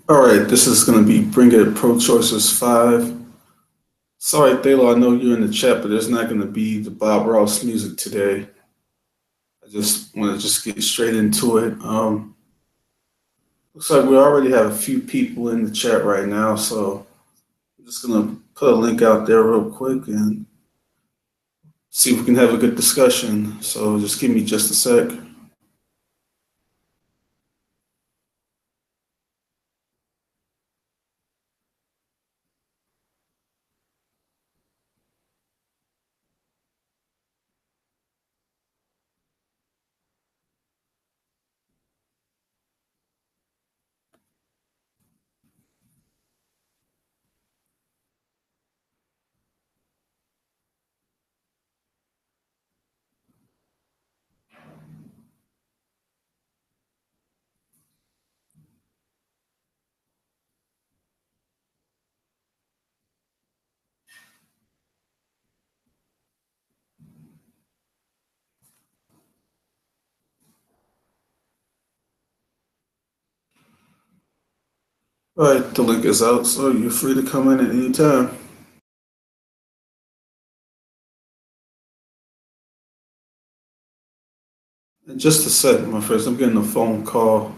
All right, this is going to be Bring It Pro Choices 5. Sorry, Taylor, I know you're in the chat, but there's not going to be the Bob Ross music today. I just want to just get straight into it. Looks like we already have a few people in the chat right now, so I'm just going to put a link out there real quick and see if we can have a good discussion. So just give me just a sec. All right, the link is out, so you're free to come in at any time. In just a sec, my friends, I'm getting a phone call.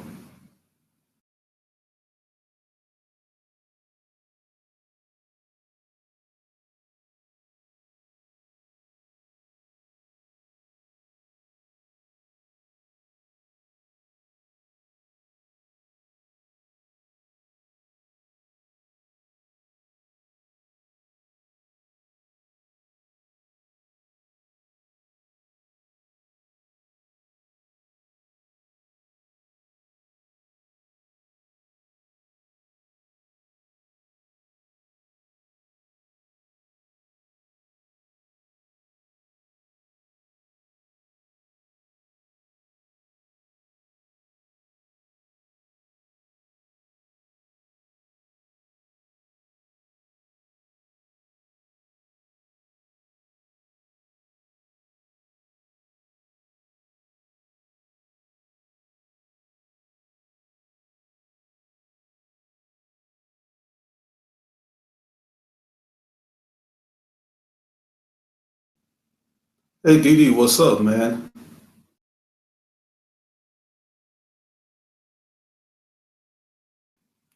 Hey, Didi, what's up, man?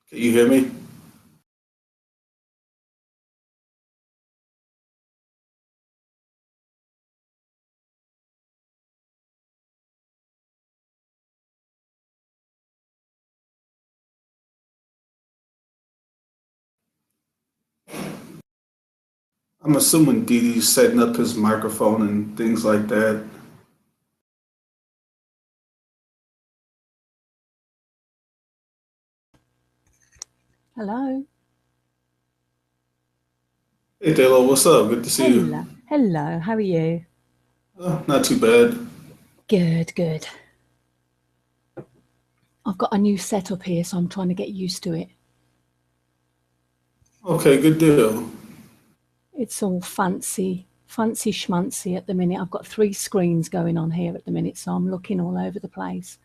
Can you hear me? I'm assuming Didi's setting up his microphone and things like that. Hello. Hey, Taylor, what's up? Good to see you. Hello. Hello. How are you? Not too bad. Good, good. I've got a new setup here, so I'm trying to get used to it. Okay, good deal. It's all fancy schmancy at the minute. I've got 3 screens going on here at the minute, so I'm looking all over the place.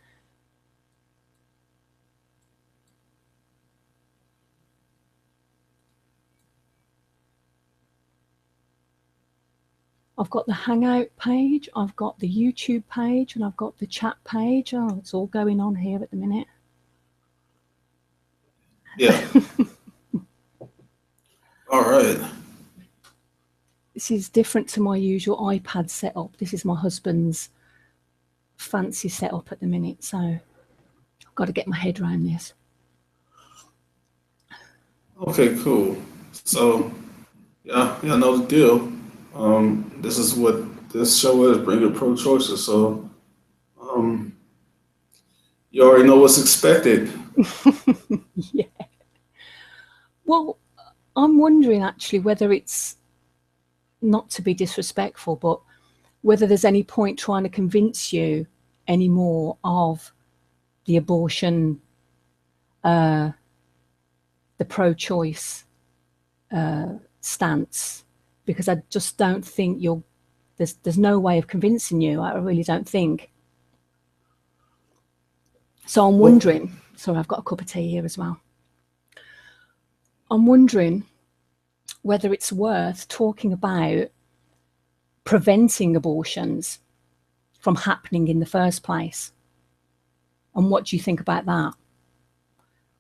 I've got the Hangout page, I've got the YouTube page, and I've got the chat page. Oh, it's all going on here at the minute. Yeah. All right. This is different to my usual iPad setup. This is my husband's fancy setup at the minute, so I've got to get my head around this. Okay, cool. So, yeah, I know the deal. This is what this show is, Bring It Pro Choices. So, um, you already know what's expected. Yeah. Well, I'm wondering actually whether it's not to be disrespectful, but whether there's any point trying to convince you anymore of the abortion, the pro-choice stance, because I just don't think there's no way of convincing you. I really don't think. So I'm Well, wondering. Sorry, I've got a cup of tea here as well. I'm wondering whether it's worth talking about preventing abortions from happening in the first place. And what do you think about that?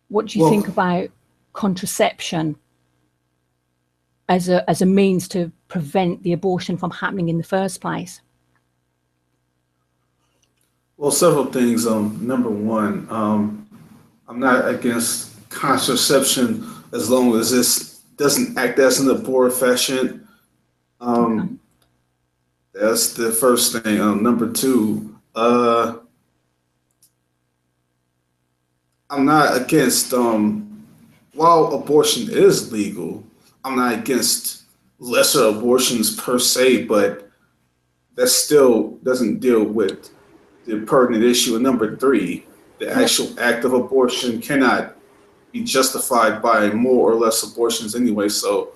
What do you Well, think about contraception as a means to prevent the abortion from happening in the first place? well, several things. Number one, I'm not against contraception as long as this doesn't act as an abortifacient. Okay. That's the first thing. Number two, I'm not against, while abortion is legal, I'm not against lesser abortions per se, but that still doesn't deal with the pertinent issue. And number three, the Well, actual act of abortion cannot be justified by more or less abortions anyway. So,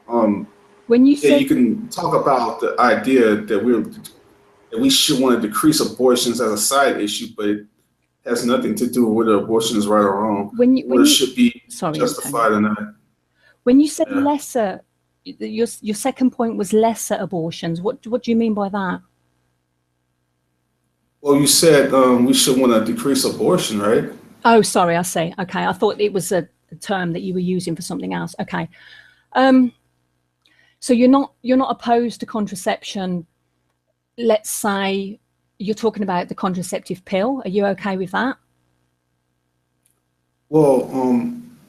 um, when you yeah, you said can talk about the idea that we should want to decrease abortions as a side issue, but it has nothing to do with whether abortion is right or wrong, when you whether when it you should be sorry, Antonio. justified or not. When you said Yeah. lesser, your second point was lesser abortions. What do you mean by that? Well, you said we should want to decrease abortion, right? Oh, sorry, I see. Okay, I thought it was a term that you were using for something else. Okay, um, so you're not opposed to contraception. Let's say you're talking about the contraceptive pill. Are you okay with that? Well,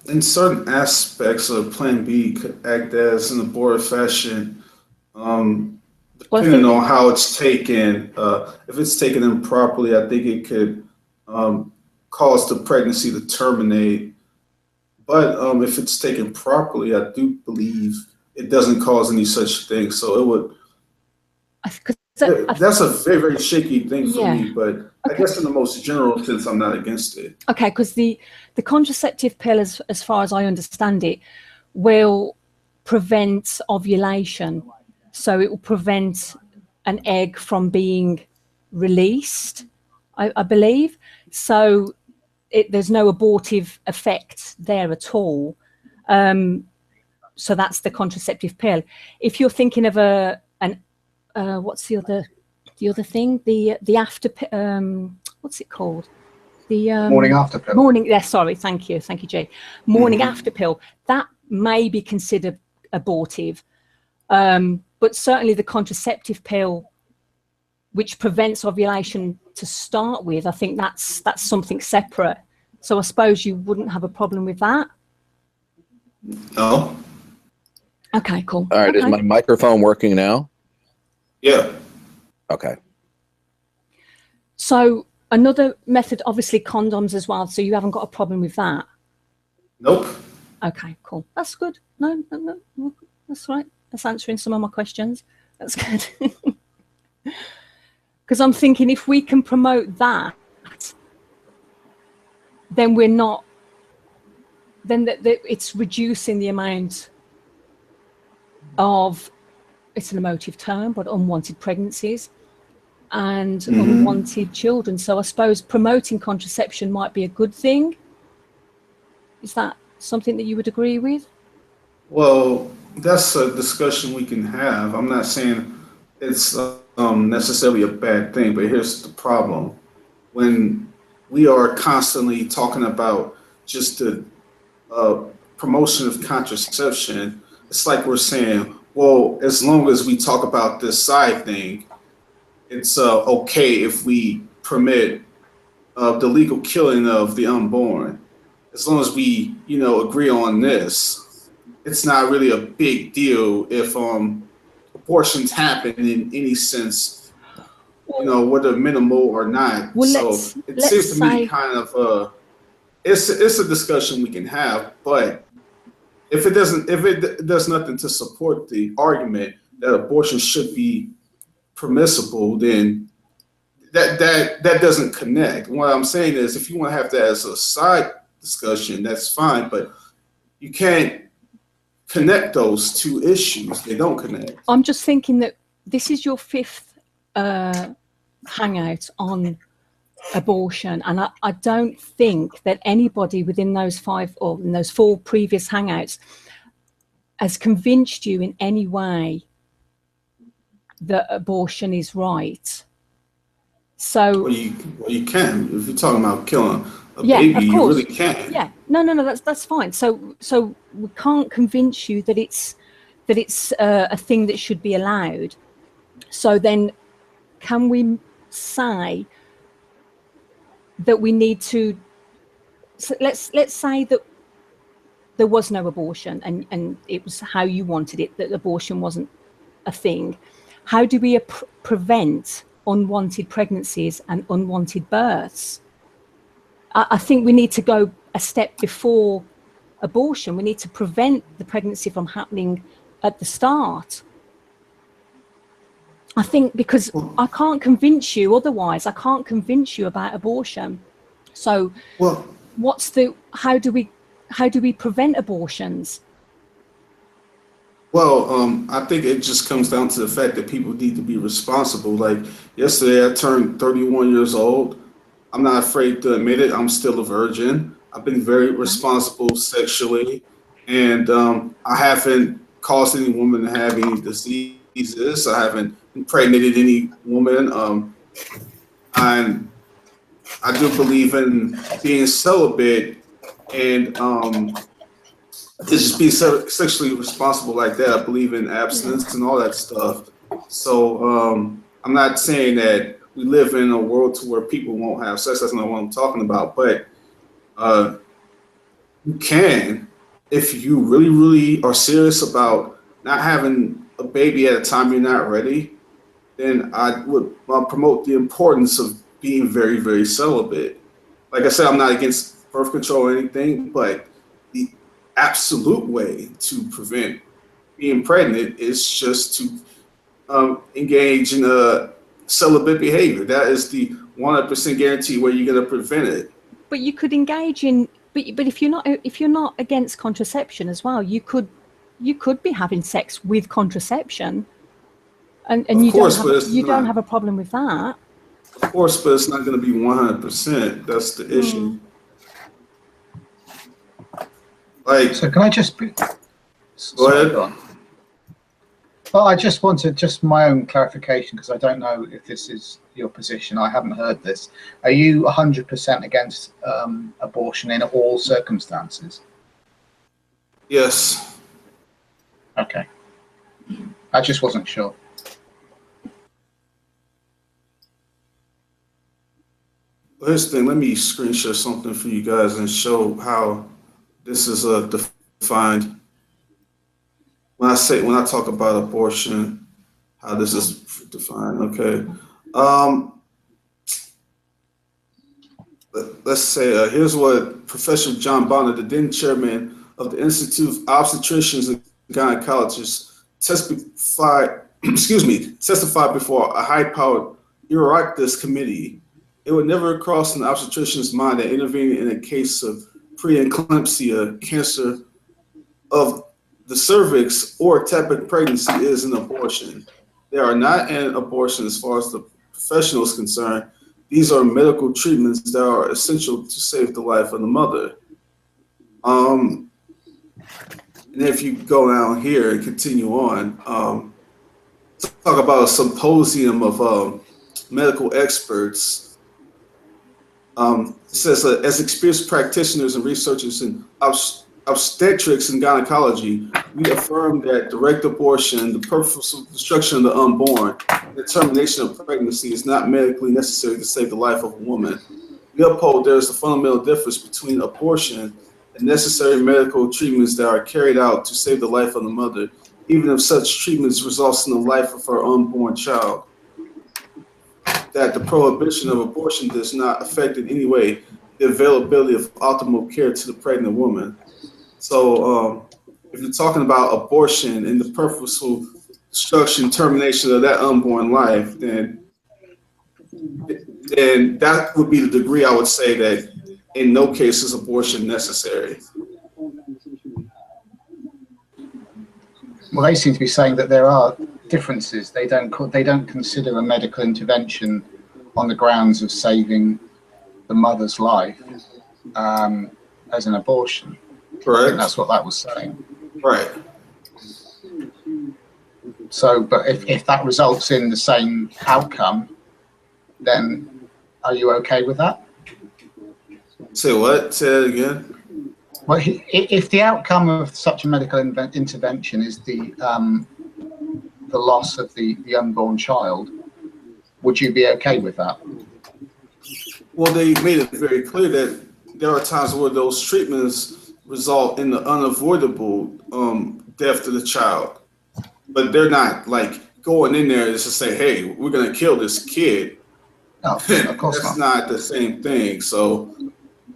in certain aspects of Plan B could act as an abortifacient, um, Well, I depending think on how it's taken. If it's taken improperly, I think it could um, cause the pregnancy to terminate. But if it's taken properly, I do believe it doesn't cause any such thing. So it would. because That's a very, very shaky thing for yeah. me. But I Okay. guess in the most general sense, I'm not against it. Okay, because the contraceptive pill, as far as I understand it, will prevent ovulation. So it will prevent an egg from being released, I believe. So there's no abortive effect there at all. So that's the contraceptive pill. If you're thinking of what's the other thing? The after what's it called? The Morning after pill. morning. Yeah, sorry, thank you, Jay. Morning after pill, that may be considered abortive, but certainly the contraceptive pill, which prevents ovulation to start with, I think that's something separate. So I suppose you wouldn't have a problem with that. No. Okay, cool. All right, is Okay. my microphone working now? Yeah. Okay. So another method, obviously condoms as well. So you haven't got a problem with that. Nope. Okay, cool. That's good. No, that's right. That's answering some of my questions. That's good. Because I'm thinking if we can promote that, then we're not, then it's reducing the amount of, it's an emotive term, but unwanted pregnancies and unwanted children. So I suppose promoting contraception might be a good thing. Is that something that you would agree with? Well, that's a discussion we can have. I'm not saying it's necessarily a bad thing, but here's the problem. When we are constantly talking about just the uh, promotion of contraception, it's like we're saying, well, as long as we talk about this side thing, it's okay if we permit the legal killing of the unborn. As long as we, agree on this, it's not really a big deal if abortions happen in any sense, whether minimal or not. Well, So it let's seems to me say, kind of it's a discussion we can have, but if it does nothing to support the argument that abortion should be permissible, then that doesn't connect. What I'm saying is, if you want to have that as a side discussion, that's fine, but you can't connect those two issues. They don't connect. I'm just thinking that this is your fifth hangout on abortion, and I don't think that anybody within those 5 or in those 4 previous hangouts has convinced you in any way that abortion is right. So Well, you can. If you're talking about killing a yeah, baby, of you course. really can. Yeah, no, that's fine. So we can't convince you that it's a thing that should be allowed. So then, can we say that we need to? So let's say that there was no abortion, and it was how you wanted it, that abortion wasn't a thing. How do we prevent unwanted pregnancies and unwanted births? I think we need to go a step before abortion. We need to prevent the pregnancy from happening at the start. I think, because I can't convince you otherwise. I can't convince you about abortion. So Well, how do we prevent abortions? Well, I think it just comes down to the fact that people need to be responsible. Like yesterday, I turned 31 years old. I'm not afraid to admit it. I'm still a virgin. I've been very responsible sexually, and I haven't caused any woman to have any diseases. I haven't impregnated any woman. And I do believe in being celibate and to just be sexually responsible like that. I believe in abstinence and all that stuff. So I'm not saying that we live in a world to where people won't have sex. That's not what I'm talking about. But uh, you can, if you really, really are serious about not having a baby at a time you're not ready, then I would promote the importance of being very, very celibate. Like I said, I'm not against birth control or anything, but the absolute way to prevent being pregnant is just to engage in a celibate behavior. That is the 100% guarantee where you're going to prevent it. But you could engage in, but if you're not against contraception as well, you could be having sex with contraception, and Of you course, but it's don't not. have a problem with that. Of course, but it's not going to be 100%. That's the issue. Like, So can I just be? go Sorry, ahead. go on. Well, I just wanted just my own clarification, because I don't know if this is your position. I haven't heard this. Are you 100% against abortion in all circumstances? Yes. Okay. I just wasn't sure. Well, here's the thing. Let me screen share something for you guys and show how this is defined. When I talk about abortion, how this is defined. Okay. Let's say here's what Professor John Bonner, the then chairman of the Institute of Obstetricians and Gynecologists, testified before a high-powered Oireachtas committee. It would never cross an obstetrician's mind that intervening in a case of preeclampsia, cancer of the cervix, or ectopic pregnancy is an abortion. They are not an abortion as far as the professional is concerned. These are medical treatments that are essential to save the life of the mother. And if you go down here and continue on, talk about a symposium of medical experts. It says, as experienced practitioners and researchers in obstetrics and gynecology, we affirm that direct abortion, the purposeful destruction of the unborn, the termination of pregnancy is not medically necessary to save the life of a woman. We uphold there is a fundamental difference between abortion and necessary medical treatments that are carried out to save the life of the mother, even if such treatments results in the life of her unborn child. That the prohibition of abortion does not affect in any way the availability of optimal care to the pregnant woman. So if you're talking about abortion and the purposeful destruction, termination of that unborn life, then that would be the degree I would say that in no case is abortion necessary. Well, they seem to be saying that there are differences. They don't consider a medical intervention on the grounds of saving the mother's life as an abortion. I Correct. think that's what that was saying. Right. So, but if that results in the same outcome, then are you okay with that? Say what? Say it again. Well, if the outcome of such a medical intervention is the loss of the unborn child, would you be okay with that? Well, they made it very clear that there are times where those treatments result in the unavoidable death of the child, but they're not like going in there just to say, "Hey, we're going to kill this kid." No, of course That's not. not the same thing. So,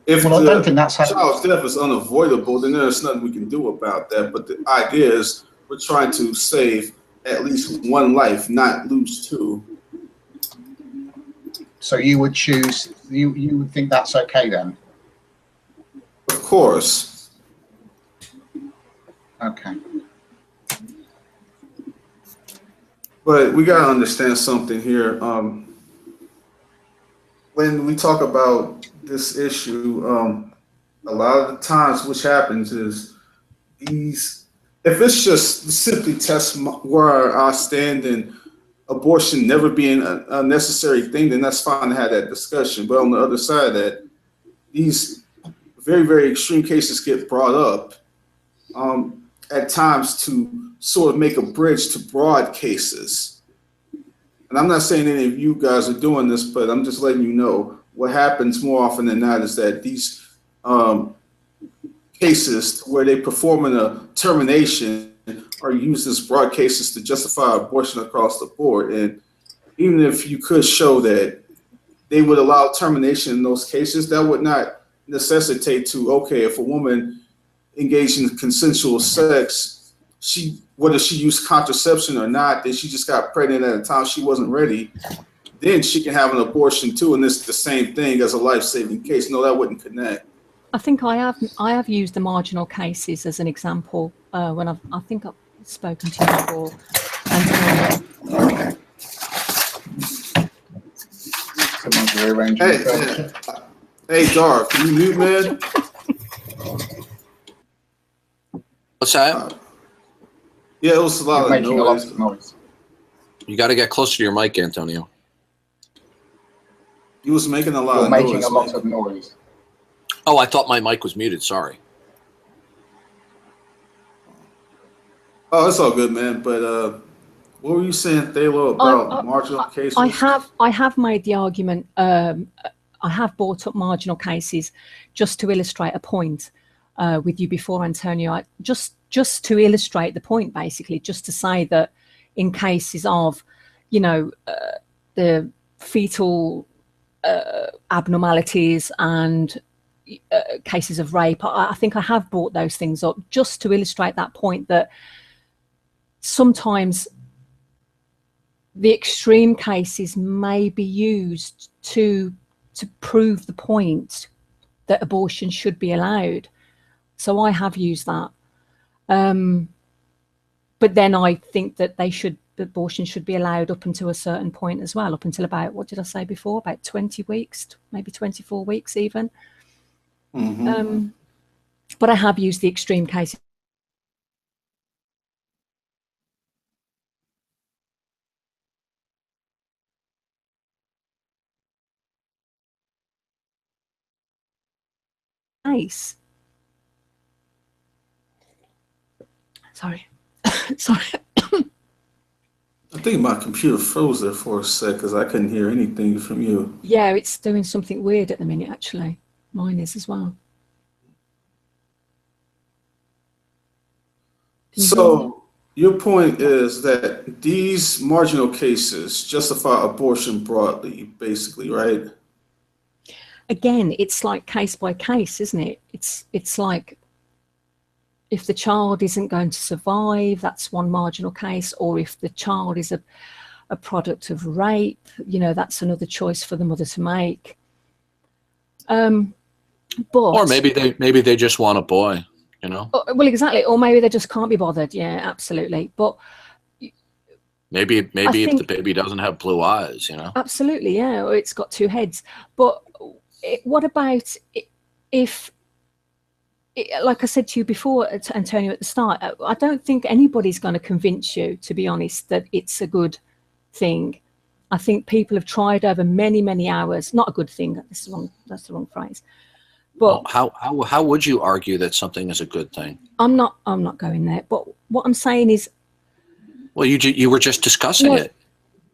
if Well, I don't think the that's how. child's death is unavoidable, then there's nothing we can do about that. But the idea is we're trying to save at least one life, not lose two. So you would choose. You would think that's okay then? Of course. Okay. But we got to understand something here. When we talk about this issue, a lot of the times which happens is these, if it's just simply test where I stand and abortion never being a necessary thing, then that's fine to have that discussion. But on the other side of that, these very, very extreme cases get brought up at times to sort of make a bridge to broad cases. And I'm not saying any of you guys are doing this, but I'm just letting you know what happens more often than not is that these cases where they perform a termination are used as broad cases to justify abortion across the board. And even if you could show that they would allow termination in those cases, that would not necessitate to, okay, if a woman engaged in consensual sex, whether she used contraception or not, then she just got pregnant at a time she wasn't ready, then she can have an abortion too, and it's the same thing as a life-saving case. No, that wouldn't connect. I think I have used the marginal cases as an example when I think I've spoken to you before. And, Someone's rearranging the furniture. Hey, Darth, can you mute, man? What's that? Yeah, it was a lot You're of making a lot noise. of noise. You got to get closer to your mic, Antonio. He was making a lot You're of making noise. a lot of noise. Oh, I thought my mic was muted. Sorry. Oh, it's all good, man. But what were you saying, Thalo, about marginal cases? I have made the argument. I have brought up marginal cases just to illustrate a point with you before, Antonio. Just to illustrate the point, basically, just to say that in cases of, the fetal abnormalities and cases of rape, I think I have brought those things up just to illustrate that point that sometimes the extreme cases may be used to prove the point that abortion should be allowed. So I have used that. But then I think that abortion should be allowed up until a certain point as well, up until about, what did I say before? About 20 weeks, maybe 24 weeks even. Mm-hmm. But I have used the extreme cases. Nice. Sorry. Sorry. I think my computer froze there for a sec because I couldn't hear anything from you. Yeah, it's doing something weird at the minute, actually. Mine is as well. So your point is that these marginal cases justify abortion broadly, basically, right? Again, it's like case by case, isn't it? It's like if the child isn't going to survive, that's one marginal case, or if the child is a product of rape, that's another choice for the mother to make. But Or maybe they just want a boy, Well, exactly. Or maybe they just can't be bothered. Yeah, absolutely. But maybe if the baby doesn't have blue eyes, Absolutely, yeah. Or it's got two heads. But what about if, like I said to you before, Antonio, at the start, I don't think anybody's going to convince you, to be honest, that it's a good thing. I think people have tried over many, many hours. Not a good thing. That's the wrong phrase. But well, how would you argue that something is a good thing? I'm not going there. But what I'm saying is, well, you were just discussing it.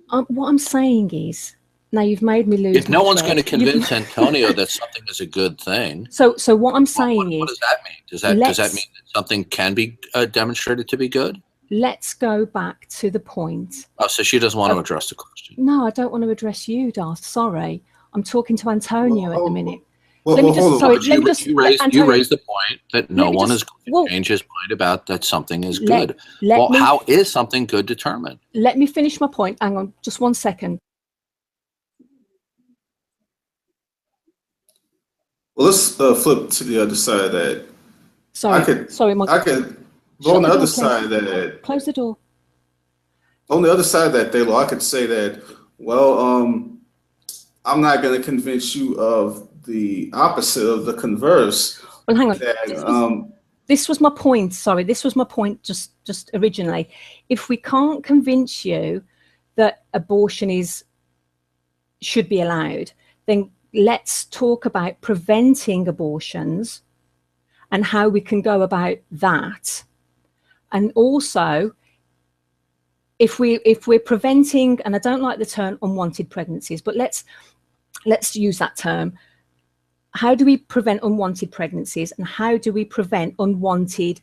What I'm saying is, now you've made me lose. If no one's going to convince Antonio that something is a good thing, so what I'm saying is, what does that mean? Does that mean that something can be demonstrated to be good? Let's go back to the point. Oh, so she doesn't want to address the question. No, I don't want to address you, Darth. Sorry, I'm talking to Antonio at the minute. You raised the point that no one is going to change his mind about that something is good. How is something good determined? Let me finish my point. Hang on, just 1 second. Well, let's flip to the other side of that. Sorry, I could go on the other side of that. Close the door. On the other side of that, Dalo, I could say that, well, I'm not going to convince you of the opposite of the converse. Well, hang on. That, this was my point. Sorry, this was my point just originally. If we can't convince you that abortion should be allowed, then let's talk about preventing abortions and how we can go about that. And also, if we're preventing, and I don't like the term unwanted pregnancies, but let's use that term. How do we prevent unwanted pregnancies, and how do we prevent unwanted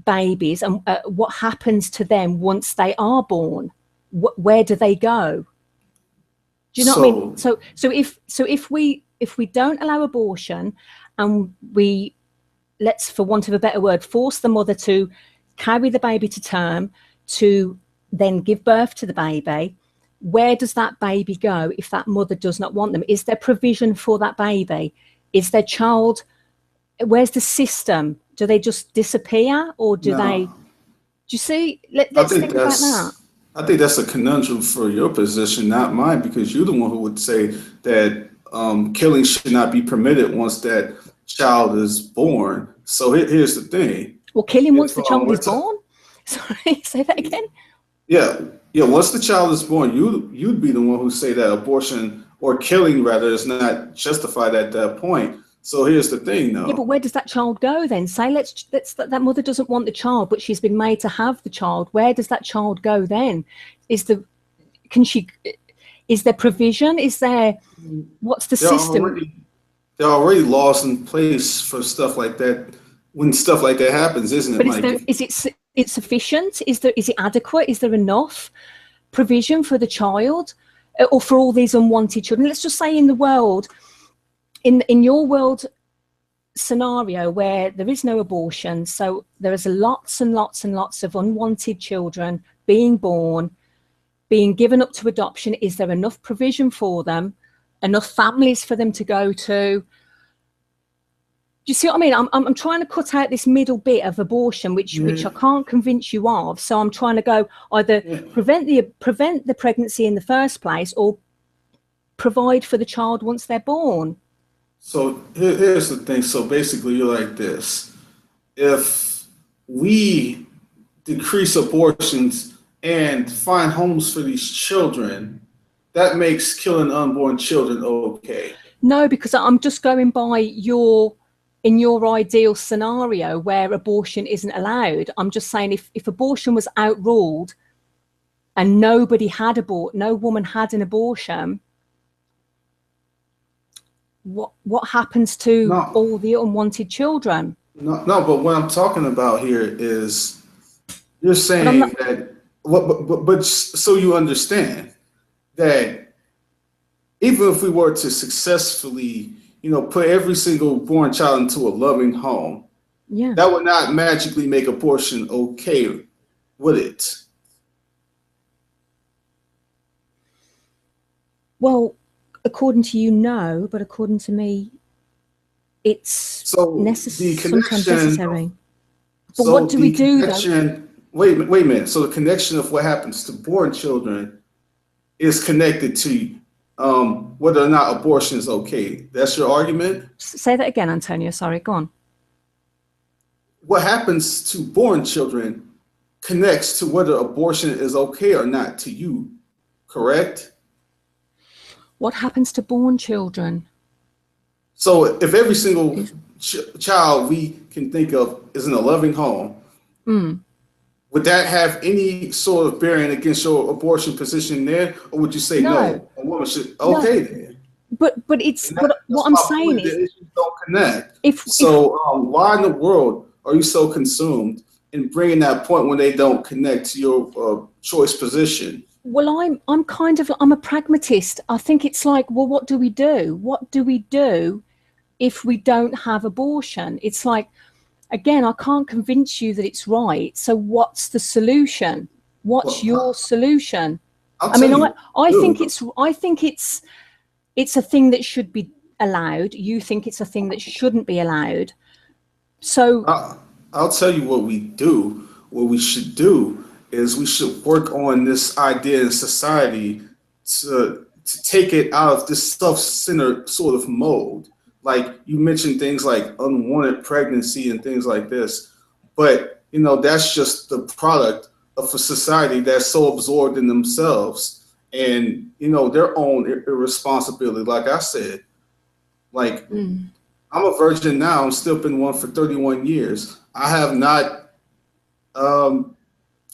babies, and what happens to them once they are born? Where do they go? Do you know what I mean? So if we don't allow abortion, and we, let's, for want of a better word, force the mother to carry the baby to term, to then give birth to the baby, where does that baby go if that mother does not want them? Is there provision for that baby? Is their child, where's the system? Do they just disappear, or do you see? Let's think about that. I think that's a conundrum for your position, not mine, because you're the one who would say that killing should not be permitted once that child is born. So here's the thing. Well, killing once the child is born? Sorry, say that again? Yeah. Once the child is born, you'd be the one who say that abortion, or killing rather, is not justified at that point. So here's the thing, though. Yeah, but where does that child go then? Say that mother doesn't want the child, but she's been made to have the child. Where does that child go then? Is there provision? What's the system? There are already laws in place for stuff like that. When stuff like that happens, isn't it? But is it sufficient? Is it adequate? Is there enough provision for the child, or for all these unwanted children? Let's just say in the world, in your world scenario where there is no abortion, so there is lots and lots and lots of unwanted children being born, being given up to adoption. Is there enough provision for them, enough families for them to go to? Do you see what I mean? I'm trying to cut out this middle bit of abortion, which I can't convince you of. So I'm trying to go either prevent the pregnancy in the first place, or provide for the child once they're born. So here's the thing. So basically, you're like this: if we decrease abortions and find homes for these children, that makes killing unborn children okay. No, because I'm just going by in your ideal scenario where abortion isn't allowed. I'm just saying if abortion was outruled and no woman had an abortion, what happens to all the unwanted children? No, but what I'm talking about here is you're saying that but so you understand that even if we were to successfully, put every single born child into a loving home, that would not magically make abortion okay, would it? Well, according to you, no, but according to me, it's sometimes necessary. But what do we do, though? Wait a minute. So the connection of what happens to born children is connected to whether or not abortion is okay. That's your argument? Say that again, Antonio. Sorry, go on. What happens to born children connects to whether abortion is okay or not to you, correct? What happens to born children? So if every single child we can think of is in a loving home, would that have any sort of bearing against your abortion position there, or would you say no? A woman should then. But it's what I'm saying is the issues don't connect. Why in the world are you so consumed in bringing that point when they don't connect to your choice position? Well, I'm a pragmatist. I think it's like, well, what do we do? What do we do if we don't have abortion? It's like, again, I can't convince you that it's right. So what's the solution? What's your solution? I think it's a thing that should be allowed. You think it's a thing that shouldn't be allowed. So I'll tell you what we do. What we should do is we should work on this idea in society to take it out of this self-centered sort of mode. Like you mentioned things like unwanted pregnancy and things like this, but that's just the product of a society that's so absorbed in themselves and their own irresponsibility. Like I said, I'm a virgin now. I'm still been one for 31 years. I have not.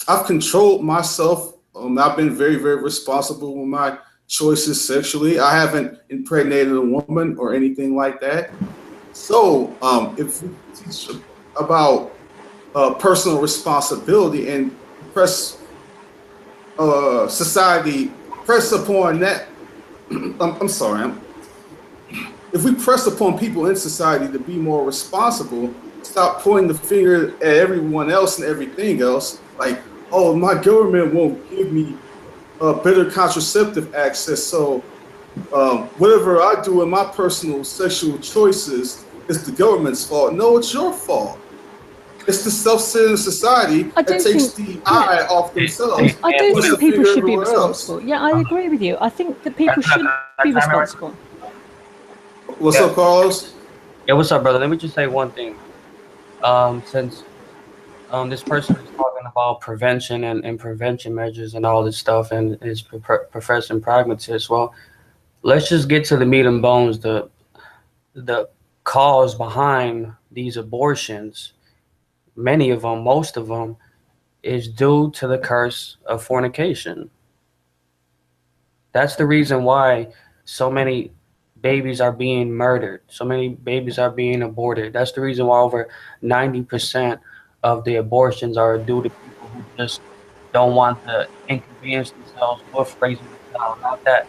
I've controlled myself. I've been very, very responsible with my choices sexually. I haven't impregnated a woman or anything like that. So if we teach about personal responsibility and press society, press upon that. I'm sorry. If we press upon people in society to be more responsible, stop pointing the finger at everyone else and everything else, like, oh, my government won't give me better contraceptive access, so whatever I do in my personal sexual choices is the government's fault. No, it's your fault. It's the self-centered society that takes the eye off themselves. I do think people should be responsible. Yeah, I agree with you. I think that people should be responsible. What's up, Carlos? Yeah, what's up, brother? Let me just say one thing. Since this person is talking about prevention and prevention measures and all this stuff and is professing pragmatist, well, let's just get to the meat and bones, the cause behind these abortions. Many of them, most of them, is due to the curse of fornication. That's the reason why so many babies are being murdered. So many babies are being aborted. That's the reason why over 90% of the abortions are due to people who just don't want to inconvenience themselves with raising the child. Not that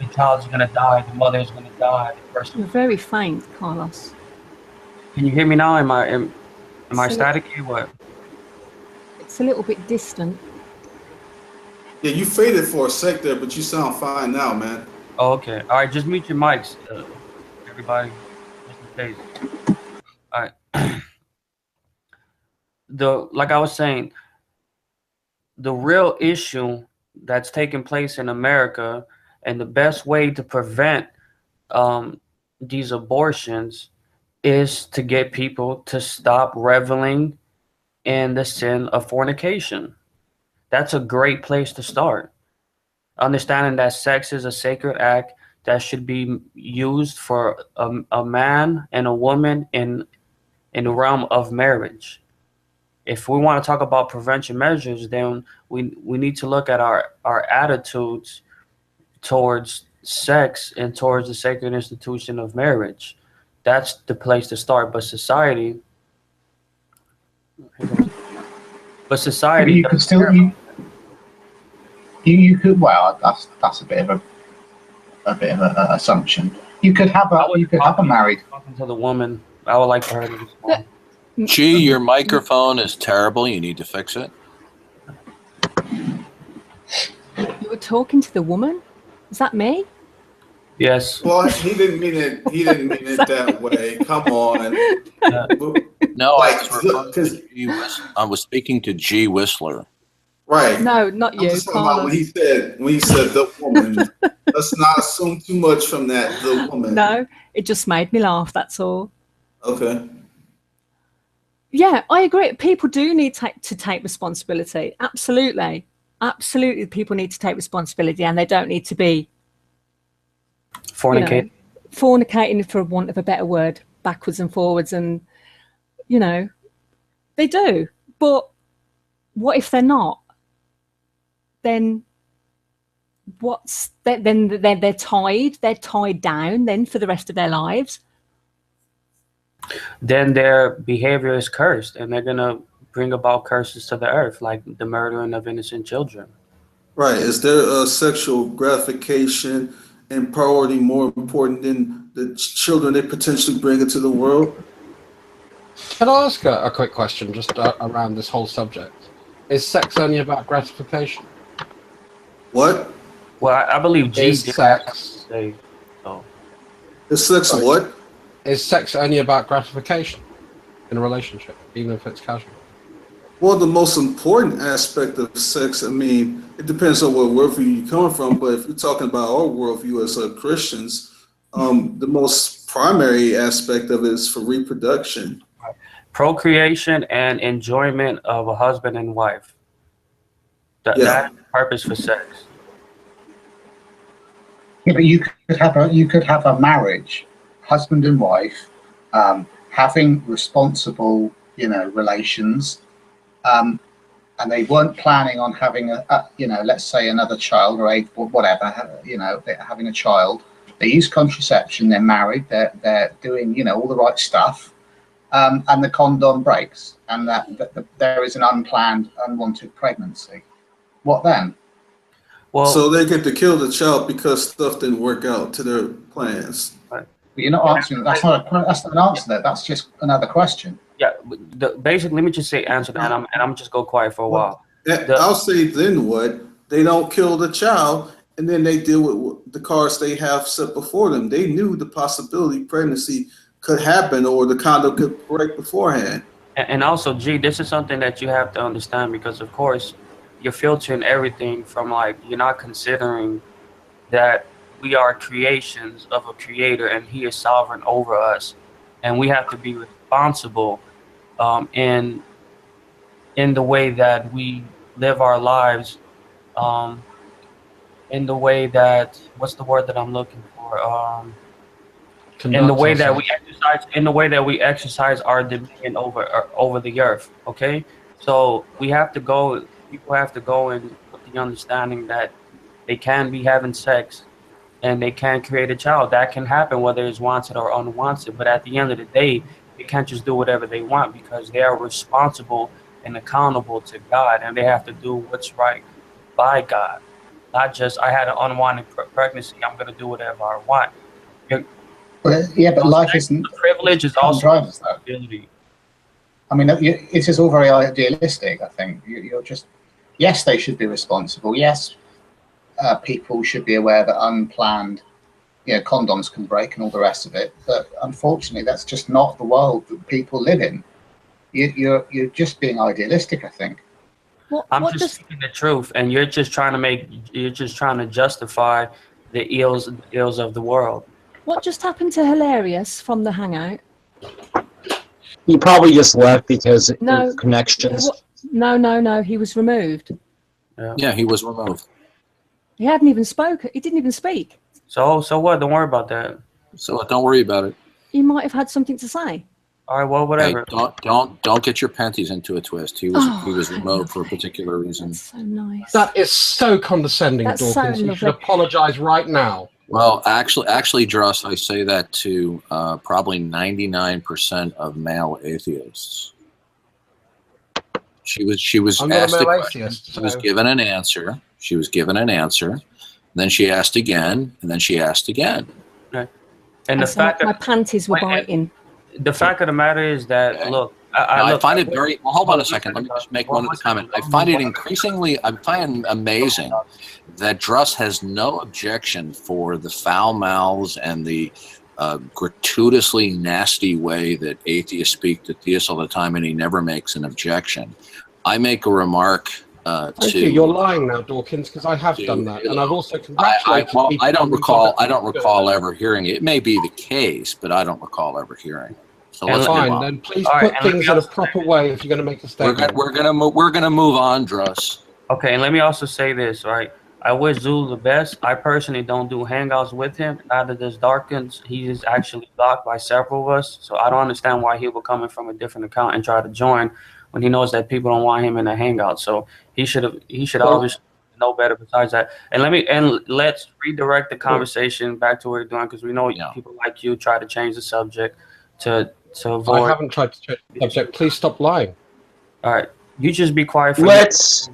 the child is going to die, the mother is going to die. The person. You're very faint, Carlos. Can you hear me now? Am I staticky? What? It's a little bit distant. Yeah, you faded for a sec there, but you sound fine now, man. Oh, okay. All right, just mute your mics, everybody, just in case. All right. Like I was saying, the real issue that's taking place in America and the best way to prevent these abortions is to get people to stop reveling in the sin of fornication. That's a great place to start. Understanding that sex is a sacred act that should be used for a man and a woman in the realm of marriage. If we want to talk about prevention measures, then we need to look at our attitudes towards sex and towards the sacred institution of marriage. That's the place to start. But society, you could still you could, well, that's a bit of an assumption. You could have a married. Talking to the woman, I would like for her to respond. G, your microphone is terrible. You need to fix it. You were talking to the woman? Is that me? Yes. Well, he didn't mean it. He didn't mean it that way. Come on. No, I was speaking to G Whistler. Right. No, not I'm you, just talking about Carlos. when he said the woman. Let's not assume too much from that. The woman. No, it just made me laugh. That's all. Okay. Yeah, I agree. People do need to take responsibility. Absolutely. Absolutely. People need to take responsibility, and they don't need to be Fornicate. Fornicating, for want of a better word, backwards and forwards. And, they do. But what if they're not? Then then they're tied down then for the rest of their lives. Then their behavior is cursed, and they're gonna bring about curses to the earth, like the murdering of innocent children. Right. Is there a sexual gratification and priority more important than the children they potentially bring into the world? Can I ask a quick question just around this whole subject? Is sex only about gratification? What? Well, I believe G Is did sex say so. Is sex what? Is sex only about gratification in a relationship, even if it's casual? Well, the most important aspect of sex, I mean, it depends on what worldview you're coming from, but if you're talking about our worldview as Christians, the most primary aspect of it is for reproduction. Procreation and enjoyment of a husband and wife. That's the purpose for sex. Yeah, but you could have a marriage, husband and wife, having responsible, relations, and they weren't planning on having let's say another child or whatever, having a child. They use contraception. They're married. They're doing all the right stuff, and the condom breaks, and that there is an unplanned, unwanted pregnancy. What then? Well, so they get to kill the child because stuff didn't work out to their plans. Right. But you're not answering. That's not an answer there. That's just another question. Yeah, basically, let me just say answer that, and I'm just go quiet for a while. I'll say then what? They don't kill the child, and then they deal with the cards they have set before them. They knew the possibility pregnancy could happen or the condom could break beforehand. And also, G, this is something that you have to understand, because of course you're filtering everything from, like, you're not considering that we are creations of a creator and he is sovereign over us, and we have to be responsible in the way that we live our lives, in the way that, what's the word that I'm looking for? In the way that we exercise our dominion over the earth. Okay, so people have to go in with the understanding that they can be having sex and they can create a child. That can happen whether it's wanted or unwanted, but at the end of the day, they can't just do whatever they want, because they are responsible and accountable to God, and they have to do what's right by God. Not just, I had an unwanted pregnancy, I'm going to do whatever I want. But life isn't. Privilege is also a responsibility. I mean, it is all very idealistic. I think you're just. Yes, they should be responsible. Yes, people should be aware that unplanned, condoms can break and all the rest of it. But unfortunately, that's just not the world that people live in. You're just being idealistic, I think. I'm just speaking the truth, and you're just trying to justify the ills of the world. What just happened to Hilarious from the Hangout? He probably just left because of connections. No. He was removed. Yeah, he was removed. He hadn't even spoken. He didn't even speak. So what? Don't worry about that. So don't worry about it. He might have had something to say. All right, well, whatever. Hey, don't get your panties into a twist. He was removed for a particular reason. That's so nice. That is so condescending, Dawkins. So you should apologize right now. Well, actually, Dross, I say that to probably 99% of male atheists. She was asked a question. Atheist, so. She was given an answer. She was given an answer. Then she asked again, and then she asked again. Okay. And the fact that my panties were biting. The fact of the matter is that, look, I find it very. Well, hold on a second. Let me just make one other comment. I find amazing that Druss has no objection for the foul mouths and the gratuitously nasty way that atheists speak to theists all the time, and he never makes an objection. I make a remark Thank you. You're lying now, Dawkins, because I have done that, and I've also congratulated people. I don't recall ever hearing it. It may be the case, but I don't recall ever hearing it. So let's fine. Then please put things in a proper way if you're going to make a statement. We're gonna move on, Druss. Okay, and let me also say this, right? I wish Zulu the best. I personally don't do hangouts with him. Out of this Darkins, he is actually blocked by several of us. So I don't understand why he would come in from a different account and try to join when he knows that people don't want him in a hangout. So he should obviously know better besides that. And let's redirect the conversation back to what we're doing, because we know people like you try to change the subject to avoid. I haven't tried to change the subject. Please stop lying. All right, you just be quiet. For let's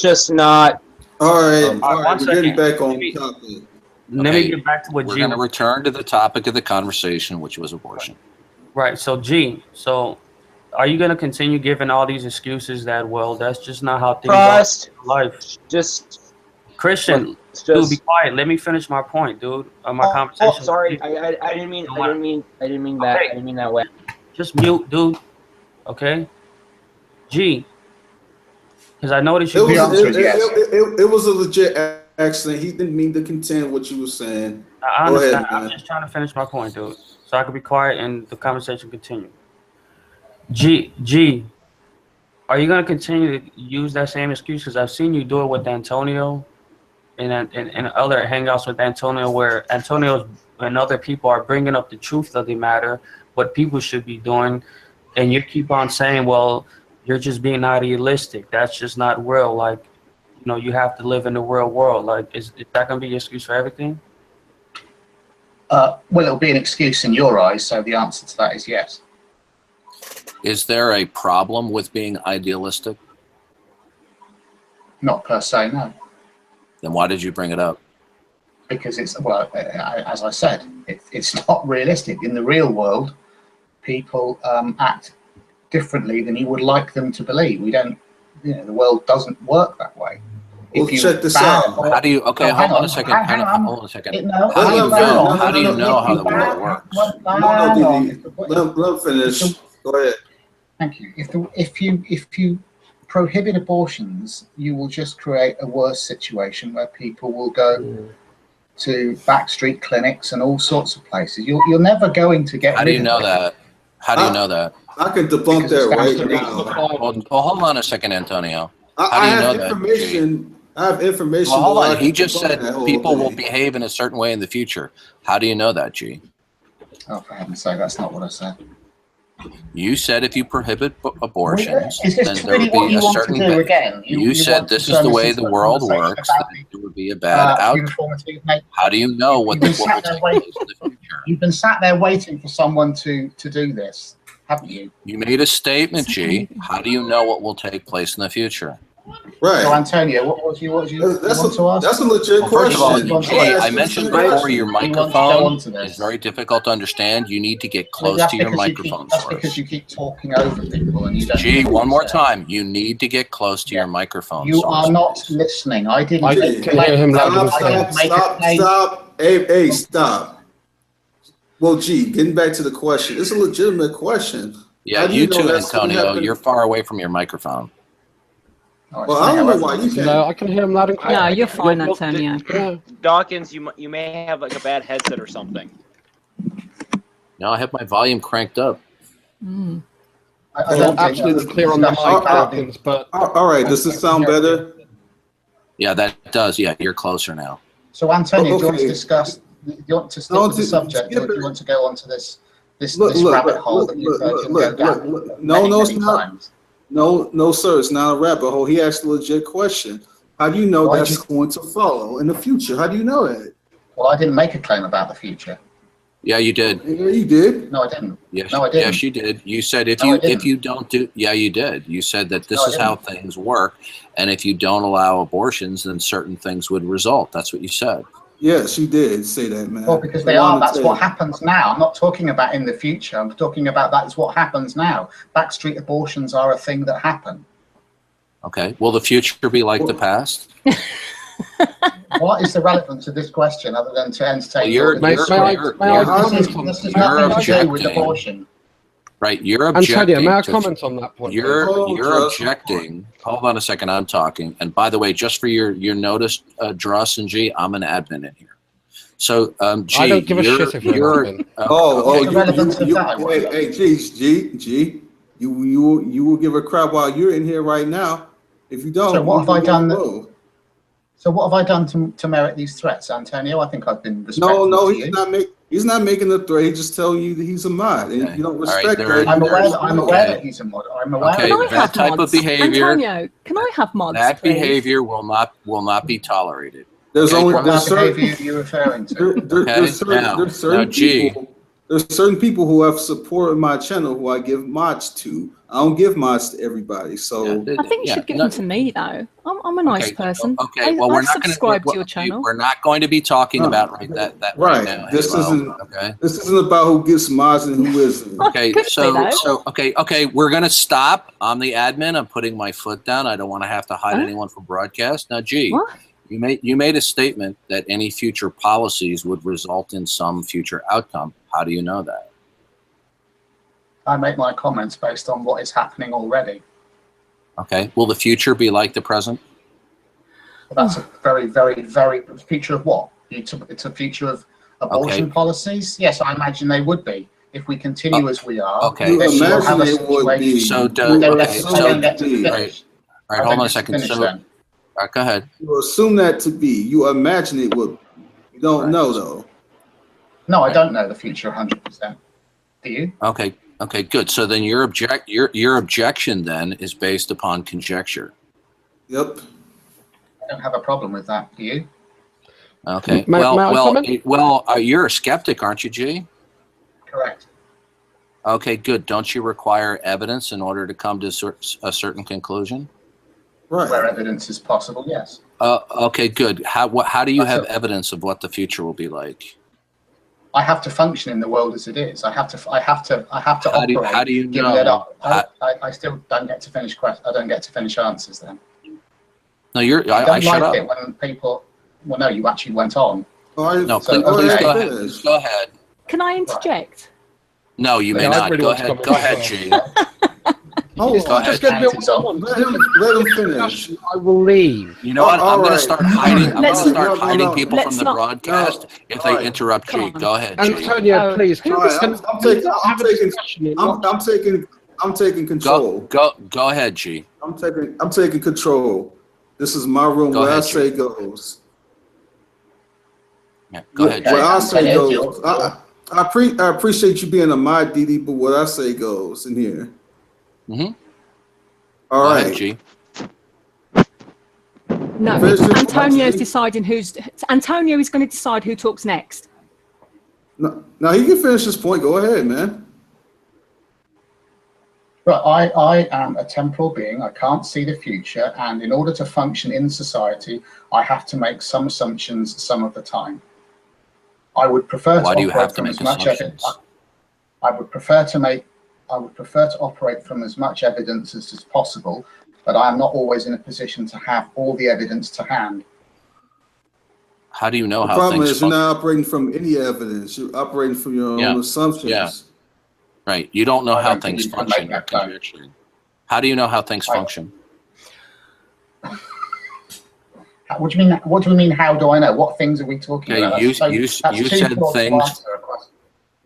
just not. All right. We're getting back on topic. Let me get back to what we're going to return to the topic of the conversation, which was abortion. Right. So, G, are you going to continue giving all these excuses that, well, that's just not how things are in life? Just Christian, dude, be quiet. Let me finish my point, dude. My conversation. Oh, sorry. I didn't mean that. I didn't mean that way. Just mute, dude. Okay. G. Because I noticed you. It was a legit accident. He didn't mean to contend what you were saying. I understand. I'm just trying to finish my point, dude, so I can be quiet and the conversation continue. G, are you gonna continue to use that same excuse? Because I've seen you do it with Antonio, and other hangouts with Antonio, where Antonio and other people are bringing up the truth of the matter, what people should be doing, and you keep on saying, well, you're just being idealistic. That's just not real. Like, you have to live in the real world. Like, is that going to be your excuse for everything? Well, it'll be an excuse in your eyes, so the answer to that is yes. Is there a problem with being idealistic? Not per se, no. Then why did you bring it up? Because it's, well, as I said, it's not realistic. In the real world, people act differently than you would like them to believe. We don't, the world doesn't work that way. Well, check this out. How do you? Okay, hold on a second. Hold on a second. How do you know how the world works? Let him finish. Go ahead. Thank you. If you prohibit abortions, you will just create a worse situation where people will go to backstreet clinics and all sorts of places. You're never going to get. How do you know that? How do you know that? I can debunk that right now. Hold on a second, Antonio. I have information. I have information. Well, hold on. He just said people will behave in a certain way in the future. How do you know that, G? Oh, for heaven's sake, that's not what I said. You said if you prohibit abortions, is this then there would be a certain. You said this is the way the world works. It would be a bad outcome. How do you know what will take place in the future? You've been sat there waiting for someone to do this, haven't you? You made a statement, G. How do you know what will take place in the future? Right. So, Antonio, what was you want to ask? That's a legit question. First of all, G, I mentioned before your microphone is very difficult to understand. You need to get close to your microphone. That's because you keep talking over people and you don't. G, one more time. You need to get close to your microphone. You are not listening. I didn't. I can hear him loud and clear. Stop. Hey, stop. Well, G, getting back to the question, it's a legitimate question. Yeah, you too, Antonio. You're far away from your microphone. Well, I don't know why you can't. No, I can hear him loud and clear. No, you're fine, Antonio. Dawkins, you may have like a bad headset or something. No, I have my volume cranked up. I'm absolutely clear on the mic, Dawkins, but... All right, does this sound better? Yeah, that does. Yeah, you're closer now. So, Antonio, do you want to discuss, do you want to stick with the subject, or do you want to go on to this rabbit hole that you can go down many times? No, sir. It's not a rabbit hole. He asked a legit question. How do you know that's going to follow in the future? How do you know that? Well, I didn't make a claim about the future. Yeah, you did. Yeah, you did. No, I didn't. Yes, no, I didn't. Yes, you did. You said if you don't do, yeah, you did. You said that this is how things work, and if you don't allow abortions, then certain things would result. That's what you said. Yes, you did say that, man. Well, because that's what happens now. I'm not talking about in the future. I'm talking about that's what happens now. Backstreet abortions are a thing that happen. Okay. Will the future be like the past? What is the relevance of this question other than to entertain? Well, you're this has nothing to do with abortion. Right, you're Antonio, objecting. may I comment on that point? You're objecting. Hold on a second, I'm talking. And by the way, just for your notice, Dross and G, I'm an admin in here. So, G, I don't give a shit if you're an admin. Hey, G, you will give a crap while you're in here right now. If you don't, so what have I done? So what have I done to merit these threats, Antonio? I think I've been respectful. No, he's not making a threat. He's just telling you that he's a mod, and if you don't respect that. I'm aware that he's a mod. I'm aware. Okay, that type of behavior. Antonio, can I have mods? That please? behavior will not be tolerated. There's certain behavior you're referring to. There's certain people who have supported my channel who I give mods to. I don't give mods to everybody. So I think you should give them to me, though. I'm a nice person. Okay, well, I subscribe to your channel. We're not going to be talking about that right now. This isn't about who gets mods and who isn't. Okay, okay, we're gonna stop. I'm the admin. I'm putting my foot down. I don't want to have to hide anyone from broadcast. Now, G, what? You made a statement that any future policies would result in some future outcome. How do you know that? I make my comments based on what is happening already. Okay. Will the future be like the present? Well, that's a very, very, very future of what? It's a future of abortion policies. Yes, I imagine they would be if we continue as we are. Okay. Then we'll have a situation. So, all right. Hold on a second. All right, go ahead. You assume that to be. You imagine it would. You don't know though. No, I don't know the future 100%. Do you? Okay. Okay. Good. So then your objection then is based upon conjecture. Yep. I don't have a problem with that. Do you? Okay. May I you're a skeptic, aren't you, G? Correct. Okay. Good. Don't you require evidence in order to come to a certain conclusion? Right. Where evidence is possible, yes. Okay, good. How do you have evidence of what the future will be like? I have to function in the world as it is. I have to operate. How do you know? I still don't get to finish questions. I don't get to finish answers then. No, I shut up. It when people. Well, no, you actually went on. No, please go ahead. Please go ahead. Can I interject? No, you may not. Go ahead. Go ahead, G. Let him finish. I will leave. You know what? I'm going to start hiding. I'm going to start hiding people from the broadcast if they interrupt G. Go ahead, G. Antonio, please. I'm taking control. Go ahead, G. I'm taking control. This is my room. Where I say goes. Yeah, go ahead, G. Where I say goes. I appreciate you being a mod, Didi, but what I say goes in here. Mm-hmm. All Go right. ahead, G. No, Antonio's deciding Antonio is going to decide who talks next. No, he can finish his point. Go ahead, man. But I am a temporal being. I can't see the future, and in order to function in society, I have to make some assumptions some of the time. I would prefer Why to do you have operate to from make as much assumptions? evidence. I would prefer to operate from as much evidence as possible, but I am not always in a position to have all the evidence to hand. How do you know the how problem things is you're not operating from any evidence. You're operating from your own assumptions. Yeah. Right. You don't know how things function. How do you know how things function? What do you mean? What do you mean? How do I know? What things are we talking about? You said things.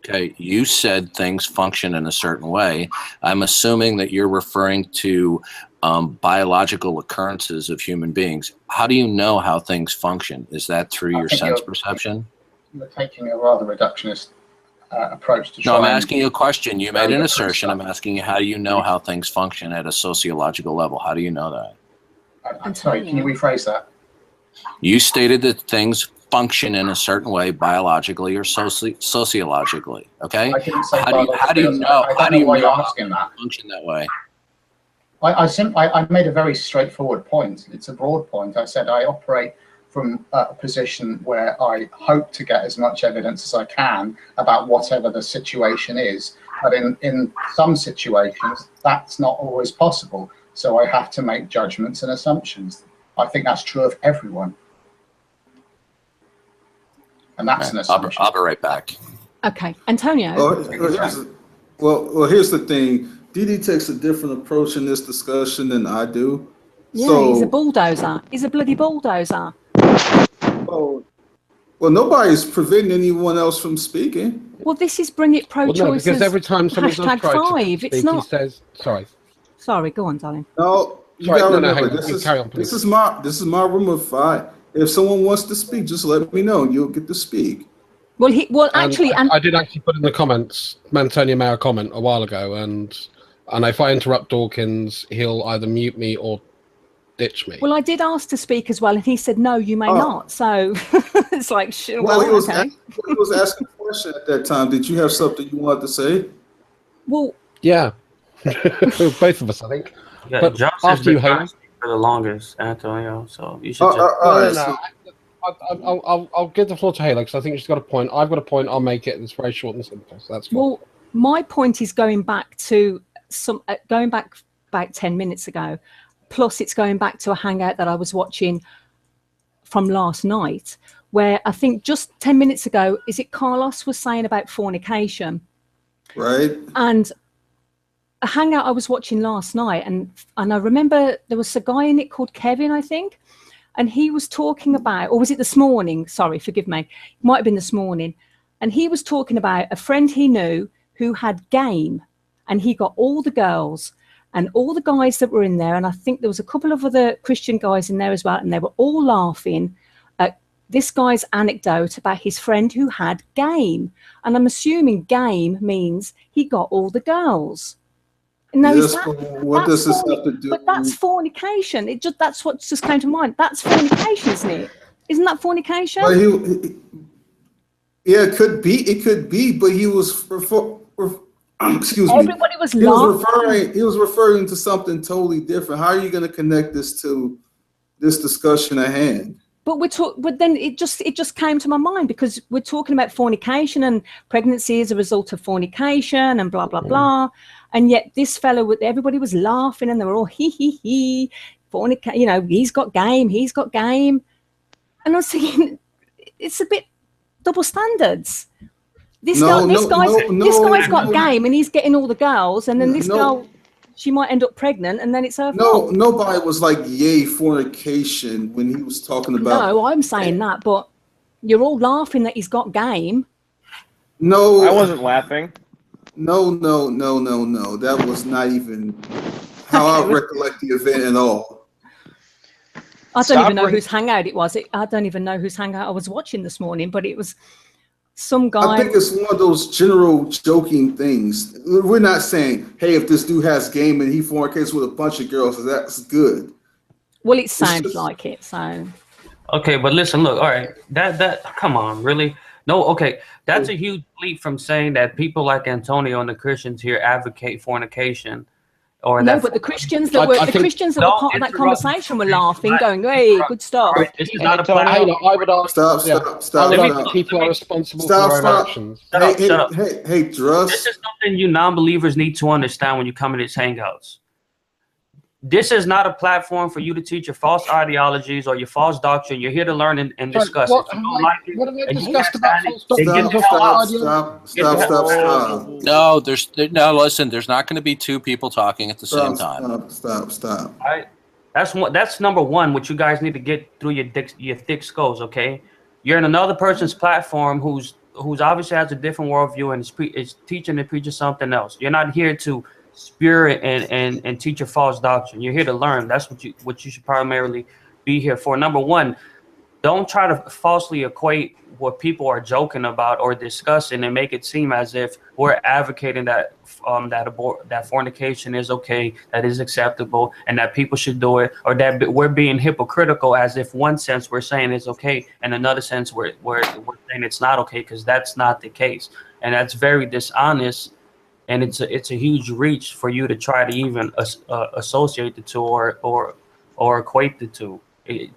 Okay, you said things function in a certain way. I'm assuming that you're referring to biological occurrences of human beings. How do you know how things function? Is that through your sense perception? You're taking a rather reductionist approach to try. No, I'm asking you a question. You made an assertion. I'm asking you, how do you know how things function at a sociological level? How do you know that? I'm sorry, can you rephrase that? You stated that things function in a certain way, biologically or sociologically. Okay. I didn't say how do you know? How do you know you're asking that? Function that way. I made a very straightforward point. It's a broad point. I said I operate from a position where I hope to get as much evidence as I can about whatever the situation is. But in some situations, that's not always possible. So I have to make judgments and assumptions. I think that's true of everyone. And that's an assumption. I'll be right back. Okay, Antonio. Well, here's the thing. DD takes a different approach in this discussion than I do. Yeah, So, he's a bulldozer. He's a bloody bulldozer. well, nobody's preventing anyone else from speaking. Well, this is Bring It Well, no, Pro-Choice's because every time somebody does hashtag try to 5. speak, It's he not. says, sorry. Sorry, go on, darling. No, you Sorry, gotta no, remember, hang on, you carry on, please. this is my room of 5. If someone wants to speak, just let me know and you'll get to speak. Well, And actually, I did actually put in the comments, Mantonia made a comment a while ago, and if I interrupt Dawkins, he'll either mute me or ditch me. Well, I did ask to speak as well, and he said, no, you may not. So it's like, sure, Well, he was okay. he was asking a question at that time. Did you have something you wanted to say? Well, yeah. Both of us, I think. Yeah, But Josh has after you, been trying Haley. to speak for the longest, Antonio. So you should just. No. I'll give the floor to Halo because I think she's got a point. I've got a point. I'll make it. It's very short and simple. So that's fine. well, my point is going back to back 10 minutes ago. Plus, it's going back to a hangout that I was watching from last night, where I think just 10 minutes ago, is it Carlos was saying about fornication, Right. and a hangout I was watching last night, and I remember there was a guy in it called Kevin, I think, and he was talking about, or was it this morning? Sorry, forgive me. It might have been this morning. And he was talking about a friend he knew who had game, and he got all the girls and all the guys that were in there. And I think there was a couple of other Christian guys in there as well. And they were all laughing at this guy's anecdote about his friend who had game. And I'm assuming game means he got all the girls. No, Yes, what does this have to do? But that's fornication. That's what just came to mind. That's fornication, isn't it? Isn't that fornication? But yeah, it could be, but he was excuse me. Everybody was laughing. He was referring to something totally different. How are you going to connect this to this discussion at hand? But then it just came to my mind because we're talking about fornication and pregnancy as a result of fornication and blah blah blah, and yet this fellow, everybody was laughing and they were all he fornication. You know, he's got game, and I was thinking it's a bit double standards. This guy's got game and he's getting all the girls, and then this girl, she might end up pregnant, and then it's her fault. Nobody was like, yay, fornication when he was talking about. No, I'm saying that, but you're all laughing that he's got game. No, I wasn't laughing. No. That was not even how I recollect the event at all. I don't even know whose hangout it was. I don't even know whose hangout I was watching this morning, but it was some guy. I think it's one of those general joking things. We're not saying, hey, if this dude has game and he fornicates with a bunch of girls, that's good. Well, it sounds like it, so. Okay, but listen, look, all right, that come on, really? No, okay, that's a huge leap from saying that people like Antonio and the Christians here advocate fornication. Or no, but the Christians that were part of that conversation were laughing, going, "Hey, good stuff." This is not a platform. I would ask. Stop. People are responsible for their own actions. Shut up. Hey, Druss. This is something you non-believers need to understand when you come into these hangouts. This is not a platform for you to teach your false ideologies or your false doctrine. You're here to learn and discuss it. If you don't like it, what have I and you discussed about false Stop. No, listen, there's not going to be two people talking at the same time. Stop. All right. That's number one, which you guys need to get through your thick skulls, okay? You're in another person's platform who's obviously has a different worldview and is teaching and preaching something else. You're not here to spew and teach a false doctrine. You're here to learn. That's what you should primarily be here for. Number one, don't try to falsely equate what people are joking about or discussing and make it seem as if we're advocating that that fornication is okay, that is acceptable, and that people should do it, or that we're being hypocritical, as if one sense we're saying it's okay, and another sense we're saying it's not okay, because that's not the case, and that's very dishonest. And it's a huge reach for you to try to even associate the two or equate the two.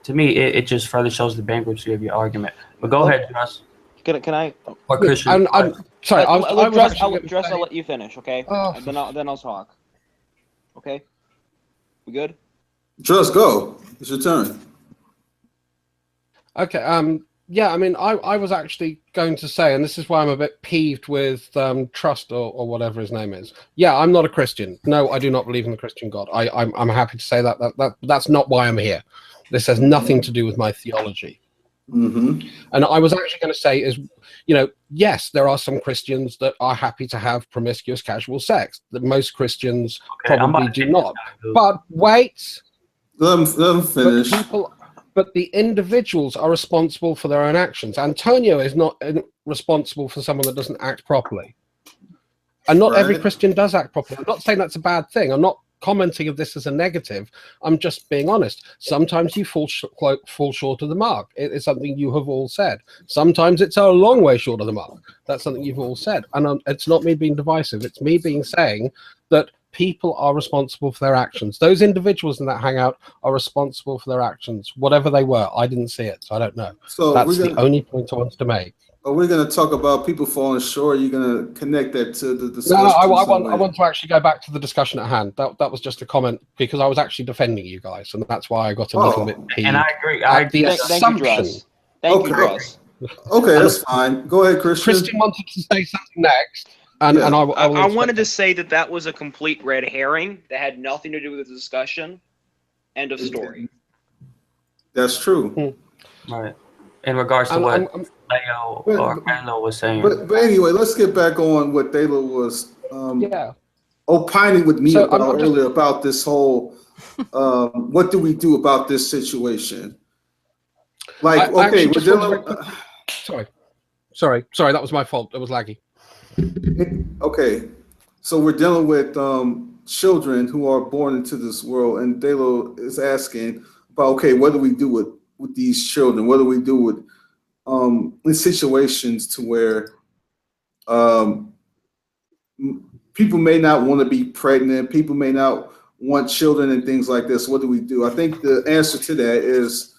To me, it just further shows the bankruptcy of your argument. But go ahead, Druss. Can I? Or Christian. I'm sorry. I'll let you finish, okay? Then I'll talk. Okay. We good? Druss, go. It's your turn. Okay. Yeah, I mean, I was actually going to say, and this is why I'm a bit peeved with Trust or whatever his name is. Yeah, I'm not a Christian. No, I do not believe in the Christian God. I'm happy to say that's not why I'm here. This has nothing to do with my theology. Mm-hmm. And I was actually going to say is, yes, there are some Christians that are happy to have promiscuous casual sex. That most Christians probably do not. But wait, Let them finish. But the individuals are responsible for their own actions. Antonio is not responsible for someone that doesn't act properly. And not every Christian does act properly. I'm not saying that's a bad thing. I'm not commenting of this as a negative. I'm just being honest. Sometimes you fall short of the mark. It is something you have all said. Sometimes it's a long way short of the mark. That's something you've all said. And it's not me being divisive. It's me saying that people are responsible for their actions. Those individuals in that hangout are responsible for their actions, whatever they were. I didn't see it, so I don't know. So that's the only point I wanted to make. Are we going to talk about people falling short? Are you going to connect that to the discussion? No, I want to actually go back to the discussion at hand. That was just a comment because I was actually defending you guys, and that's why I got a little bit peeved. And I agree. The assumption. Thank you, Dress. Okay, that's fine. Go ahead, Christian. Christian wanted to say something next. And I wanted to say that was a complete red herring that had nothing to do with the discussion. End of story. That's true. Right. In regards to what Leo was saying. But anyway, let's get back on what Dalo was opining with me about earlier about this whole what do we do about this situation? Like, okay, we're dealing Sorry, that was my fault. It was laggy. Okay, so we're dealing with children who are born into this world, and Dalo is asking about, okay, what do we do with these children? What do we do with in situations to where people may not want to be pregnant, people may not want children and things like this? What do we do? I think the answer to that is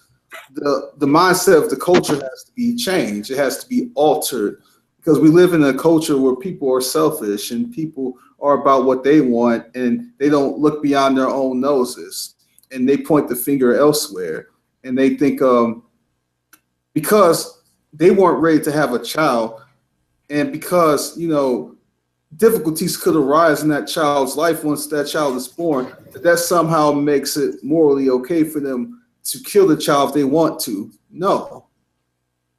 the mindset of the culture has to be changed. It has to be altered because we live in a culture where people are selfish and people are about what they want and they don't look beyond their own noses and they point the finger elsewhere. And they think because they weren't ready to have a child and because, difficulties could arise in that child's life once that child is born, that somehow makes it morally okay for them to kill the child if they want to. No,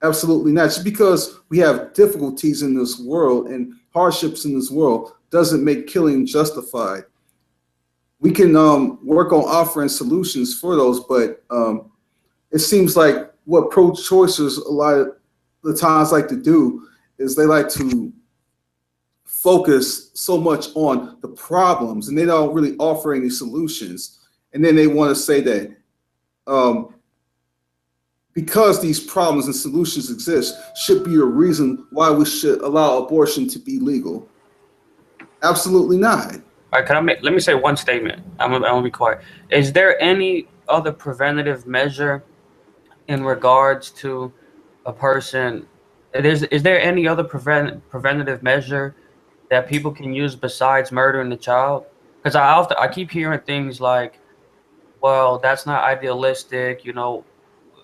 absolutely not. Just because we have difficulties in this world and hardships in this world doesn't make killing justified. We can work on offering solutions for those, but it seems like what pro-choicers a lot of the times like to do is they like to focus so much on the problems and they don't really offer any solutions. And then they want to say that because these problems and solutions exist should be a reason why we should allow abortion to be legal. Absolutely not. All right, let me say one statement. I'm gonna be quiet. Is there any other preventative measure in regards to a person? Is there any other preventative measure that people can use besides murdering the child? Because I keep hearing things like, well, that's not idealistic.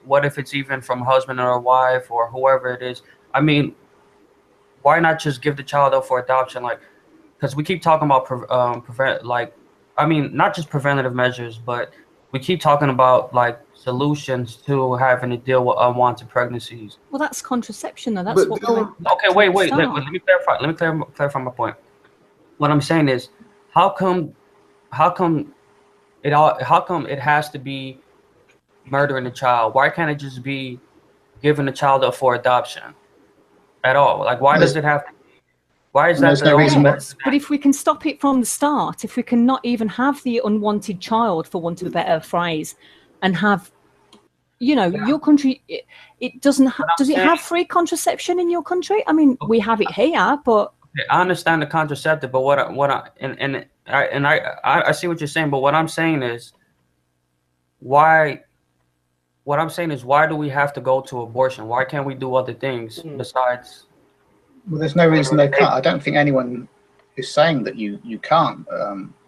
What if it's even from a husband or a wife or whoever it is? I mean, why not just give the child up for adoption? Because we keep talking about not just preventative measures, but we keep talking about solutions to having to deal with unwanted pregnancies. Well, that's contraception, though. That's what. Okay, wait. Let me clarify. Let me clarify my point. What I'm saying is, how come it has to be murdering the child? Why can't it just be giving the child up for adoption at all? Why does it have to? Why is that the reason? But if we can stop it from the start, if we can not even have the unwanted child, for want of a better phrase, and have, your country, it doesn't. Does it have free contraception in your country? I mean, we have it here, but I understand the contraceptive, but I see what you're saying, but what I'm saying is, why do we have to go to abortion? Why can't we do other things besides? Well, there's no reason they can't. I don't think anyone is saying that you can't.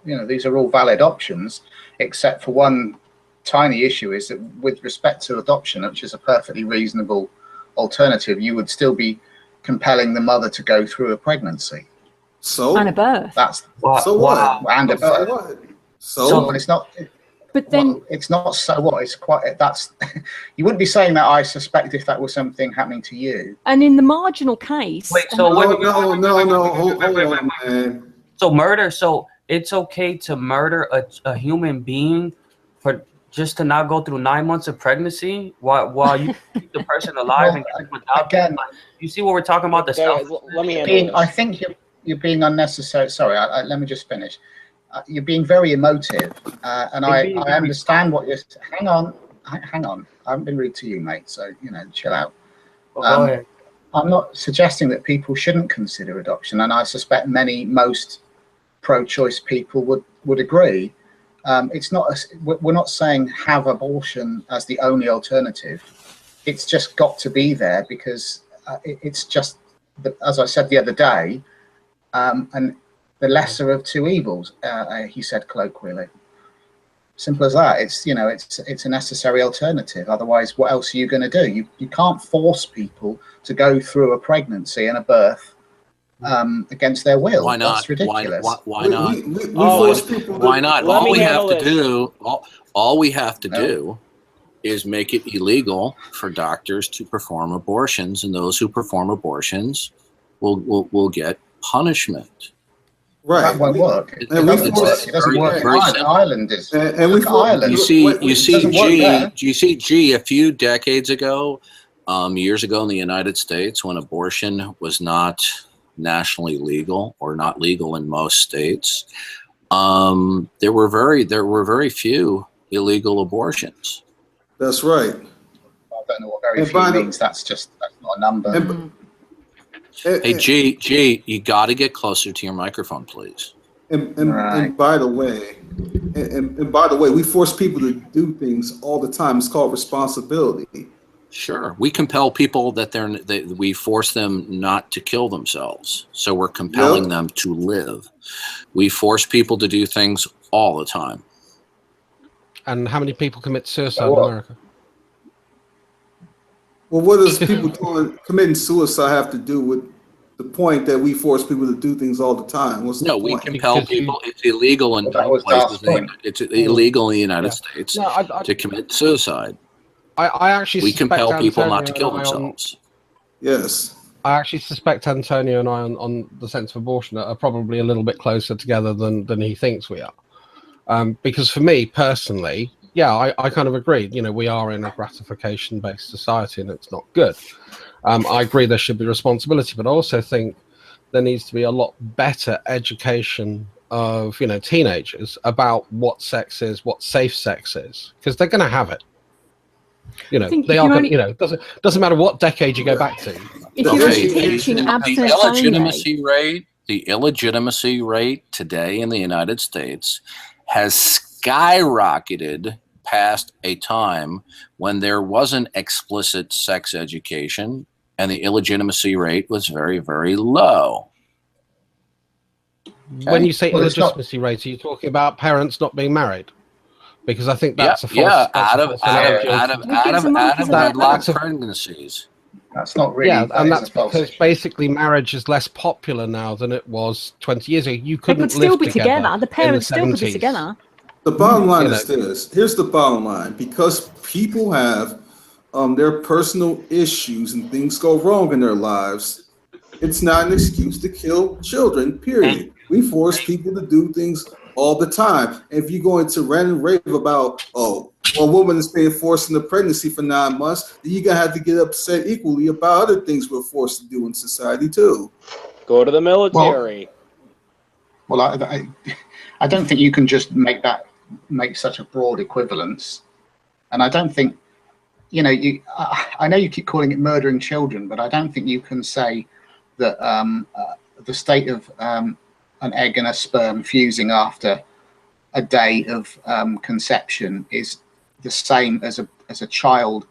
These are all valid options, except for one tiny issue is that with respect to adoption, which is a perfectly reasonable alternative, you would still be compelling the mother to go through a pregnancy. So And a birth. That's so what? And a birth. What? So it's not. But then well, it's not so what. It's quite. That's. You wouldn't be saying that. I suspect if that was something happening to you. And in the marginal case. Wait. So no. Hold on, man. So murder. So it's okay to murder a human being for just to not go through 9 months of pregnancy while you keep the person alive Well, and keep without again, you see what we're talking about? The stuff. Let me handle this. I think you're being unnecessary. Sorry, let me just finish. You're being very emotive, and I understand what you're. Hang on. I haven't been rude to you, mate. So chill out. Go ahead. I'm not suggesting that people shouldn't consider adoption, and I suspect most pro-choice people would agree. It's not. We're not saying have abortion as the only alternative. It's just got to be there because it's just, as I said the other day, and the lesser of two evils. He said colloquially. Simple as that. It's it's a necessary alternative. Otherwise, what else are you going to do? You can't force people to go through a pregnancy and a birth against their will. Why not? That's ridiculous. Why not? Why not? All we have to do is make it illegal for doctors to perform abortions, and those who perform abortions will get punishment. Right. That won't work. It doesn't work. Ireland is. Ireland. You see, G, a few decades ago, years ago in the United States, when abortion was not nationally legal or not legal in most states, there were very few illegal abortions. That's right. I don't know what very few means. That's not a number. Hey, G, you got to get closer to your microphone, please. And by the way, we force people to do things all the time. It's called responsibility. Sure, we compel people we force them not to kill themselves. So we're compelling them to live. We force people to do things all the time. And how many people commit suicide in America? Well, what does people committing suicide have to do with the point that we force people to do things all the time? What's the point? We compel people. It's illegal in many places. It's illegal in the United States to commit suicide. I actually compel people not to kill themselves. Yes. I actually suspect Antonio and I on the sense of abortion are probably a little bit closer together than he thinks we are. Because for me personally, I kind of agree. We are in a gratification-based society, and it's not good. I agree there should be responsibility, but I also think there needs to be a lot better education of teenagers about what sex is, what safe sex is, because they're going to have it. They are. Doesn't matter what decade you go back to. If you're teaching the illegitimacy rate today in the United States has skyrocketed past a time when there wasn't explicit sex education and the illegitimacy rate was very, very low. Okay. When you say illegitimacy rate, are you talking about parents not being married? Because I think that's a false. Out of pregnancies. That's not really. Yeah, and that's because basically marriage is less popular now than it was 20 years ago. You couldn't still be together. The parents still could be together. The bottom line is this. Here's the bottom line. Because people have their personal issues and things go wrong in their lives, it's not an excuse to kill children, period. We force people to do things all the time. If you go into rant and rave about, a woman is being forced into pregnancy for 9 months, then you're going to have to get upset equally about other things we're forced to do in society, too. Go to the military. Well, I don't think you can just make such a broad equivalence. And I don't think, I know you keep calling it murdering children, but I don't think you can say that the state of an egg and a sperm fusing after a day of conception is the same as a child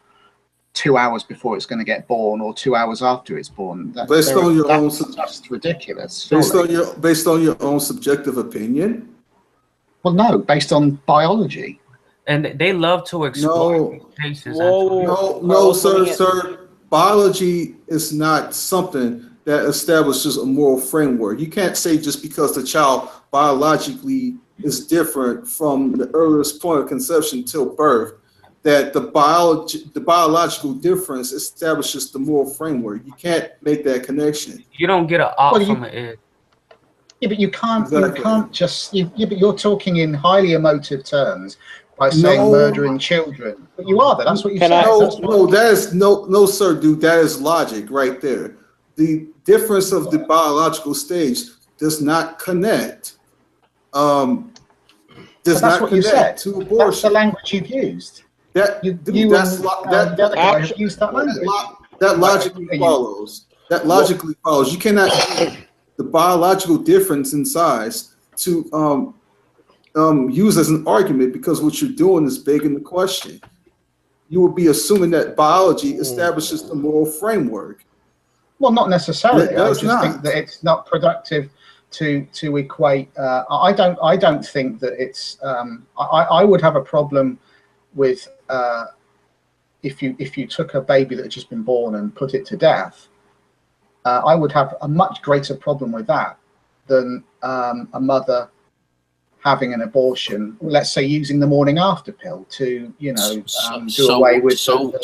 2 hours before it's going to get born or 2 hours after it's born. That's just ridiculous. Based on your own subjective opinion? Well, no, based on biology. And they love to explore cases. No, sir. biology is not something that establishes a moral framework. You can't say just because the child biologically is different from the earliest point of conception till birth, that the biological difference establishes the moral framework. You can't make that connection. You don't get an op from an egg. Yeah, but you can't. Exactly. You can't just. Yeah, but you're talking in highly emotive terms by saying murdering children. But you are. That's what you said. No, that is no, sir, dude. That is logic right there. The difference of the biological stage does not connect. Does not connect to abortion. That's the language you've used. That logically follows. That logically follows. You cannot use the biological difference in size to use as an argument, because what you're doing is begging the question. You would be assuming that biology establishes the moral framework. Well, not necessarily. I just think that it's not productive to equate. I don't think that it's. I would have a problem with if you took a baby that had just been born and put it to death. I would have a much greater problem with that than a mother having an abortion, let's say using the morning after pill to, do away with the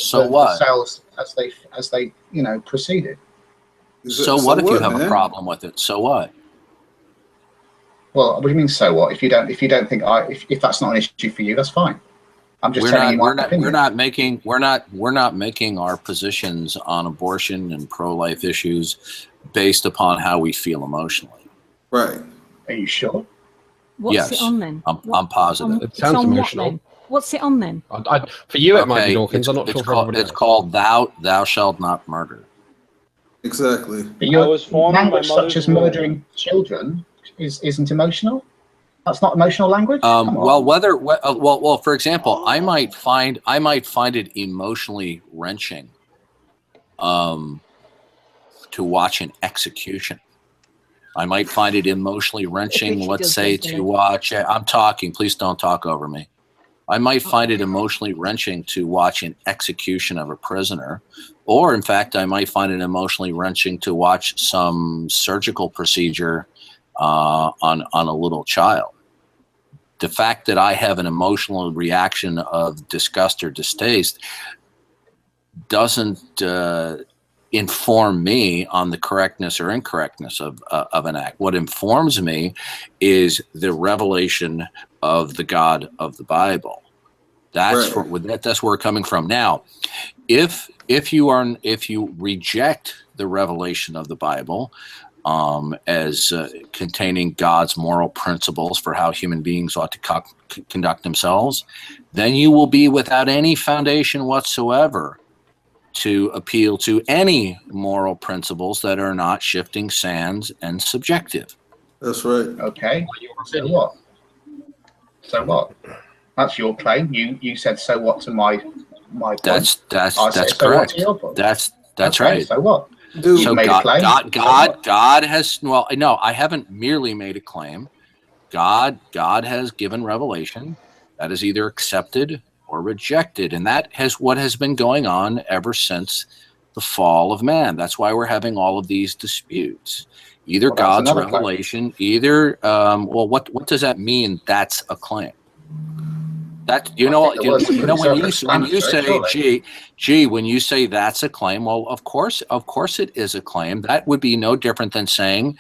cells as they proceeded. So what if you have a problem with it? So what? Well, what do you mean? So what? If you don't think if that's not an issue for you, that's fine. I'm just telling you my opinion. We're not making our positions on abortion and pro-life issues based upon how we feel emotionally. Right. Are you sure? What's it on then? I'm positive. It sounds emotional. What's it on then? For you, it might be Dawkins. I'm not sure for everybody else. It's called "Thou shalt not murder." Exactly. But your language, such as murdering children, isn't emotional. That's not emotional language. Well, for example, I might find it emotionally wrenching to watch an execution. I might find it emotionally wrenching, let's say, to watch. I'm talking. Please don't talk over me. I might find it emotionally wrenching to watch an execution of a prisoner, or in fact, I might find it emotionally wrenching to watch some surgical procedure on a little child. The fact that I have an emotional reaction of disgust or distaste doesn't inform me on the correctness or incorrectness of an act. What informs me is the revelation of the God of the Bible. That's that's where we're coming from. Now, if you reject the revelation of the Bible as containing God's moral principles for how human beings ought to conduct themselves, then you will be without any foundation whatsoever to appeal to any moral principles that are not shifting sands and subjective. That's right. Okay. So what? So what? That's your claim. You said so what to my point. That's correct. That's okay, right. So what? Dude, so God has, well, no, I haven't merely made a claim. God has given revelation that is either accepted or rejected, and that has what has been going on ever since the fall of man. That's why we're having all of these disputes. Either God's revelation, either what does that mean? That's a claim. That when you say when you say that's a claim, well, of course it is a claim. That would be no different than saying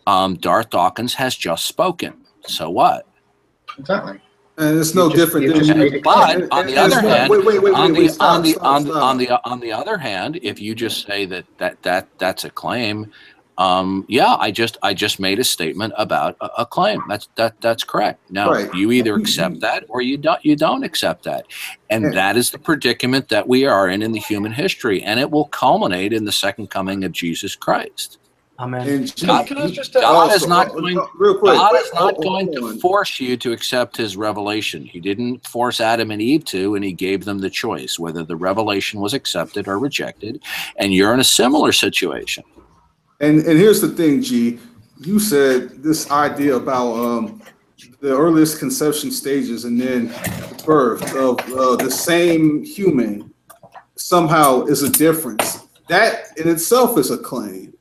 Darth Dawkins has just spoken. So what? Exactly. And it's no different than. But on the other hand, on the other hand, if you just say that's a claim, I just made a statement about a claim. That's correct. Now you either accept that or you don't accept that, and that is the predicament that we are in the human history, and it will culminate in the second coming of Jesus Christ. Amen. God is not going to force you to accept his revelation. He didn't force Adam and Eve to, and he gave them the choice whether the revelation was accepted or rejected. And you're in a similar situation. And here's the thing, G. You said this idea about the earliest conception stages and then the birth of the same human somehow is a difference. that in itself is a claim.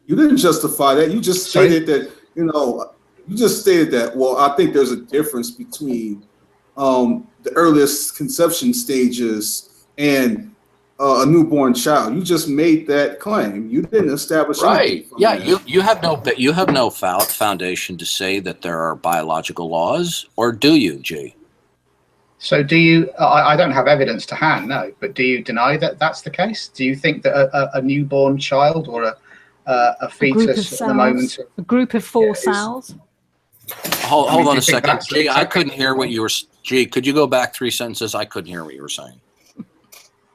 You didn't justify that. You just stated that, you just stated that, well, I think there's a difference between the earliest conception stages and a newborn child. You just made that claim. You didn't establish Right. Yeah, that. you have no foundation to say that there are biological laws, or do you, G? So do you, I don't have evidence to hand, no, but do you deny that that's the case? Do you think that a newborn child or a fetus at the moment? A group of 4 cells? Hold on a second. G, I couldn't hear what you were, G, could you go back 3 sentences? I couldn't hear what you were saying.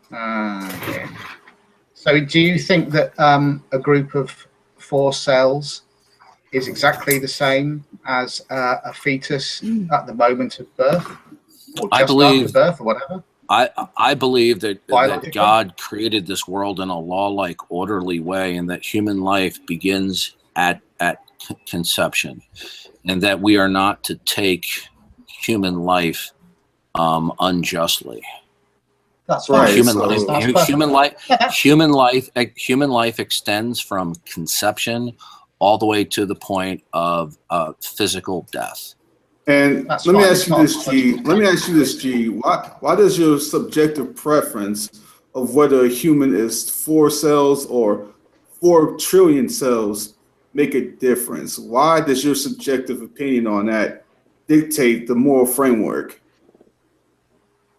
Okay. So do you think that a group of 4 cells is exactly the same as a fetus at the moment of birth? Or just after birth or whatever? I believe that God created this world in a law-like, orderly way, and that human life begins at conception, and that we are not to take human life unjustly. That's right. Human life extends from conception all the way to the point of physical death. And let me ask you this, G. Why does your subjective preference of whether a human is 4 cells or 4 trillion cells make a difference? Why does your subjective opinion on that dictate the moral framework?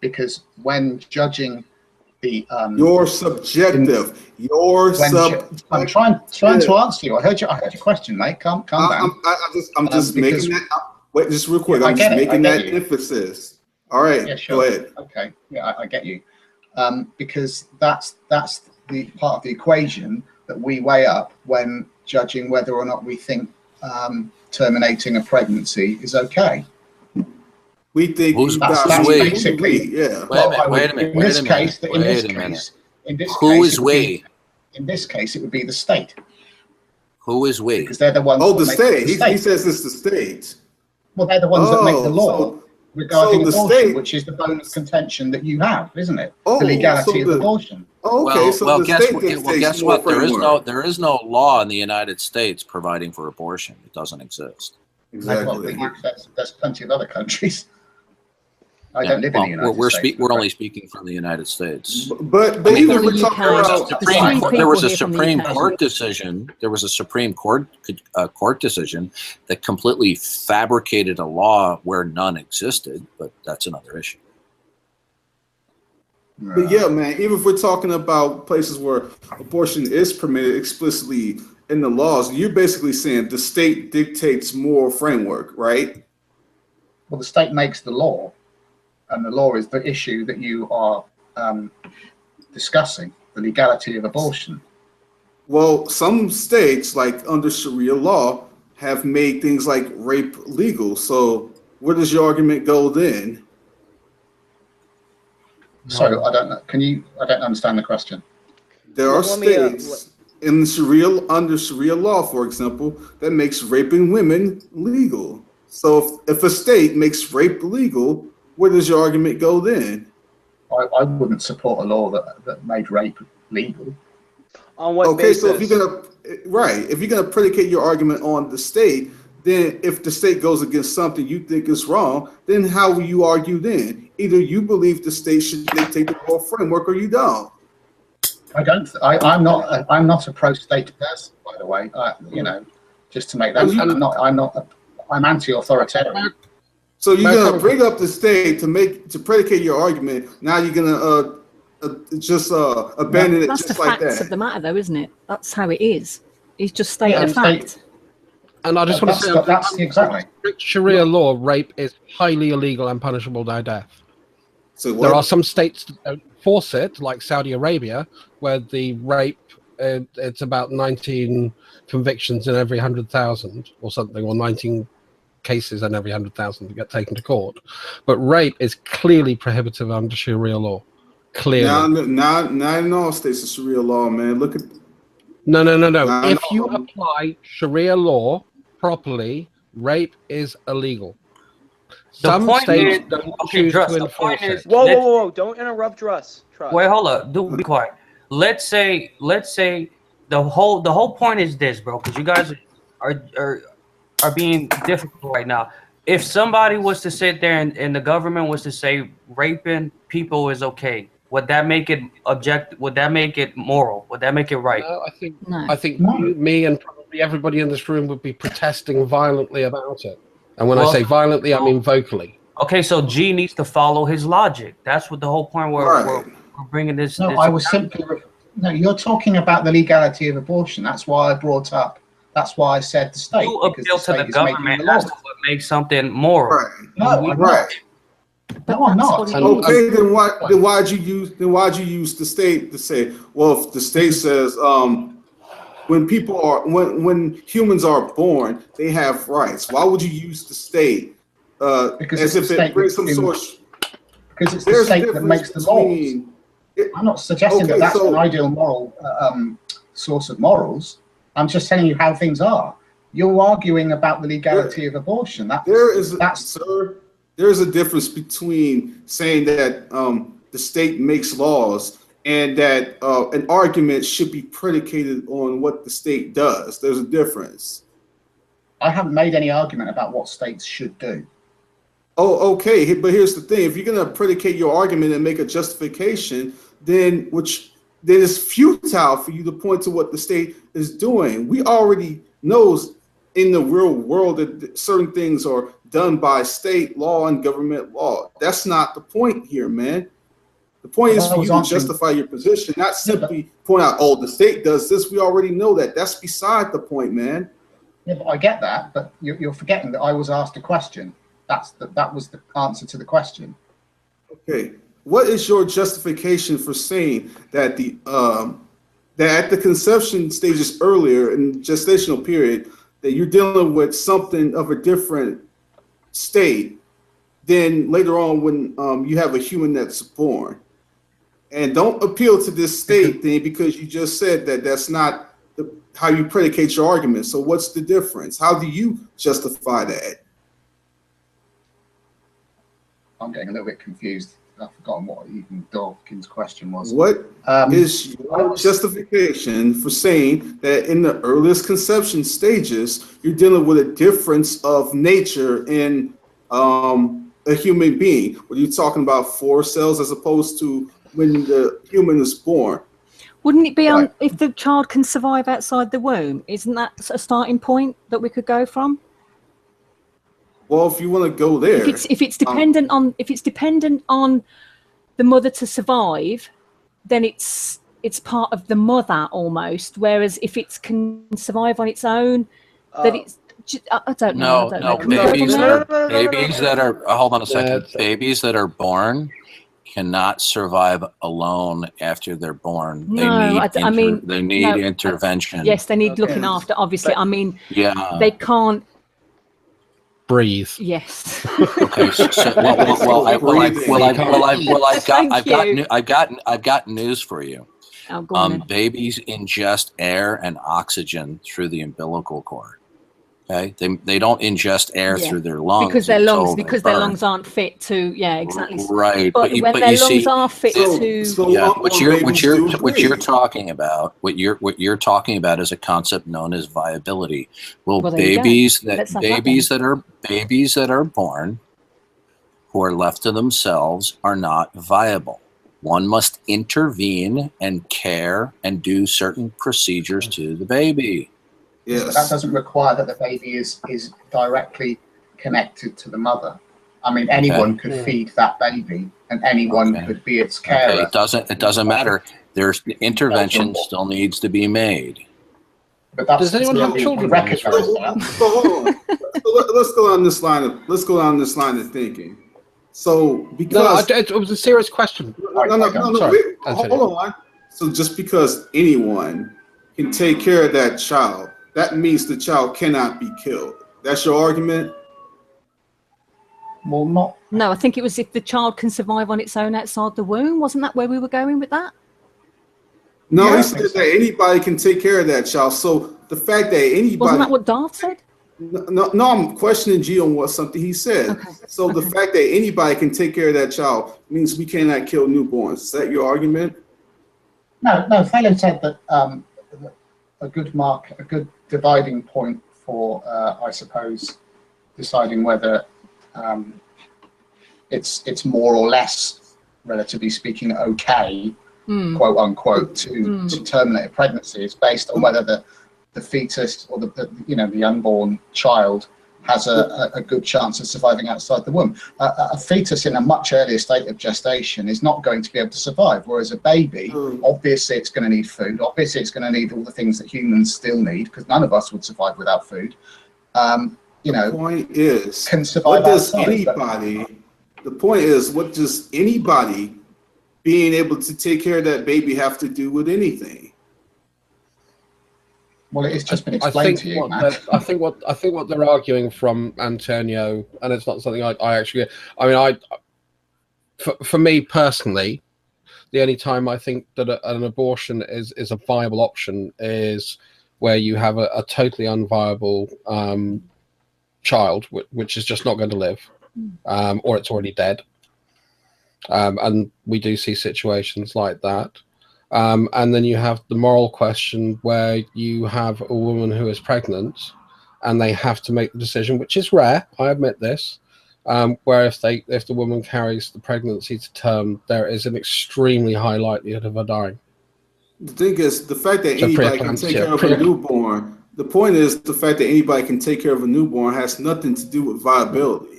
Because when judging the your subjective, I'm trying to answer you. I heard your question, mate. Calm down. I'm just making that. Wait, just real quick. I'm just making that emphasis. All right, yeah, sure. Go ahead. Okay, yeah, I get you. Because that's the part of the equation that we weigh up when judging whether or not we think terminating a pregnancy is okay. We think that's basically, yeah. Wait a minute. In this case, who is we? In this case, it would be the state. Who is we? Because they're the ones. Oh, the state. He says it's the state. Well, they're the ones that make the law regarding abortion, which is the bone of contention that you have, isn't it? The legality of abortion. Okay, guess what? There is no law in the United States providing for abortion. It doesn't exist. Exactly. There's plenty of other countries. I don't live in the United States. We're only speaking from the United States. But even we're talking about there was a Supreme Court decision. There was a Supreme Court decision that completely fabricated a law where none existed. But that's another issue. But yeah, man, even if we're talking about places where abortion is permitted explicitly in the laws, you're basically saying the state dictates moral framework, right? Well, the state makes the law, and the law is the issue that you are discussing, the legality of abortion. Well, some states, like under Sharia law, have made things like rape legal. So where does your argument go then? So I don't know. I don't understand the question. There are states in under Sharia law, for example, that makes raping women legal. So if a state makes rape legal, where does your argument go then? I wouldn't support a law that made rape legal. On what basis? So if you're gonna predicate your argument on the state, then if the state goes against something you think is wrong, then how will you argue then? Either you believe the state should dictate the moral framework, or you don't. I'm not a pro-state person, by the way. Just to make that, I'm anti-authoritarian. So you're gonna bring up the state to predicate your argument. Now you're gonna abandon it just like that. That's the facts of the matter, though, isn't it? That's how it is. It's just stating a fact. And I just want to say, that's exactly. Sharia law, rape is highly illegal and punishable by death. So there are some states that don't force it, like Saudi Arabia, where the rape, it's about 19 convictions in every 100,000 or something, or 19 cases in every 100,000 that get taken to court. But rape is clearly prohibitive under Sharia law. Clearly. Not in all states of Sharia law, man. Look at. No. If you apply Sharia law properly, rape is illegal. Some states don't choose to enforce it. Whoa! Don't interrupt Truss. Wait, hold up. Be quiet. let's say the whole point is this, bro, because you guys are being difficult right now. If somebody was to sit there and the government was to say raping people is okay, would that make it would that make it moral? Would that make it right? No, I think you, me, and probably everybody in this room would be protesting violently about it. And when I say violently, I mean vocally. Okay, so G needs to follow his logic. That's what the whole point we're bringing this. No, I was simply. No, you're talking about the legality of abortion. That's why I brought up. That's why I said the state. You appeal to the government as to what makes something moral. Right. No, I'm not. No, I'm not. Okay, then why'd you use the state to say? Well, if the state says when humans are born, they have rights. Why would you use the state as if it brings some source? Because it's the state that makes the laws. I'm not suggesting that that's an ideal moral source of morals. I'm just telling you how things are. You're arguing about the legality of abortion. There's a difference between saying that the state makes laws and that an argument should be predicated on what the state does. There's a difference. I haven't made any argument about what states should do. Oh, okay. But here's the thing. If you're going to predicate your argument and make a justification, then it's futile for you to point to what the state is doing. We already know in the real world that certain things are done by state law and government law. That's not the point here, man. The point is for you to justify your position, not simply point out, oh, the state does this. We already know that. That's beside the point, man. Yeah, but I get that, but you're forgetting that I was asked a question. That was the answer to the question. Okay. What is your justification for saying that that at the conception stages earlier in the gestational period, that you're dealing with something of a different state than later on when you have a human that's born? And don't appeal to this state thing because you just said that that's not how you predicate your argument. So what's the difference? How do you justify that? I'm getting a little bit confused. I've forgotten what even Dawkins' question was. What is your justification for saying that in the earliest conception stages, you're dealing with a difference of nature in a human being? Were you talking about 4 cells as opposed to when the human is born? Wouldn't it be if the child can survive outside the womb? Isn't that a starting point that we could go from? Well, if you want to go there, if it's dependent on the mother to survive, then it's part of the mother almost. Whereas if it can survive on its own, then it's I don't know. Babies that are hold on a second. Babies that are born cannot survive alone after they're born. They need intervention. Yes, they need looking after. Obviously, they can't breathe. Yes. Okay. I've got news for you. Oh, go on, babies ingest air and oxygen through the umbilical cord. Okay, they don't ingest air through their lungs because their lungs aren't fit to. Yeah, exactly. Right, but when their lungs are fit to. What you're talking about is a concept known as viability. Well, babies that are born who are left to themselves are not viable. One must intervene and care and do certain procedures to the baby. Yes. But that doesn't require that the baby is directly connected to the mother. I mean, anyone could feed that baby, and anyone could be its carer. Okay. It doesn't matter. There's intervention still needs to be made. But does anyone have children? Let's go on this line of thinking. So because it was a serious question. No. Hold on. So just because anyone can take care of that child, that means the child cannot be killed. That's your argument? Well, not. No, I think it was if the child can survive on its own outside the womb. Wasn't that where we were going with that? No, he said that anybody can take care of that child. So the fact that anybody. Wasn't that what Darth said? No, I'm questioning G on something he said. Okay. So the fact that anybody can take care of that child means we cannot kill newborns. Is that your argument? No. Fellow said that a good dividing point for, I suppose, deciding whether it's more or less, relatively speaking, okay, quote unquote, to terminate a pregnancy is based on whether the fetus or the unborn child has a good chance of surviving outside the womb. A fetus in a much earlier state of gestation is not going to be able to survive, whereas a baby, obviously it's going to need food, obviously it's going to need all the things that humans still need, because none of us would survive without food. The point is, can survive the point is, what does anybody being able to take care of that baby have to do with anything? Well, it's just been explained to you, man. I think what they're arguing from Antonio, and it's not something for me personally, the only time I think that an abortion is a viable option is where you have a totally unviable child, which is just not going to live, or it's already dead. And we do see situations like that. And then you have the moral question where you have a woman who is pregnant and they have to make the decision, which is rare, I admit this, where if the woman carries the pregnancy to term, there is an extremely high likelihood of her dying. The thing is, the fact that anybody can take care of a newborn, the point is the fact that anybody can take care of a newborn has nothing to do with viability.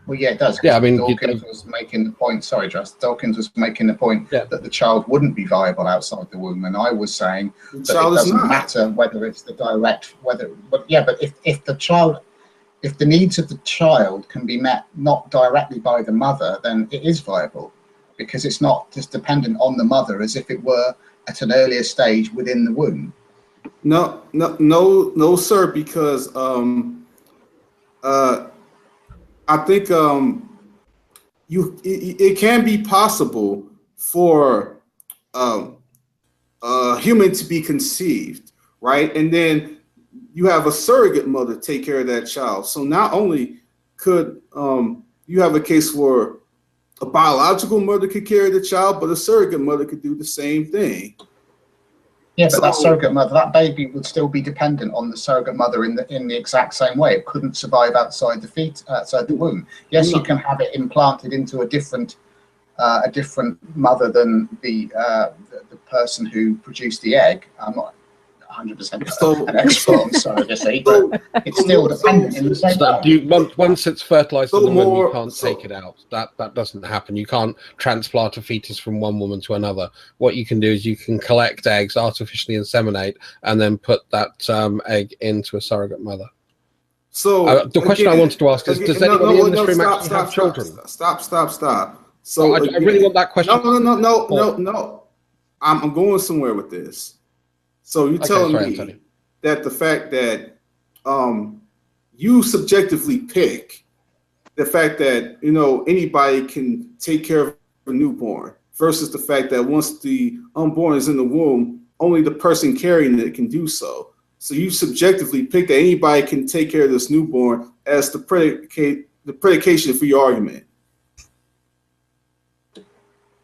Well, yeah, it does. Yeah, I mean, Dawkins was making the point. Sorry, Just Dawkins was making the point that the child wouldn't be viable outside the womb, and I was saying that it doesn't matter whether it's the direct, but if the needs of the child can be met not directly by the mother, then it is viable, because it's not just dependent on the mother as if it were at an earlier stage within the womb. No, sir, because I think it can be possible for a human to be conceived, right? And then you have a surrogate mother take care of that child. So not only could you have a case where a biological mother could carry the child, but a surrogate mother could do the same thing. Yeah, but that surrogate mother, that baby would still be dependent on the surrogate mother in the exact same way. It couldn't survive outside the womb. Yes, you can have it implanted into a different mother than the person who produced the egg. I'm not 100% an expert on surrogacy, but it's still dependent in the same way. Once it's fertilized in the womb, you can't take it out. That doesn't happen. You can't transplant a fetus from one woman to another. What you can do is you can collect eggs, artificially inseminate, and then put that egg into a surrogate mother. So the question I wanted to ask is, does anybody in this room actually have children? Stop. So I really want that question. No. I'm going somewhere with this. So you're telling me that the fact that you subjectively pick the fact that anybody can take care of a newborn versus the fact that once the unborn is in the womb, only the person carrying it can do so. So you subjectively pick that anybody can take care of this newborn as the predication for your argument.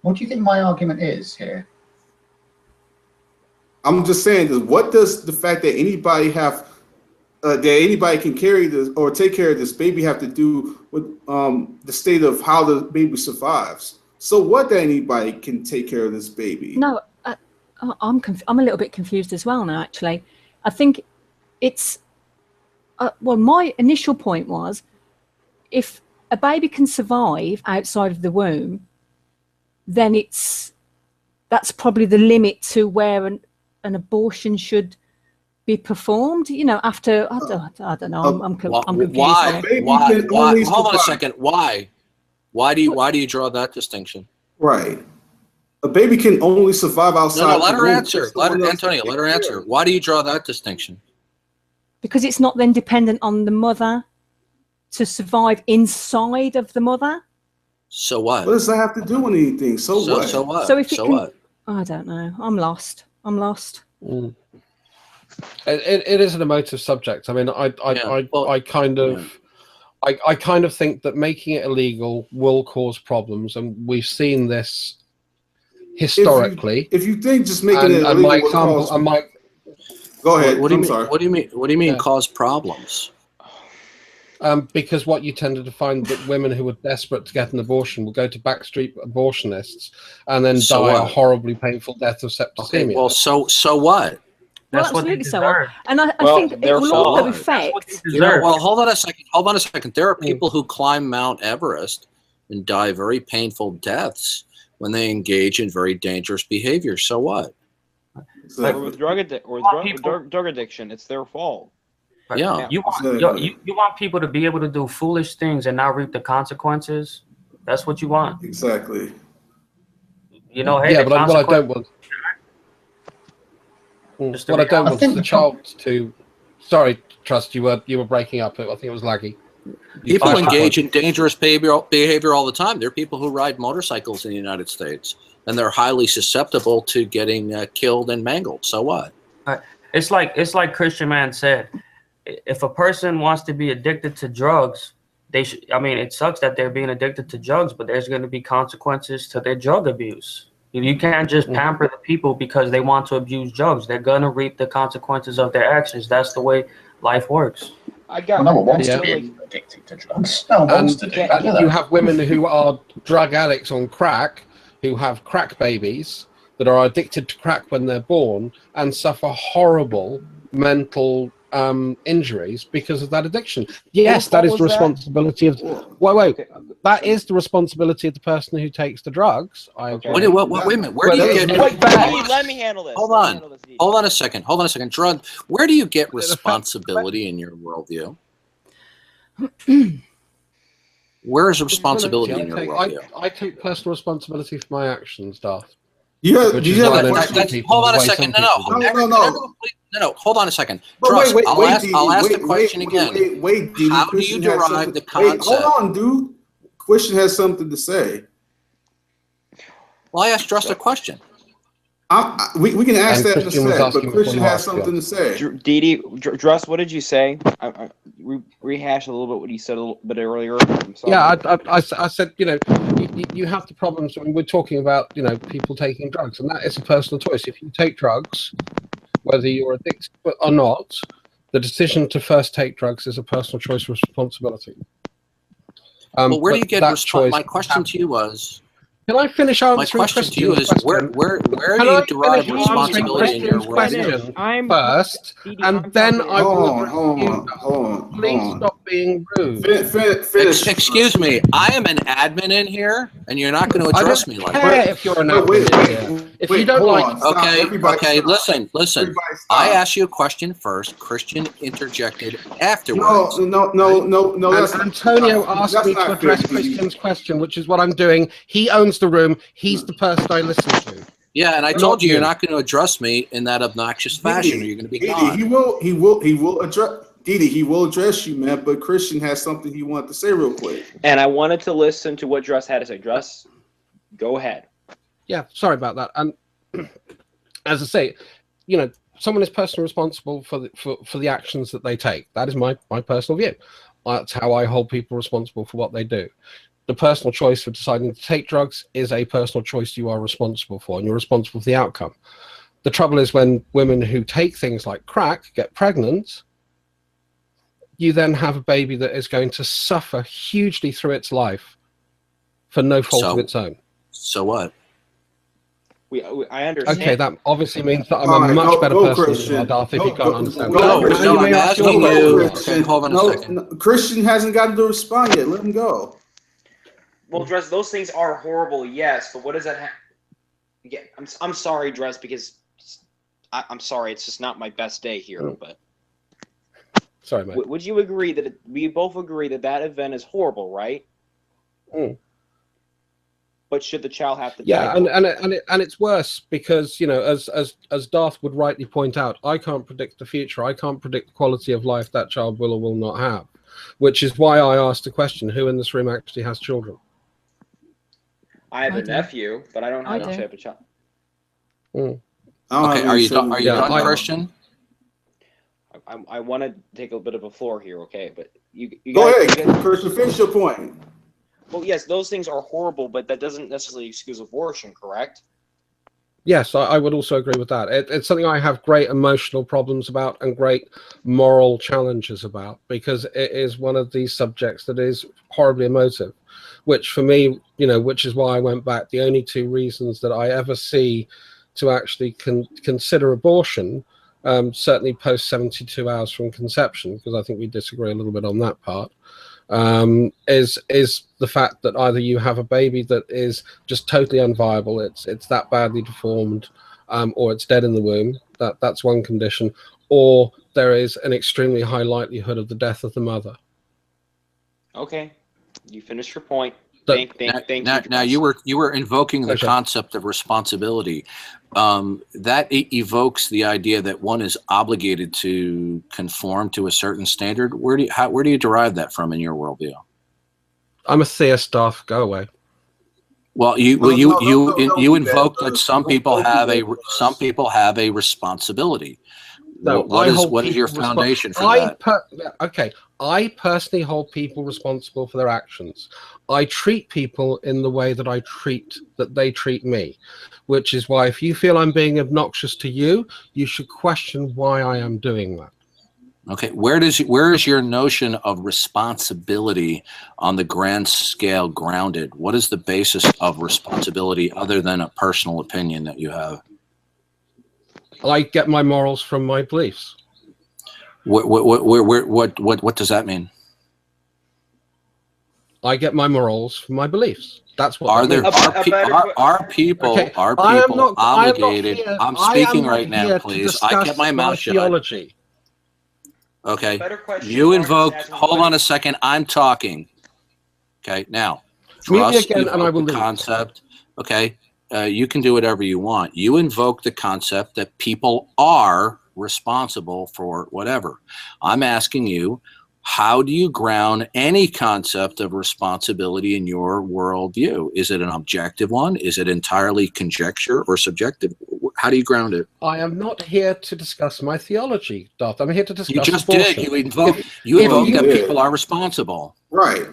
What do you think my argument is here? I'm just saying, what does the fact that anybody can carry this or take care of this baby have to do with the state of how the baby survives? So what that anybody can take care of this baby? No, I'm a little bit confused as well now, actually. I think it's, my initial point was, if a baby can survive outside of the womb, then that's probably the limit to where an abortion should be performed, after I don't know. I'm confused. Why? Hold on a second. Why do you draw that distinction? Right. A baby can only survive outside. No, let her answer. Antonio, let her answer. Why do you draw that distinction? Because it's not then dependent on the mother to survive inside of the mother. So what? What does that have to do with anything? So what? So what? So if what? I don't know. I'm lost. Mm. It is an emotive subject. I mean, I kind of think that making it illegal will cause problems, and we've seen this historically. If you think just making it and my illegal example, cause, and my go ahead. What do you I'm mean? sorry. What do you mean? What do you mean Yeah. cause problems? Because what you tended to find that women who were desperate to get an abortion will go to backstreet abortionists and then So die a what? horribly painful death of septicemia. Okay, well, so what? Well, That's what they absolutely so. deserve. And I Well, think it they're will fault. also That's what they affect. deserve. Well, hold on a second. Hold on a second. There are people who climb Mount Everest and die very painful deaths when they engage in very dangerous behavior. So what? Or with drug addiction, it's their fault. Yeah. You want people to be able to do foolish things and not reap the consequences. That's what you want. Exactly. You know, hey, Yeah, the but what I don't want. Just the What I don't reality. want is the child to. Sorry, Trust, you were breaking up. I think it was laggy. People engage in dangerous behavior all the time. There are people who ride motorcycles in the United States, and they're highly susceptible to getting killed and mangled. So what? It's like Christian Man said. If a person wants to be addicted to drugs, they should. I mean, it sucks that they're being addicted to drugs, but there's going to be consequences to their drug abuse. You can't just pamper the people because they want to abuse drugs. They're going to reap the consequences of their actions. That's the way life works. No one wants to be addicted to drugs. No one wants to do that. You have women who are drug addicts on crack, who have crack babies that are addicted to crack when they're born and suffer horrible mental injuries because of that addiction. Yes, that is the responsibility of. Wait. That is the responsibility of the person who takes the drugs. I agree. Wait a minute. Where do you get? Let me handle this. Hold on a second. Drug. Where do you get responsibility in your worldview? Where is responsibility in your worldview? I take personal responsibility for my actions, Darth. Hold on a second. No. Hold on a second. Trust, I'll ask the question again. Wait, how do you derive the concept? Hold on, dude. Christian has something to say. Well, I asked Trust a question. We can ask that in a sec, but Christian has something to say. Didi, Drust, what did you say? Rehash a little bit what you said a little bit earlier. Yeah, I said, you have the problems when we're talking about, people taking drugs, and that is a personal choice. If you take drugs, whether you're addicted or not, the decision to first take drugs is a personal choice or responsibility. Well, where do you get my question to you was... Can I finish answering my question to you is question? Where do you derive responsibility in your question first, and then I will address you. Please stop being rude. Excuse me, I am an admin in here, and you're not going to address me like that. If you're an admin, if you don't like, okay. Listen. I asked you a question first. Christian interjected afterwards. No. Antonio asked me to address Christian's question, which is what I'm doing. He owns the room. He's the person I listen to. Yeah, and I told you you're not going to address me in that obnoxious fashion, or you're going to be gone. He will address. Didi, he will address you, man. But Christian has something he wanted to say real quick. And I wanted to listen to what Drust had to say. Drust, go ahead. Yeah, sorry about that. And as I say, someone is personally responsible for the actions that they take. That is my personal view. That's how I hold people responsible for what they do. The personal choice for deciding to take drugs is a personal choice you are responsible for, and you're responsible for the outcome. The trouble is when women who take things like crack get pregnant, you then have a baby that is going to suffer hugely through its life for no fault of its own. So what? I understand. Okay, that obviously means that I'm a much better person than you are, Darth, if you can't understand. I'm asking you. Hold on a second. Christian hasn't gotten to respond yet. Let him go. Well, Dress, those things are horrible, yes, but what does that have? Yeah, I'm sorry, Dress, because I'm sorry, it's just not my best day here. But sorry, mate. Would you agree that we both agree that event is horrible, right? But should the child have to? Yeah, and it's worse because as Darth would rightly point out, I can't predict the future. I can't predict the quality of life that child will or will not have, which is why I asked the question: who in this room actually has children? I have a nephew, but I don't have a child. Okay, are you done, Christian? I want to take a bit of a floor here, okay? But you go ahead, Christian. Finish your point. Well, yes, those things are horrible, but that doesn't necessarily excuse abortion, correct? Yes, I would also agree with that. It's something I have great emotional problems about and great moral challenges about, because it is one of these subjects that is horribly emotive, which for me, which is why I went back. The only two reasons that I ever see to actually consider abortion, certainly post 72 hours from conception, because I think we disagree a little bit on that part, is the fact that either you have a baby that is just totally unviable, it's that badly deformed, or it's dead in the womb. That's one condition, or there is an extremely high likelihood of the death of the mother. Okay, you finished your point. Thank you. Now you were invoking the concept of responsibility. That evokes the idea that one is obligated to conform to a certain standard. Where do you derive that from in your worldview? I'm a theist, Darth. Go away. Well, you invoke that some people have a responsibility. No, what is your foundation for that? I personally hold people responsible for their actions. I treat people in the way that they treat me, which is why if you feel I'm being obnoxious to you, you should question why I am doing that. Okay, where is your notion of responsibility on the grand scale grounded? What is the basis of responsibility other than a personal opinion that you have? I get my morals from my beliefs. What does that mean? I get my morals from my beliefs. That's what. Are people obligated? I'm speaking right now, please. I kept my mouth shut. Theology. Okay. You invoke. Hold on a second. I'm talking. Okay. Now, trust again, and I will the concept. Okay. You can do whatever you want. You invoke the concept that people are responsible for whatever. I'm asking you, how do you ground any concept of responsibility in your worldview? Is it an objective one? Is it entirely conjecture or subjective? How do you ground it? I am not here to discuss my theology, Darth. I'm here to discuss. You just abortion. did. You invoked that people are responsible. Right.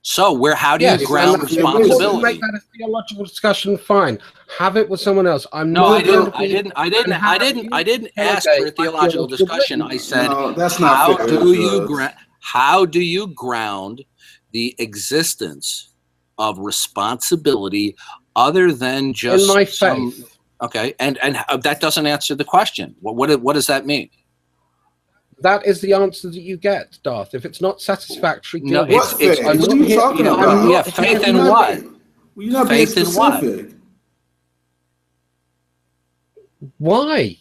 So how do you ground responsibility? Make that a theological discussion. Fine, have it with someone else. I didn't ask for a theological discussion. I said, that's not fair. How do you ground the existence of responsibility other than just in my faith? Okay, and that doesn't answer the question. What does that mean? That is the answer that you get, Darth. If it's not satisfactory, no, it's I'm not here. Talking about? Yeah, faith in what? You're not being specific. Why?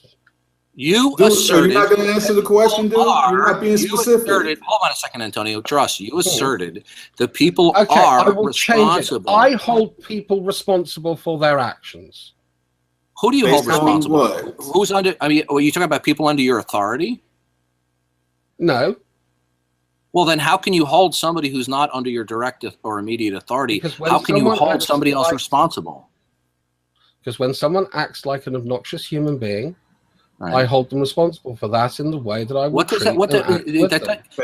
You asserted. You're not going to answer the question, dude. You're not being specific. Hold on a second, Antonio. Trust. You asserted the people are responsible. I hold people responsible for their actions. Who do you hold responsible? Who's under? I mean, are you talking about people under your authority? No. Well, then how can you hold somebody who's not under your direct or immediate authority? How can you hold somebody else responsible? Because when someone acts like an obnoxious human being, right, I hold them responsible for that in the way that I would treat them.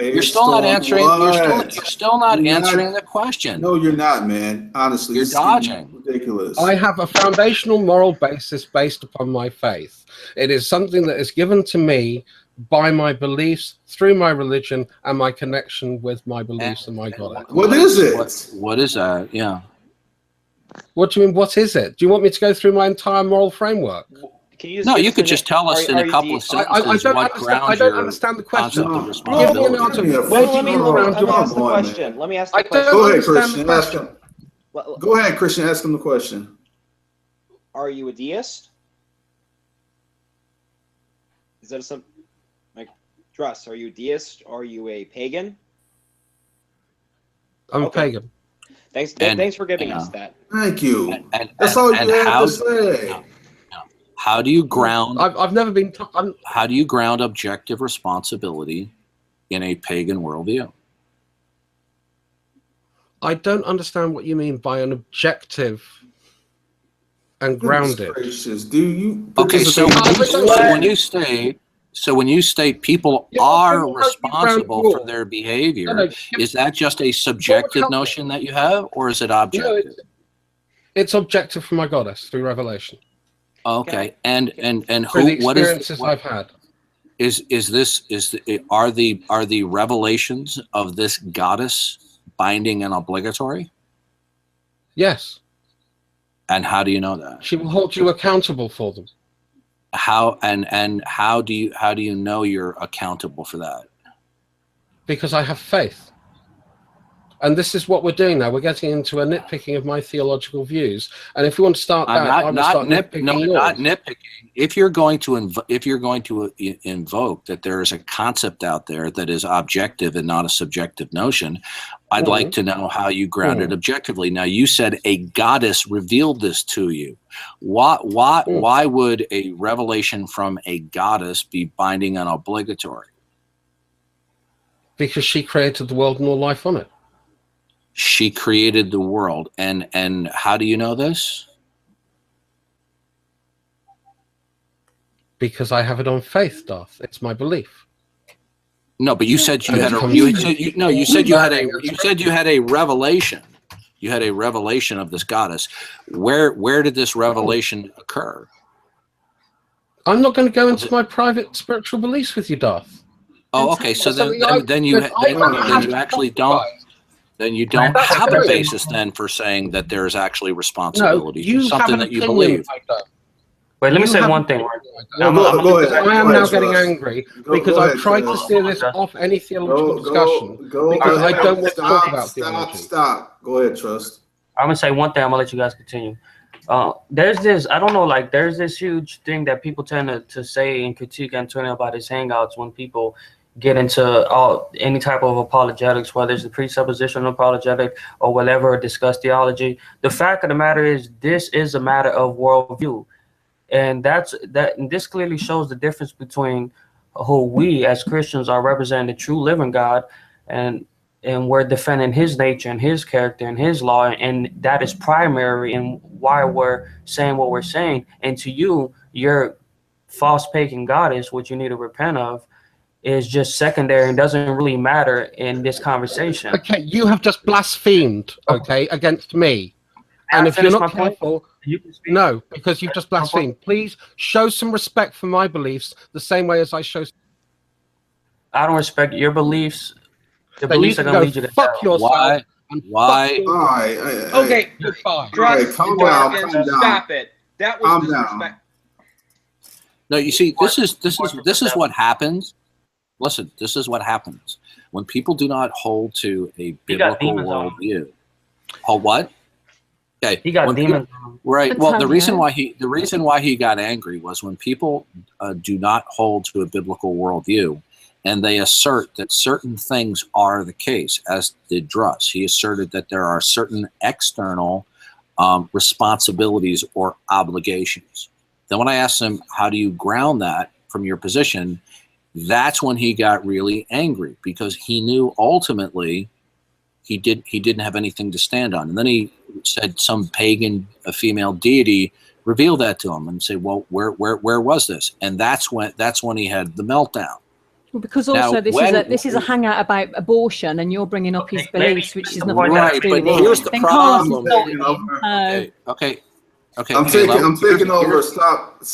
You're still not answering. You're still not answering the question. No, you're not, man. Honestly, you're dodging. Ridiculous. I have a foundational moral basis based upon my faith. It is something that is given to me by my beliefs, through my religion, and my connection with my beliefs and my God. What is it? What is that? Yeah. What do you mean, what is it? Do you want me to go through my entire moral framework? You could just tell us in a couple of sentences I don't understand the question. Let me ask the question. Go ahead, Christian. Ask him. Go ahead, Christian. Ask him the question. Are you a deist? Is that some Trust? Are you a deist? Are you a pagan? I'm a pagan. Thanks for giving us that. Thank you. That's all you have to say. How do you ground? I've never been. How do you ground objective responsibility in a pagan worldview? I don't understand what you mean by an objective and grounded. Do you? Okay, so when you state people are responsible for their behavior, is that just a subjective notion that you have, or is it objective? It's objective from my goddess through revelation. Okay, and For the who? What is? experiences I've had. Are the revelations of this goddess binding and obligatory? Yes. And how do you know that? She will hold you accountable for them. How do you know you're accountable for that? Because I have faith. And this is what we're doing now. We're getting into a nitpicking of my theological views. And if we want to start that, I will start nitpicking yours. Not nitpicking. If you're going to invoke that there is a concept out there that is objective and not a subjective notion, I'd like to know how you ground it objectively. Now, you said a goddess revealed this to you. Why would a revelation from a goddess be binding and obligatory? Because she created the world and all life on it. She created the world. And how do you know this? Because I have it on faith, Darth. It's my belief. No, but you said you had a revelation. You had a revelation of this goddess. Where did this revelation occur? I'm not going to go into my private spiritual beliefs with you, Darth. Oh, okay. So then you actually don't. Then you don't have a basis then for saying that there is actually responsibility for something that you believe. Wait, let me say one thing. Go ahead. I am now getting angry because I've tried to steer this off any theological discussion because I don't want to talk about theology. Stop. Go ahead, Trust. I'm gonna say one thing. I'm gonna let you guys continue. There's this, I don't know, like there's this huge thing that people tend to say and critique Antonio about his hangouts when people get into any type of apologetics, whether it's the presuppositional apologetic or whatever, or discuss theology. The fact of the matter is, this is a matter of worldview. And and this clearly shows the difference between who we as Christians are representing the true living God, and we're defending his nature and his character and his law, and that is primary in why we're saying what we're saying. And to you, your false pagan goddess, which you need to repent of, is just secondary and doesn't really matter in this conversation. Okay, you have just blasphemed, okay, against me. And if you're not careful, no, because you've just blasphemed. Please show some respect for my beliefs the same way as I show. I don't respect your beliefs. The beliefs are going to lead you to fuck yourself. Why? Okay, goodbye. Calm down. Stop it. That was disrespect. No, you see, this is what happens. Listen, this is what happens when people do not hold to a biblical worldview. Hold what? Okay. He got demons. Right. Well, the reason why he got angry was when people do not hold to a biblical worldview, and they assert that certain things are the case, as did Druss. He asserted that there are certain external responsibilities or obligations. Then when I asked him, how do you ground that from your position? That's when he got really angry, because he knew ultimately he didn't have anything to stand on. And then he said some pagan female deity revealed that to him and say, well, where was this? And that's when he had the meltdown. Well, because also now, this is a hangout about abortion, and you're bringing up his beliefs, which is nothing to do with it. Here's the problem. Okay. I'm taking over. Stop.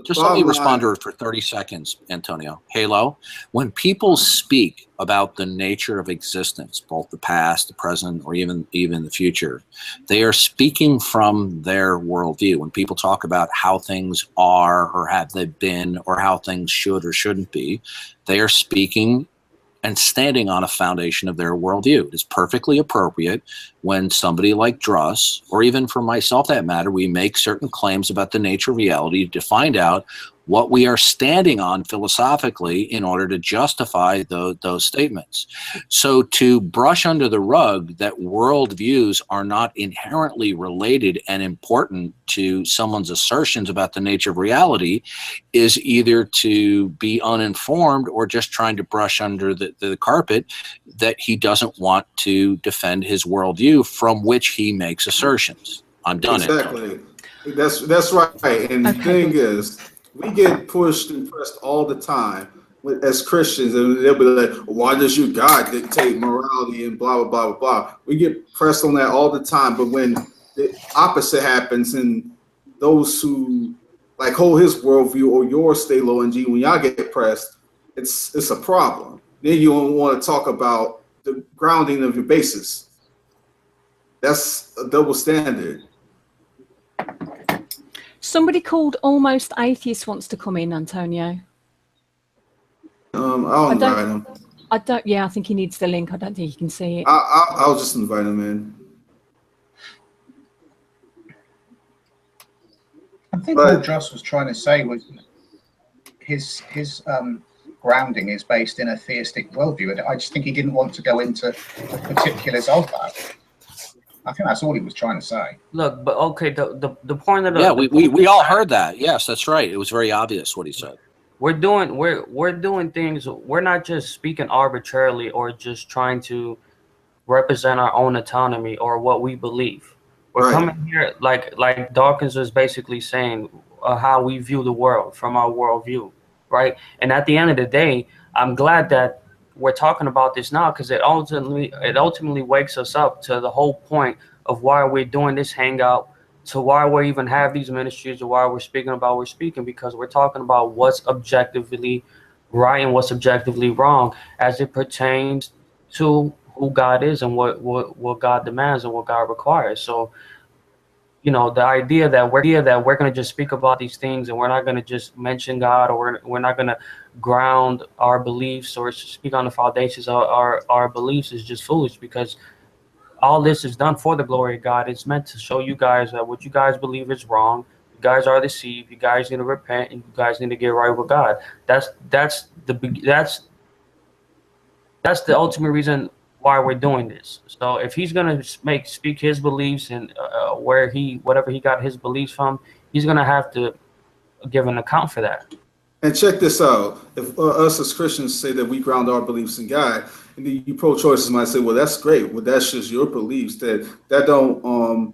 Just let me respond to it for 30 seconds, Antonio. Halo, when people speak about the nature of existence, both the past, the present, or even the future, they are speaking from their worldview. When people talk about how things are or have they been or how things should or shouldn't be, they are speaking and standing on a foundation of their worldview. It is perfectly appropriate when somebody like Druss, or even for myself that matter, we make certain claims about the nature of reality to find out what we are standing on philosophically in order to justify those statements. So to brush under the rug that worldviews are not inherently related and important to someone's assertions about the nature of reality is either to be uninformed or just trying to brush under the carpet that he doesn't want to defend his worldview from which he makes assertions. I'm done. Exactly. That's right. And the thing is, we get pushed and pressed all the time as Christians, and they'll be like, why does your God dictate morality and blah, blah, blah, blah. We get pressed on that all the time. But when the opposite happens and those who like hold his worldview or yours stay low and G, when y'all get pressed, it's a problem. Then you don't want to talk about the grounding of your basis. That's a double standard. Somebody called Almost Atheist wants to come in, Antonio. I'll invite him. Yeah, I think he needs the link. I don't think he can see it. I'll just invite him in. I think what Joss was trying to say was his grounding is based in a theistic worldview, and I just think he didn't want to go into the particulars of that. I think that's all he was trying to say. Look, but okay, the point of the we all heard that. Yes, that's right. It was very obvious what he said. We're doing things. We're not just speaking arbitrarily or just trying to represent our own autonomy or what we believe. We're coming here like Dawkins was basically saying how we view the world from our worldview, right? And at the end of the day, I'm glad that we're talking about this now because it ultimately wakes us up to the whole point of why we're doing this hangout, to why we even have these ministries, or why we're speaking about what we're speaking, because we're talking about what's objectively right and what's objectively wrong as it pertains to who God is and what God demands and what God requires. So, you know, the idea that we're going to just speak about these things and we're not going to just mention God, or we're not going to ground our beliefs or speak on the foundations of our beliefs is just foolish, because all this is done for the glory of God. It's meant to show you guys that what you guys believe is wrong. You guys are deceived. You guys need to repent, and you guys need to get right with God. That's the ultimate reason why we're doing this. So if he's gonna speak his beliefs and whatever he got his beliefs from, he's gonna have to give an account for that. And check this out. If us as Christians say that we ground our beliefs in God, and then you pro-choicers might say, well, that's great. Well, that's just your beliefs that don't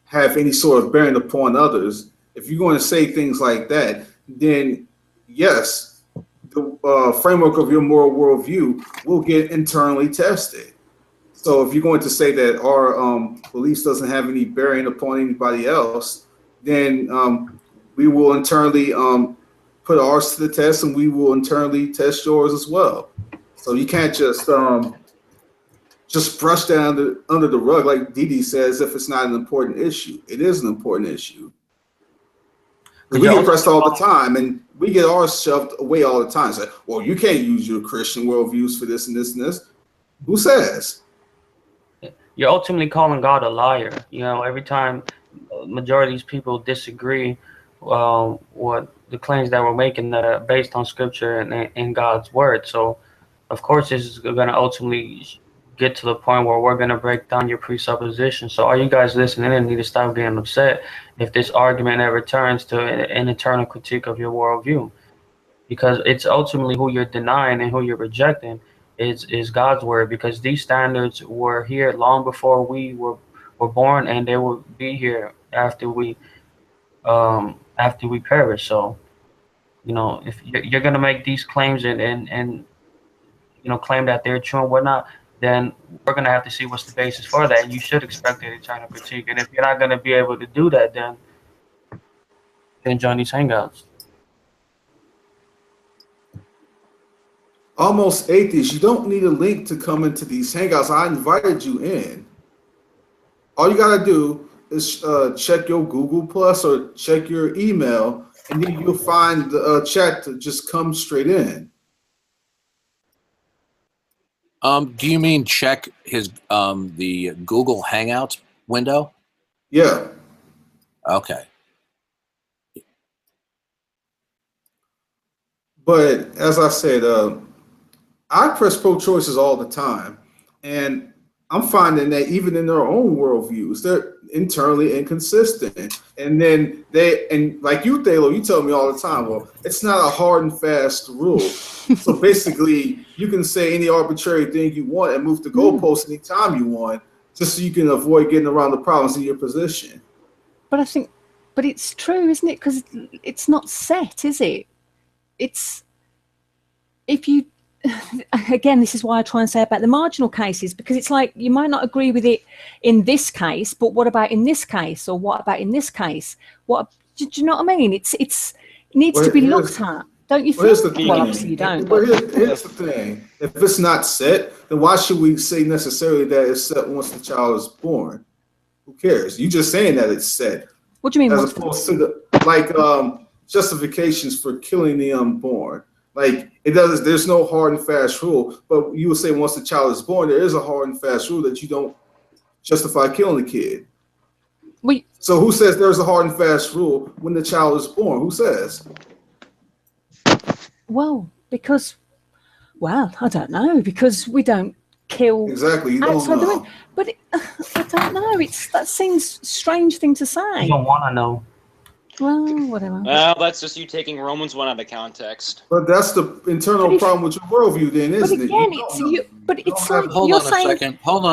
have any sort of bearing upon others. If you're going to say things like that, then yes, the framework of your moral worldview will get internally tested. So if you're going to say that our beliefs doesn't have any bearing upon anybody else, then we will internally put ours to the test, and we will internally test yours as well. So you can't just brush down under the rug, like Dee says, if it's not an important issue. It is an important issue. We get pressed all the time, and we get ours shoved away all the time. Say, well, you can't use your Christian worldviews for this and this and this. Who says? You're ultimately calling God a liar. You know, every time majority of these people disagree what the claims that we're making that are based on Scripture and God's word. So, of course, this is going to ultimately get to the point where we're going to break down your presupposition. So all you guys listening in need to stop getting upset if this argument ever turns to an internal critique of your worldview, because it's ultimately who you're denying and who you're rejecting is God's word, because these standards were here long before we were born, and they will be here after we perish. So, you know, if you're going to make these claims and you know, claim that they're true and whatnot, then we're going to have to see what's the basis for that. And you should expect an eternal critique. And if you're not going to be able to do that, then join these hangouts. Almost Atheist, you don't need a link to come into these hangouts. I invited you in. All you got to do is check your Google Plus or check your email, and then you'll find the chat to just come straight in. Do you mean check his the Google Hangouts window? Yeah. Okay. But as I said, I press pro-choices all the time, and I'm finding that even in their own worldviews, they're internally inconsistent. And then like you, Thalo, you tell me all the time, well, it's not a hard and fast rule. So basically, you can say any arbitrary thing you want and move the goalposts anytime you want, just so you can avoid getting around the problems in your position. But it's true, isn't it? Because it's not set, is it? It's if you again, this is why I try and say about the marginal cases, because it's like you might not agree with it in this case, but what about in this case, or what about in this case? What do you know what I mean? It needs to be looked at, don't you think? Well, obviously you don't. But here's the thing: if it's not set, then why should we say necessarily that it's set once the child is born? Who cares? You just saying that it's set. What do you mean? As opposed to the justifications for killing the unborn. Like it does. There's no hard and fast rule. But you would say once the child is born, there is a hard and fast rule that you don't justify killing the kid. So who says there's a hard and fast rule when the child is born? Who says? Well, I don't know, because we don't kill exactly. You don't know. But I don't know. That seems a strange thing to say. You don't want to know. Well, whatever. Well, that's just you taking Romans 1 out of context. But that's the internal problem with your worldview, then, isn't it? But it's like hold you're on saying. a second. Hold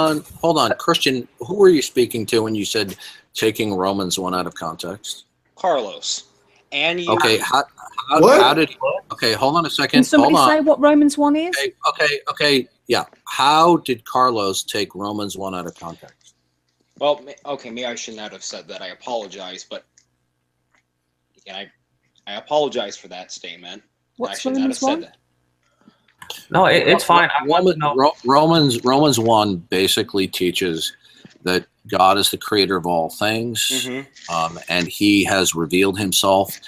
on, Christian. Who were you speaking to when you said taking Romans 1 out of context? Carlos. And you. Okay. How did? Okay, hold on a second. Can somebody hold on. say what Romans 1 is? Okay. Yeah. How did Carlos take Romans 1 out of context? Well, okay, maybe I should not have said that. I apologize, but I apologize for that statement. What's I should not have said that. No, it's fine. Romans 1 basically teaches that God is the creator of all things, and he has revealed himself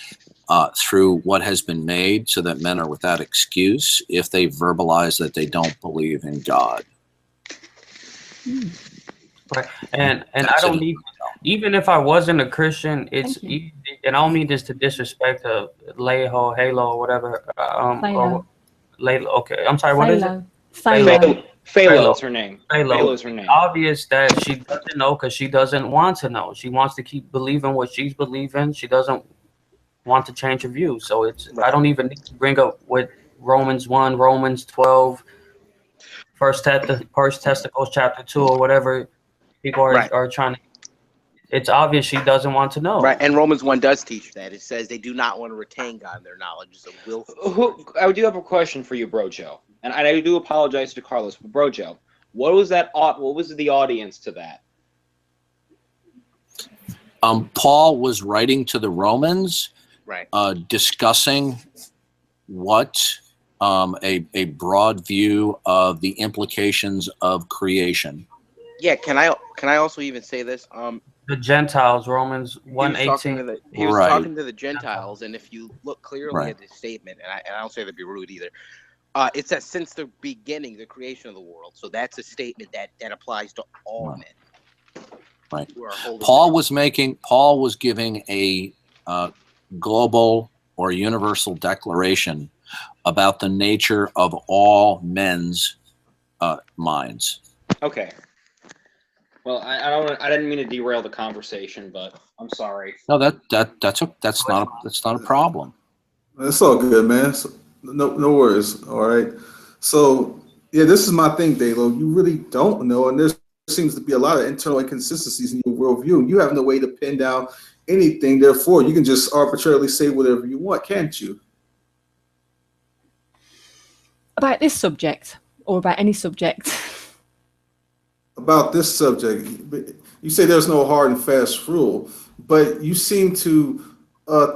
through what has been made so that men are without excuse if they verbalize that they don't believe in God. Right. And I don't need, even if I wasn't a Christian, and I don't mean this to disrespect Halo, or whatever. Or Layla, okay. I'm sorry, what is it? Phalo is her name. Phalo is her name. Obvious that she doesn't know because she doesn't want to know. She wants to keep believing what she's believing. She doesn't want to change her view. So I don't even need to bring up what Romans 1, Romans 12, First Testicles chapter 2, or whatever people are trying to. It's obvious she doesn't want to know. Right, and Romans 1 does teach that. It says they do not want to retain God in their knowledge. So I do have a question for you, Brojo. And I do apologize to Carlos, but Brojo, what was the audience to that? Paul was writing to the Romans, right, discussing what a broad view of the implications of creation. Yeah, can I also even say this? The Gentiles, Romans 1:18. He was talking to the Gentiles, and if you look clearly at this statement, and I don't say to be rude either, it says since the beginning, the creation of the world. So that's a statement that applies to all men. Right. Paul was giving a global or universal declaration about the nature of all men's minds. Okay. Well, I didn't mean to derail the conversation, but I'm sorry. No, that's not a problem. It's all good, man. No worries. All right. So yeah, this is my thing, Dalo. You really don't know, and there seems to be a lot of internal inconsistencies in your worldview. You have no way to pin down anything. Therefore, you can just arbitrarily say whatever you want, can't you? About this subject, or about any subject? About this subject, you say there's no hard and fast rule, but you seem to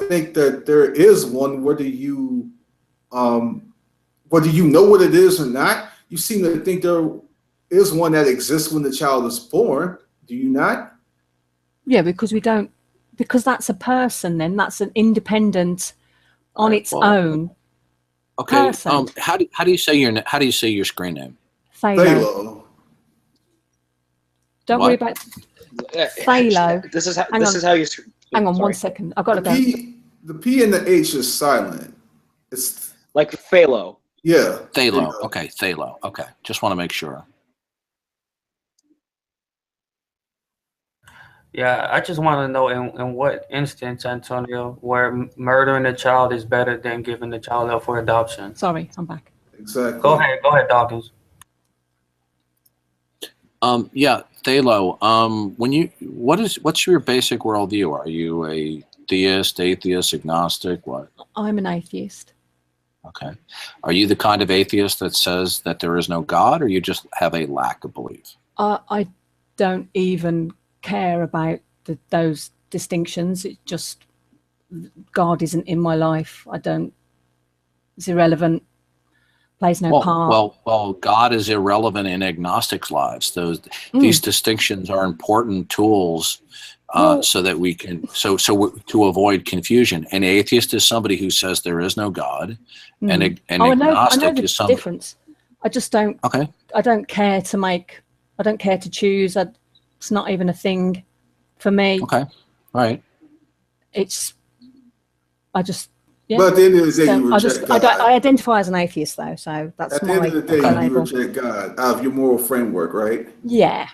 think that there is one, whether you know what it is or not. You seem to think there is one that exists when the child is born. Do you not? Yeah, because because that's a person. Then that's an independent, on its own. Okay. Person. How do you say your screen name? Phalo. Don't worry about Phalo. This is how you. Hang on 1 second. I've got to go. The P and the H is silent. It's like Phalo. Yeah. Phalo. Okay, Phalo. Okay. Just want to make sure. Yeah, I just want to know in what instance, Antonio, where murdering a child is better than giving the child up for adoption. Sorry, I'm back. Exactly. Go ahead, Dawkins. Yeah, Thalo, what's your basic worldview? Are you a theist, atheist, agnostic, what? I'm an atheist. Okay. Are you the kind of atheist that says that there is no God, or you just have a lack of belief? I don't even care about those distinctions. It just, God isn't in my life. I don't, it's irrelevant, plays no part. Well, God is irrelevant in agnostics' lives. These distinctions are important tools so that we can, to avoid confusion. An atheist is somebody who says there is no God, and an agnostic I know is somebody. Difference. I just don't. Okay. I don't care to make. I don't care to choose. It's not even a thing for me. Okay. All right. It's. I just. Yeah. But at the end of the day, you reject God. I identify as an atheist, though, so that's at the end of the day, label. you reject God out of your moral framework, right? Yeah.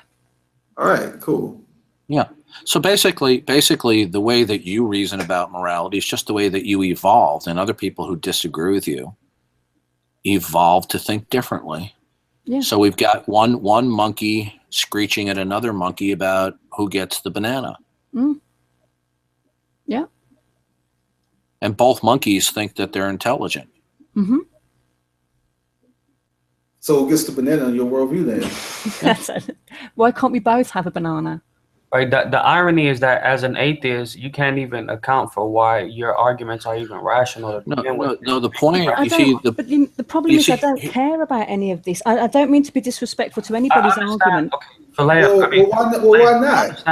All right. Cool. Yeah. So basically, the way that you reason about morality is just the way that you evolved, and other people who disagree with you evolved to think differently. Yeah. So we've got one monkey screeching at another monkey about who gets the banana. Yeah. And both monkeys think that they're intelligent. Mm-hmm. So who gets the banana in your worldview then? Why can't we both have a banana? Right. The irony is that as an atheist, you can't even account for why your arguments are even rational. No. The point. The problem is I don't care about any of this. I don't mean to be disrespectful to anybody's argument. Okay. Why not?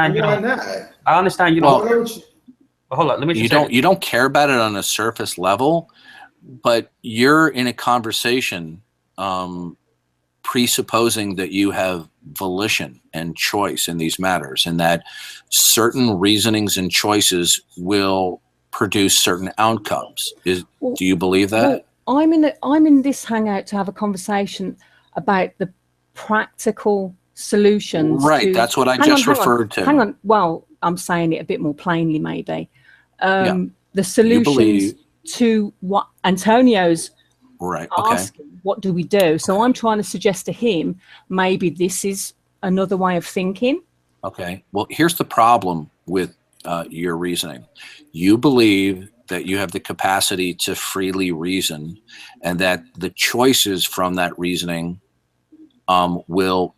I understand you don't. Hold on. Let me. You don't care about it on a surface level, but you're in a conversation presupposing that you have volition and choice in these matters, and that certain reasonings and choices will produce certain outcomes. Do you believe that? Well, I'm in this hangout to have a conversation about the practical solutions. Right, that's what I just referred to. Hang on. Well, I'm saying it a bit more plainly, maybe. The solutions to what Antonio's asking, what do we do? So I'm trying to suggest to him, maybe this is another way of thinking. Okay. Well, here's the problem with your reasoning. You believe that you have the capacity to freely reason, and that the choices from that reasoning will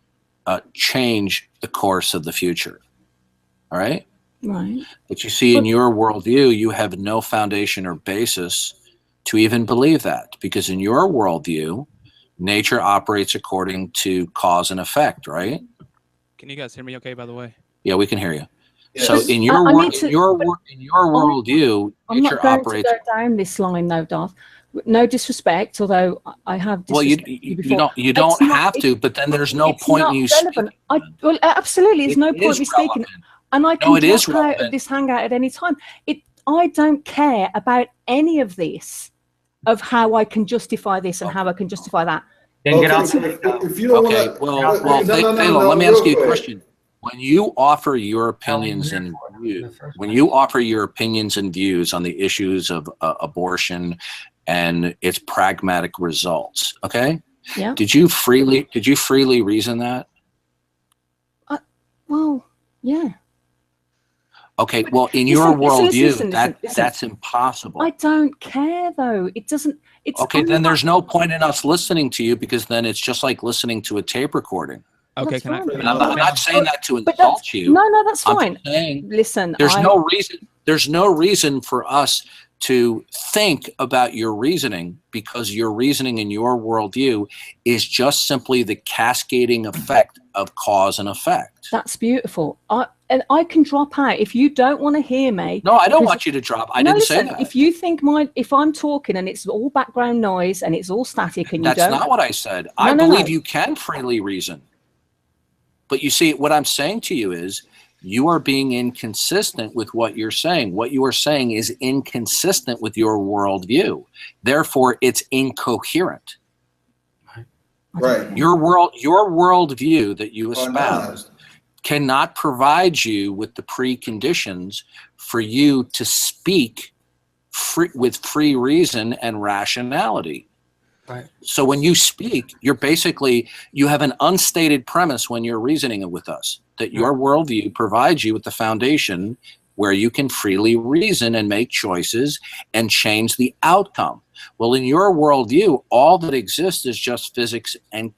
change the course of the future. All right? Right. But you see, in your worldview, you have no foundation or basis to even believe that, because in your worldview, nature operates according to cause and effect, right? Can you guys hear me okay, by the way? Yeah, we can hear you. Yes. So in your worldview, I'm nature not going operates. to go down this line, though, Darth. No disrespect, although I have disrespected you before. You don't have to, but then there's no point in you speaking. Well, absolutely, there's no point in me speaking. And I can drop out of this hangout at any time. I don't care about any of this, of how I can justify this and how I can justify that. Then get out. If you don't let me ask you a question. When you offer your opinions and views on the issues of abortion and its pragmatic results, okay? Yeah. Did you freely reason that? Well, yeah. Okay, well, in your worldview, that's impossible. I don't care, though. It doesn't. It's okay. Then there's no point in us listening to you, because then it's just like listening to a tape recording. Okay, I'm not saying that to insult you. No, that's fine. I'm saying, listen, there's no reason. There's no reason for us to think about your reasoning, because your reasoning in your worldview is just simply the cascading effect of cause and effect. That's beautiful. And I can drop out if you don't want to hear me. No, I don't want you to drop. I didn't say that. If you think if I'm talking and it's all background noise and it's all static and that's not what I said. I believe you can freely reason. But you see, what I'm saying to you is, you are being inconsistent with what you're saying. What you are saying is inconsistent with your worldview. Therefore, it's incoherent. Right. Your worldview that you espouse cannot provide you with the preconditions for you to speak with free reason and rationality. Right. So when you speak, you have an unstated premise when you're reasoning with us, that your worldview provides you with the foundation where you can freely reason and make choices and change the outcome. Well, in your worldview, all that exists is just physics and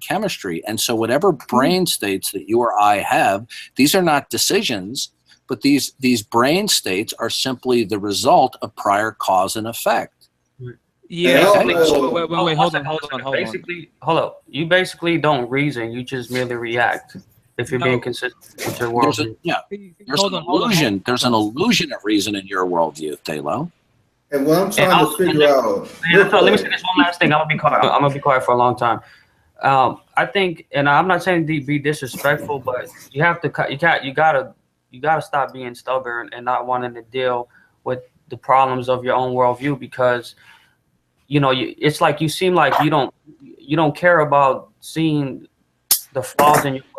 chemistry. And so whatever brain states that you or I have, these are not decisions, but these brain states are simply the result of prior cause and effect. Yeah. Okay. Wait, hold on. Basically, hold up. You basically don't reason. You just merely react. If you're being consistent with your worldview. There's an illusion of reason in your worldview, Thalo. And what I'm trying to figure out. Let me say this one last thing. I'm gonna be quiet for a long time. I think, and I'm not saying to be disrespectful, but you gotta stop being stubborn and not wanting to deal with the problems of your own worldview, because it's like you seem like you don't care about seeing the flaws in your worldview.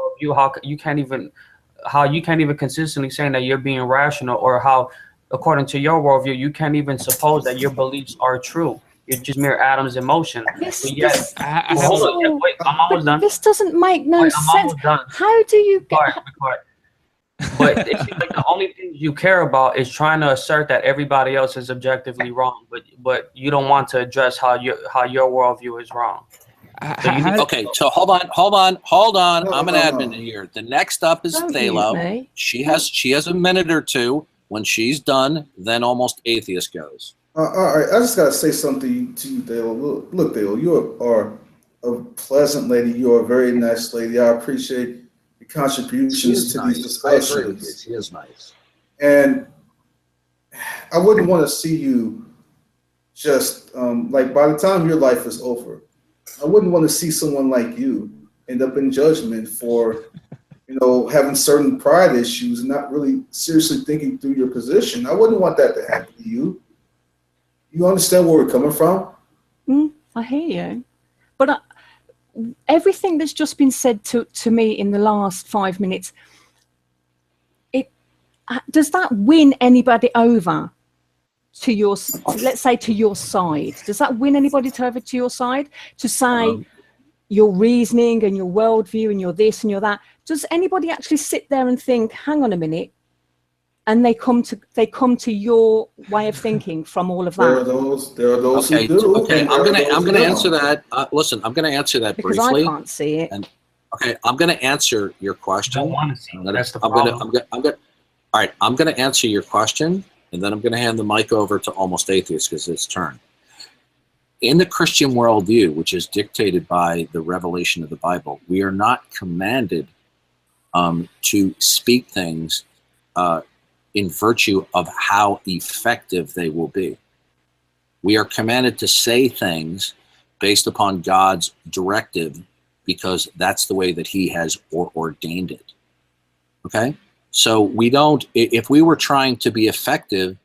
How you can't even consistently saying that you're being rational, or how, according to your worldview, you can't even suppose that your beliefs are true. You're just mere atoms in motion. I'm almost done. This doesn't make no sense. How do you get? Quiet. But it seems like the only thing you care about is trying to assert that everybody else is objectively wrong, but you don't want to address how your worldview is wrong. Okay, so hold on. I'm an admin here. The next up is Thalo. She has a minute or two. When she's done, then Almost Atheist goes. All right, I just gotta say something to you, Thalo. Look, Thalo, you are a pleasant lady. You're a very nice lady. I appreciate your contributions to these discussions. She is nice. And I wouldn't want to see you just like, by the time your life is over, I wouldn't want to see someone like you end up in judgment for, having certain pride issues and not really seriously thinking through your position. I wouldn't want that to happen to you. You understand where we're coming from? I hear you. But everything that's just been said to me in the last 5 minutes, does that win anybody over to your, let's say, to your side? Does that win anybody over to your side? To say your reasoning and your worldview and your this and your that, does anybody actually sit there and think, hang on a minute, and they come to your way of thinking from all of that? There are those who do. Okay, I'm gonna answer that. Listen, I'm gonna answer that because briefly. I can't see it. And okay, I'm gonna answer your question. I don't want to see it. That's the All right, I'm gonna answer your question, and then I'm gonna hand the mic over to Almost Atheist because it's turn. In the Christian worldview, which is dictated by the revelation of the Bible, we are not commanded to speak things in virtue of how effective they will be. We are commanded to say things based upon God's directive because that's the way that he has ordained it. Okay? So we don't, if we were trying to be effective,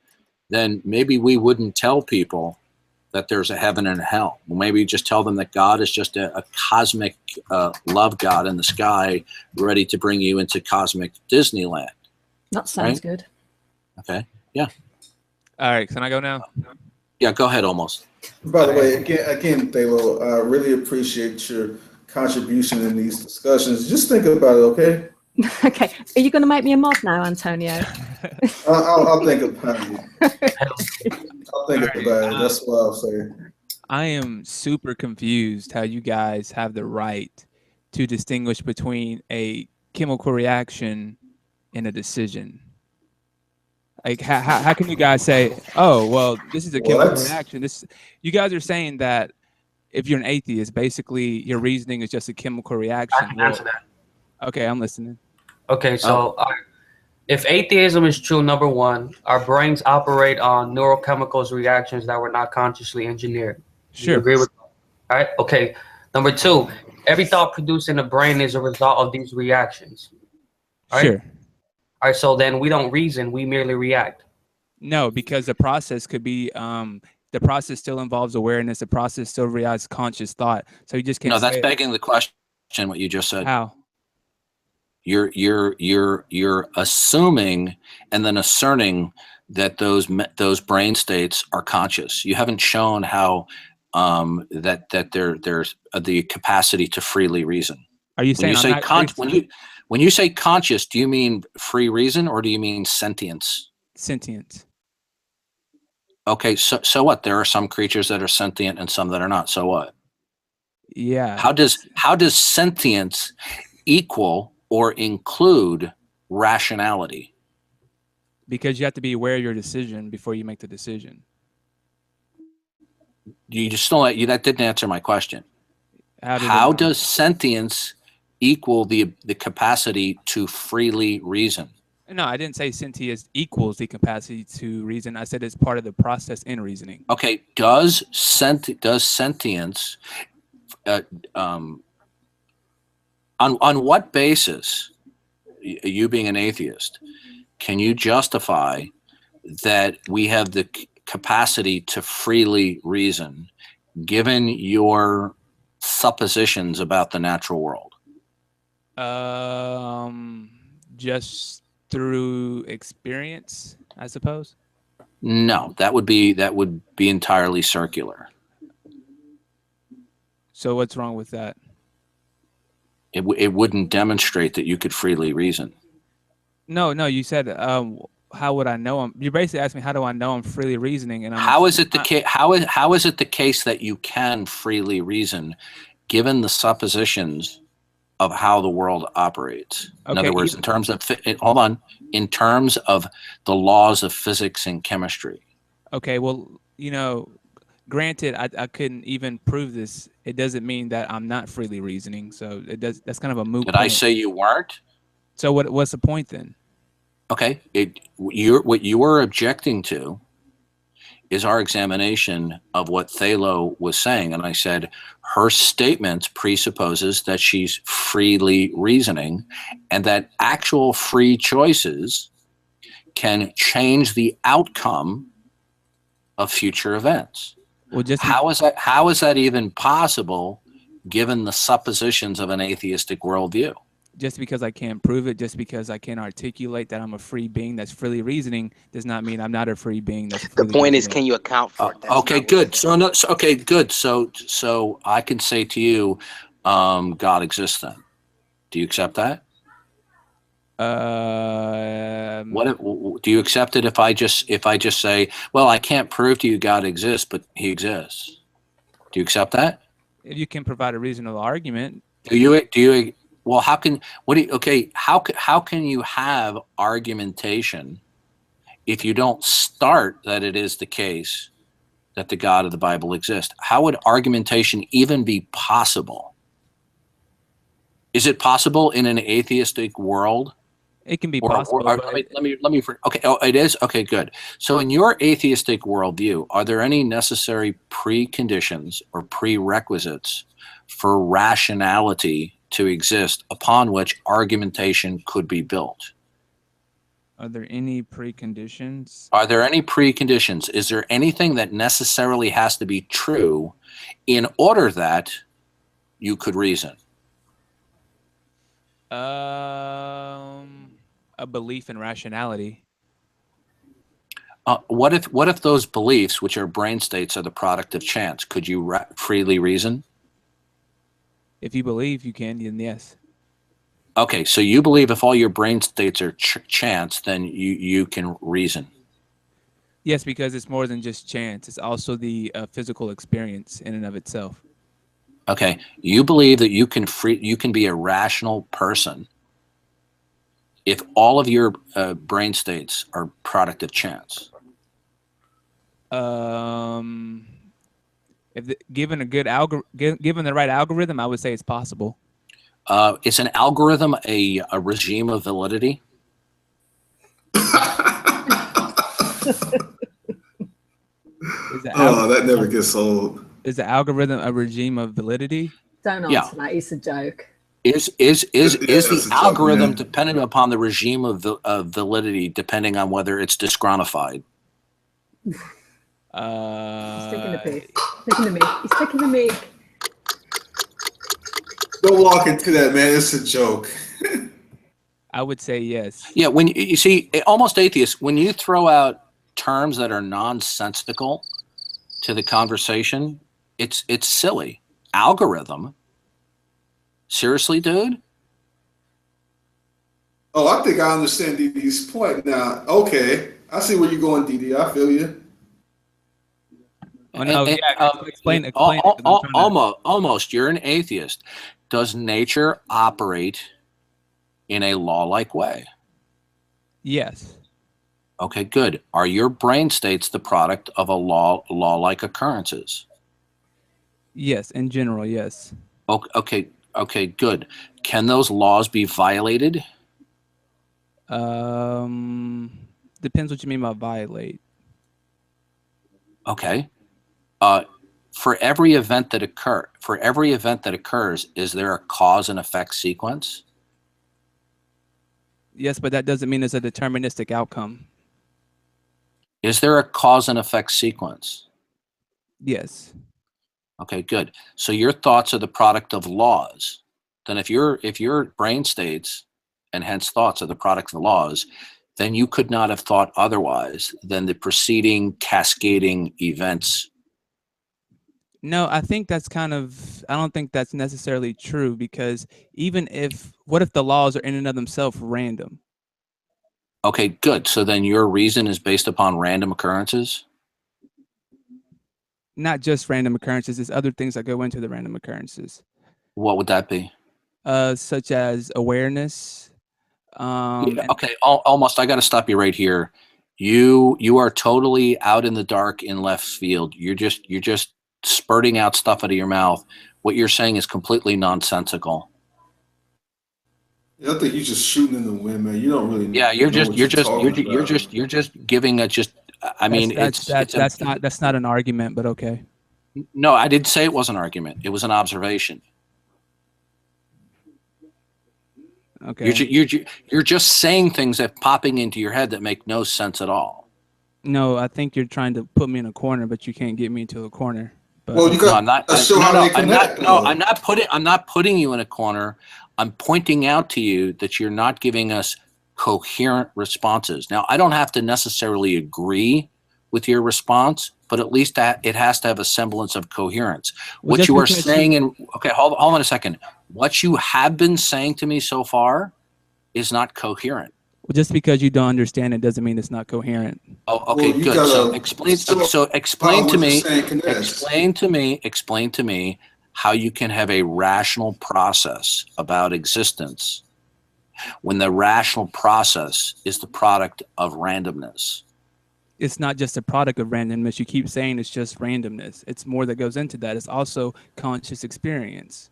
then maybe we wouldn't tell people that there's a heaven and a hell. Well, maybe just tell them that God is just a cosmic love God in the sky ready to bring you into cosmic Disneyland. That sounds good. Okay. Yeah. All right. Can I go now? Yeah, go ahead, Almost. By the way, again, Thalo, I really appreciate your contribution in these discussions. Just think about it, okay? Okay. Are you going to make me a mod now, Antonio? I'll think about it. I'll think about it. That's what I'll say. I am super confused how you guys have the right to distinguish between a chemical reaction and a decision. Like, how can you guys say, oh, well, this is a chemical reaction? You guys are saying that if you're an atheist, basically your reasoning is just a chemical reaction. I can answer that. Okay, I'm listening. Okay, so if atheism is true, number one, our brains operate on neurochemicals reactions that were not consciously engineered. Sure. You agree with that? All right. Okay. Number two, every thought produced in the brain is a result of these reactions. All right? Sure. All right. So then we don't reason; we merely react. No, because the process could be the process still involves awareness. The process still requires conscious thought. So you just can't. No, that's begging the question. What you just said. How? You're assuming and then asserting that those brain states are conscious. You haven't shown how that there's the capacity to freely reason. Are you saying when you say conscious, do you mean free reason or do you mean sentience? Sentience. Okay, so what? There are some creatures that are sentient and some that are not. So what? Yeah. How does sentience equal or include rationality? Because you have to be aware of your decision before you make the decision. You just still that didn't answer my question. How does sentience equal the capacity to freely reason? No, I didn't say sentience equals the capacity to reason. I said it's part of the process in reasoning. Okay, does sentience on what basis, you being an atheist, can you justify that we have the capacity to freely reason given your suppositions about the natural world? Just through experience, I suppose. No, that would be entirely circular. So what's wrong with that? It wouldn't demonstrate that you could freely reason. No, you said how would I know you basically asked me how do I know I'm freely reasoning, and how is it the case? How is it the case that you can freely reason, given the suppositions of how the world operates? In other words, in terms of in terms of the laws of physics and chemistry. Okay, well, granted, I couldn't even prove this. It doesn't mean that I'm not freely reasoning. So that's kind of a moot point. Did I say you weren't? So what's the point then? Okay, what you were objecting to is our examination of what Thalo was saying, and I said her statement presupposes that she's freely reasoning, and that actual free choices can change the outcome of future events. Well, how is that even possible, given the suppositions of an atheistic worldview? Just because I can't prove it, just because I can't articulate that I'm a free being that's freely reasoning, does not mean I'm not a free being that's freely The point is, reasoning. can you account for it? Okay, good. Okay, good. So I can say to you, God exists then. Do you accept that? Do you accept it if I just say, well, I can't prove to you God exists, but he exists? Do you accept that? If you can provide a reasonable argument. Do you well, how can you have argumentation if you don't start that it is the case that the God of the Bible exists? How would argumentation even be possible? Is it possible in an atheistic world? It can be possible. Okay. Oh, it is. Okay, good. So, in your atheistic worldview, are there any necessary preconditions or prerequisites for rationality to exist upon which argumentation could be built? Are there any preconditions? Are there any preconditions? Is there anything that necessarily has to be true in order that you could reason? A belief in rationality. What if those beliefs, which are brain states, are the product of chance? Could you freely reason? If you believe you can, then yes. Okay, so you believe if all your brain states are chance, then you can reason. Yes, because it's more than just chance. It's also the physical experience in and of itself. Okay, you believe that you can be a rational person if all of your brain states are product of chance. Given the right algorithm, I would say it's possible. Is an algorithm a regime of validity? That never gets old. Is the algorithm a regime of validity? Don't answer that. It's a joke. Is the algorithm dependent upon the regime of validity, depending on whether it's disgruntified? He's taking the piss. He's taking the mic. Don't walk into that, man. It's a joke. I would say yes. Yeah, when you see almost atheists, when you throw out terms that are nonsensical to the conversation, it's silly. Algorithm Seriously, dude? Oh, I think I understand DD's point now. Okay, I see where you're going, DD. I feel you. Oh no, yeah, explain it. 'Cause I'm trying to- Almost. You're an atheist. Does nature operate in a law-like way? Yes. Okay, good. Are your brain states the product of a law-like occurrences? Yes, in general, yes. Okay, good. Can those laws be violated? Depends what you mean by violate. Okay. For every event that occurs, is there a cause and effect sequence? Yes, but that doesn't mean it's a deterministic outcome. Is there a cause and effect sequence? Yes. Okay, good. So your thoughts are the product of laws. Then if your brain states and hence thoughts are the product of laws, then you could not have thought otherwise than the preceding cascading events. No, I think that's I don't think that's necessarily true, because what if the laws are in and of themselves random? Okay, good. So then your reason is based upon random occurrences? Not just random occurrences, there's other things that go into the random occurrences. What would that be? Such as awareness. Okay, almost. I got to stop you right here. You are totally out in the dark in left field. You're just spurting out stuff out of your mouth. What you're saying is completely nonsensical. I think you're just shooting in the wind, man. You don't really. Yeah, you're just giving a just. I mean, that's not an argument, but okay. No, I didn't say it was an argument. It was an observation. Okay. You're just saying things that popping into your head that make no sense at all. No, I think you're trying to put me in a corner, but you can't get me into a corner. But well, you got I'm not putting you in a corner. I'm pointing out to you that you're not giving us coherent responses. Now, I don't have to necessarily agree with your response, but at least it has to have a semblance of coherence. Well, what you are saying okay, hold on a second. What you have been saying to me so far is not coherent. Well, just because you don't understand it doesn't mean it's not coherent. Oh, okay, well, good. So explain to me how you can have a rational process about existence when the rational process is the product of randomness. It's not just a product of randomness. You keep saying it's just randomness. It's more that goes into that. It's also conscious experience.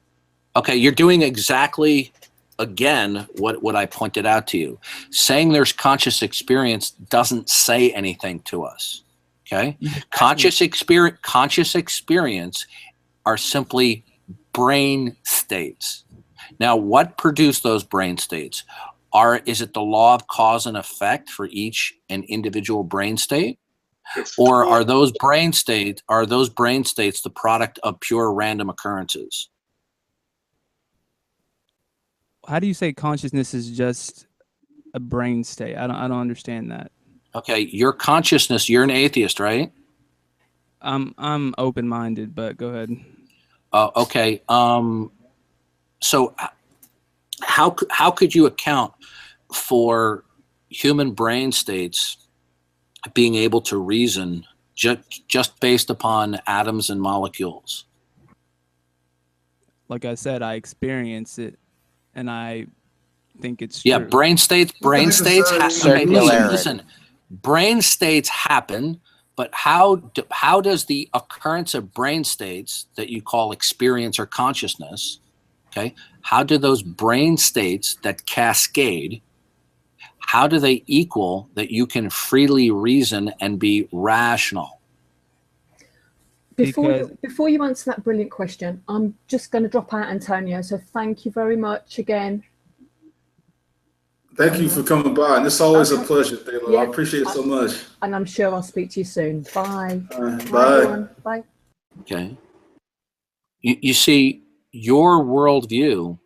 Okay, you're doing exactly, again, what I pointed out to you. Saying there's conscious experience doesn't say anything to us. Okay? Conscious experience are simply brain states. Now, what produced those brain states? Is it the law of cause and effect for each and individual brain state? Or are those brain states the product of pure random occurrences? How do you say consciousness is just a brain state? I don't understand that. Okay, your consciousness, you're an atheist, right? I'm open-minded, but go ahead. Okay. So how could you account for human brain states being able to reason just based upon atoms and molecules? Like I said, I experience it, and I think it's true. Brain states. Okay, listen. Brain states happen, but how does the occurrence of brain states that you call experience or consciousness? Okay, how do those brain states that cascade? How do they equal that you can freely reason and be rational? Before you answer that brilliant question, I'm just going to drop out, Antonio. So thank you very much again. Thank you for coming by, and it's always a pleasure, Taylor. Yeah, I appreciate it so much. And I'm sure I'll speak to you soon. Bye. Bye. Everyone. Bye. Okay. You see, your worldview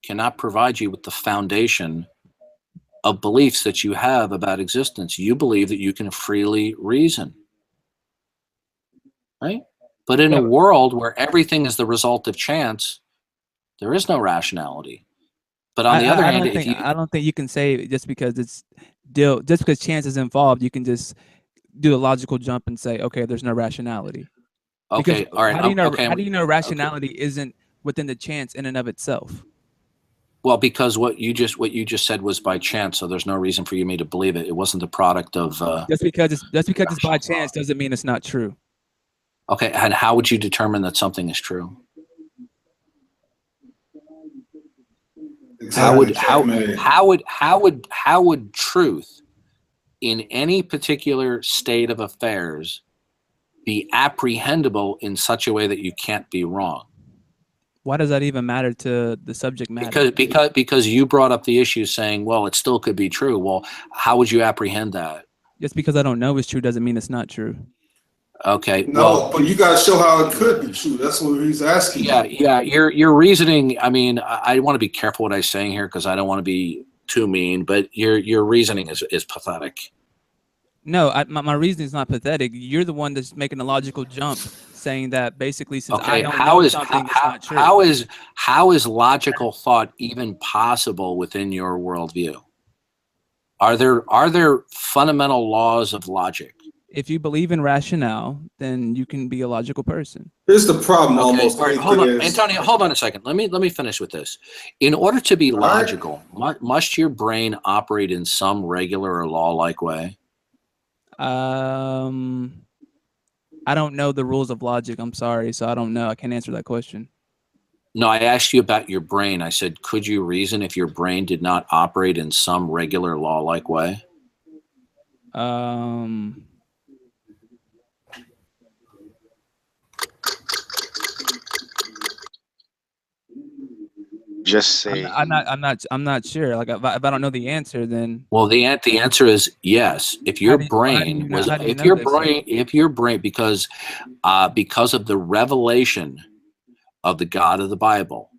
cannot provide you with the foundation of beliefs that you have about existence. You believe that you can freely reason. Right? But in a world where everything is the result of chance, There is no rationality. But on the other hand, I don't think you can say just because chance is involved, you can just do a logical jump and say, okay, there's no rationality. Okay, all right. How do you know rationality isn't within the chance in and of itself? Well, because what you just said was by chance, so there's no reason for me to believe it. It wasn't the product of. Just because it's by chance doesn't mean it's not true. Okay, and how would you determine that something is true? Exactly. How would truth in any particular state of affairs be apprehendable in such a way that you can't be wrong? Why does that even matter to the subject matter? Because you brought up the issue saying, well, it still could be true. Well, how would you apprehend that? Just because I don't know it's true doesn't mean it's not true. Okay. No, but you got to show how it could be true. That's what he's asking. Yeah. Your reasoning. I mean, I want to be careful what I'm saying here because I don't want to be too mean. But your reasoning is pathetic. No, my reasoning is not pathetic. You're the one that's making a logical jump, saying that basically since I don't know something, it's not true. How is logical thought even possible within your worldview? Are there fundamental laws of logic? If you believe in rationale, then you can be a logical person. Here's the problem. Okay. Almost. All right, hold on, Antonio. Hold on a second. Let me finish with this. In order to be logical, must your brain operate in some regular or law-like way? I don't know the rules of logic. I'm sorry, so I don't know. I can't answer that question. No, I asked you about your brain. I said, could you reason if your brain did not operate in some regular law-like way? Just say. I'm not sure. Like if I don't know the answer, then. Well, the answer is yes. If your brain was, if your brain, because of the revelation of the God of the Bible,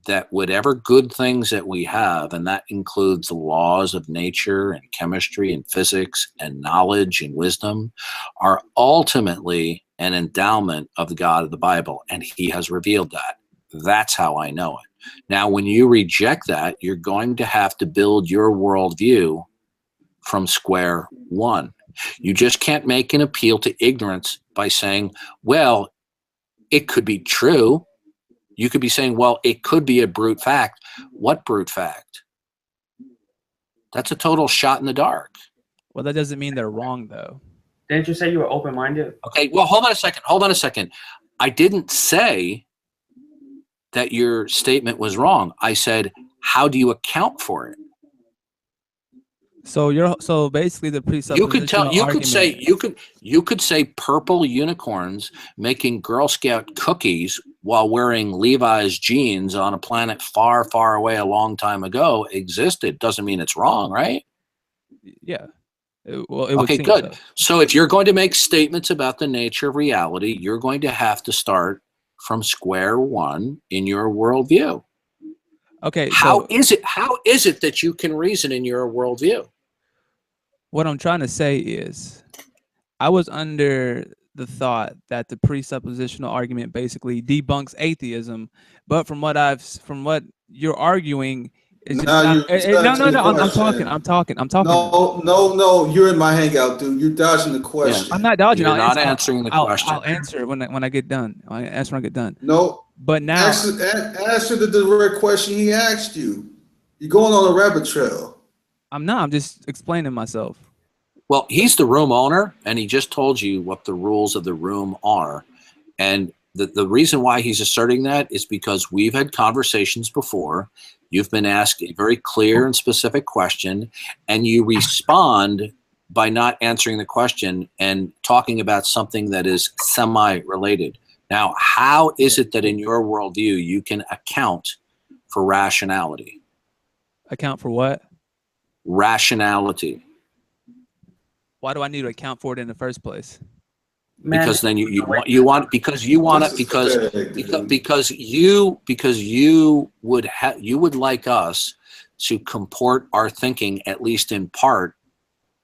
that whatever good things that we have, and that includes the laws of nature and chemistry and physics and knowledge and wisdom, are ultimately an endowment of the God of the Bible, and he has revealed that. That's how I know it. Now, when you reject that, you're going to have to build your worldview from square one. You just can't make an appeal to ignorance by saying, well, it could be true. You could be saying, well, it could be a brute fact. What brute fact? That's a total shot in the dark. Well, that doesn't mean they're wrong, though. Didn't you say you were open-minded? Okay, well, hold on a second. I didn't say that your statement was wrong. I said, how do you account for it? So basically the presuppositional you could say purple unicorns making Girl Scout cookies while wearing Levi's jeans on a planet far, far away a long time ago existed. Doesn't mean it's wrong, right? Yeah. Okay, good. So if you're going to make statements about the nature of reality, you're going to have to start from square one in your worldview. Okay. How is it that you can reason in your worldview? What I'm trying to say is, I was under the thought that the presuppositional argument basically debunks atheism, but from what you're arguing, I'm talking. No, you're in my hangout, dude. You're dodging the question. I'm not dodging. You're not answering the question. I'll answer it when I get done. I'll answer when I get done. No. But now answer the direct question he asked you. You're going on a rabbit trail. I'm not. I'm just explaining myself. Well, he's the room owner, and he just told you what the rules of the room are. And the reason why he's asserting that is because we've had conversations before. You've been asked a very clear and specific question, and you respond by not answering the question and talking about something that is semi-related. Now, how is it that in your worldview you can account for rationality? Account for what? Rationality. Why do I need to account for it in the first place? Because then you would like us to comport our thinking, at least in part,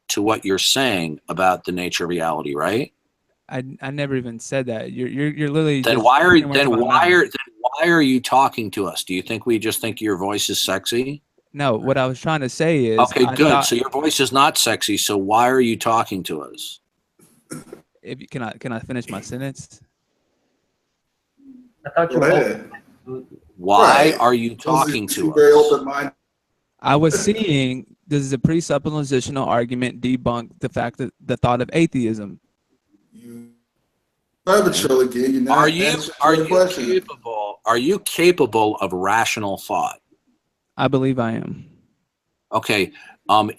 to what you're saying about the nature of reality, right? I never even said that. You're literally. Then why why are you talking to us? Do you think we just think your voice is sexy? No, what I was trying to say is, okay, good. So your voice is not sexy. So why are you talking to us? If can I finish my sentence? I thought you were. Why are you talking to very us? open-minded. I was seeing this is a presuppositional argument debunk the fact that the thought of atheism. Arbitrarily, again, you're not Are you question. capable of rational thought? I believe I am. Okay.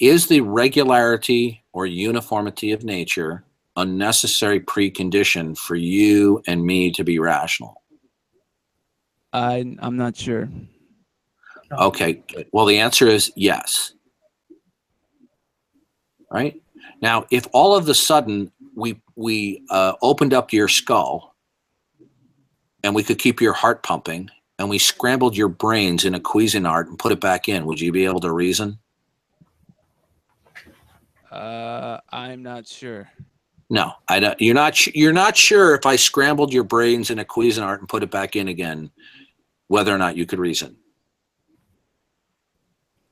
Is the regularity or uniformity of nature a necessary precondition for you and me to be rational? I'm not sure. Okay, good. Well, the answer is yes. Right? Now, if all of a sudden we opened up your skull and we could keep your heart pumping and we scrambled your brains in a Cuisinart and put it back in, would you be able to reason? I'm not sure. No, I don't. You're not sure if I scrambled your brains in a Cuisinart and put it back in again, whether or not you could reason.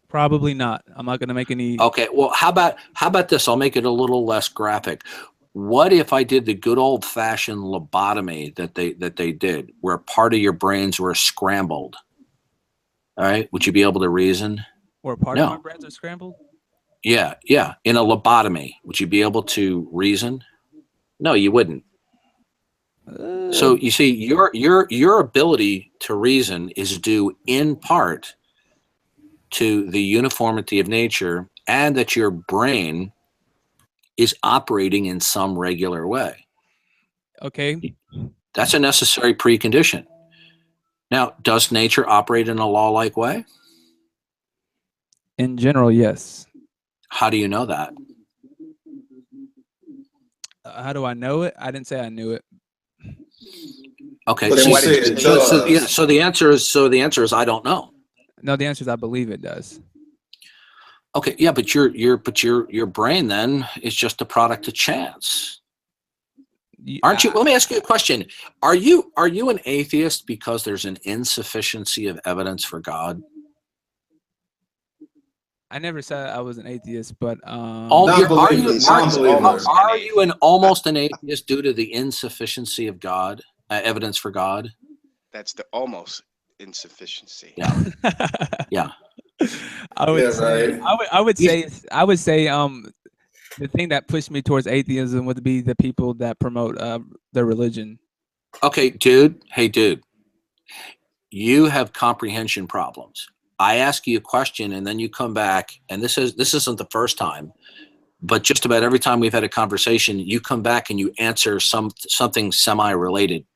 Probably not. I'm not going to make any. Okay. Well, how about this? I'll make it a little less graphic. What if I did the good old fashioned lobotomy that they did, where part of your brains were scrambled? All right. Would you be able to reason? Or part of my brains are scrambled? Yeah. In a lobotomy, would you be able to reason? No, you wouldn't. So you see, your ability to reason is due in part to the uniformity of nature and that your brain is operating in some regular way. Okay. That's a necessary precondition. Now, does nature operate in a law-like way? In general, yes. How do you know that? How do I know it? I didn't say I knew it. Okay. But So, you say it does. so the answer is I don't know. No, the answer is I believe it does. Okay, yeah, but your brain then is just a product of chance. Aren't you? Let me ask you a question. Are you an atheist because there's an insufficiency of evidence for God? I never said I was an atheist, but are you almost an atheist due to the insufficiency of God, evidence for God? That's the almost insufficiency. Yeah. Yeah. I would say the thing that pushed me towards atheism would be the people that promote their religion. Okay, dude. Hey, dude. You have comprehension problems. I ask you a question and then you come back, and this isn't the first time, but just about every time we've had a conversation, you come back and you answer something semi-related,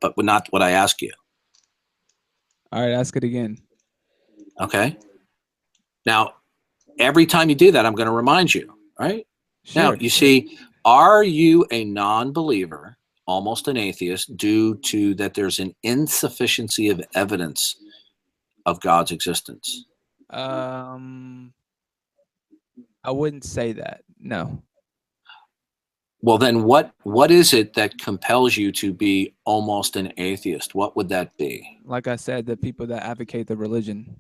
but not what I ask you. All right, ask it again. Okay. Now, every time you do that, I'm going to remind you, right? Sure, now, you see, are you a non-believer, almost an atheist, due to that there's an insufficiency of evidence of God's existence? I wouldn't say that. No. Well, then what is it that compels you to be almost an atheist? What would that be? Like I said, the people that advocate the religion.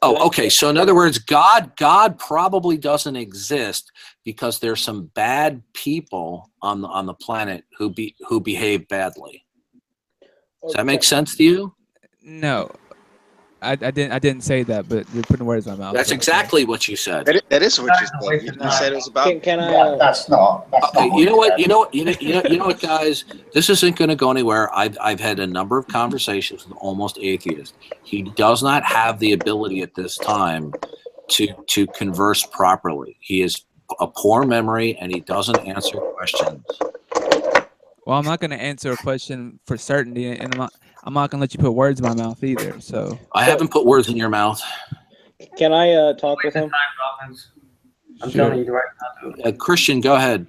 Oh, okay. So in other words, God probably doesn't exist because there's some bad people on the planet who behave badly. Does that make sense to you? No. I didn't say that, but you're putting words in my mouth. That's exactly what you said. That is what you said. You said it was about. Can I? That's not. Okay, you know what, guys? This isn't going to go anywhere. I've had a number of conversations with almost atheists. He does not have the ability at this time to converse properly. He has a poor memory and he doesn't answer questions. Well, I'm not going to answer a question for certainty, and I'm not going to let you put words in my mouth either. So I haven't put words in your mouth. Can I talk with him? I'm telling you right now. Christian, go ahead.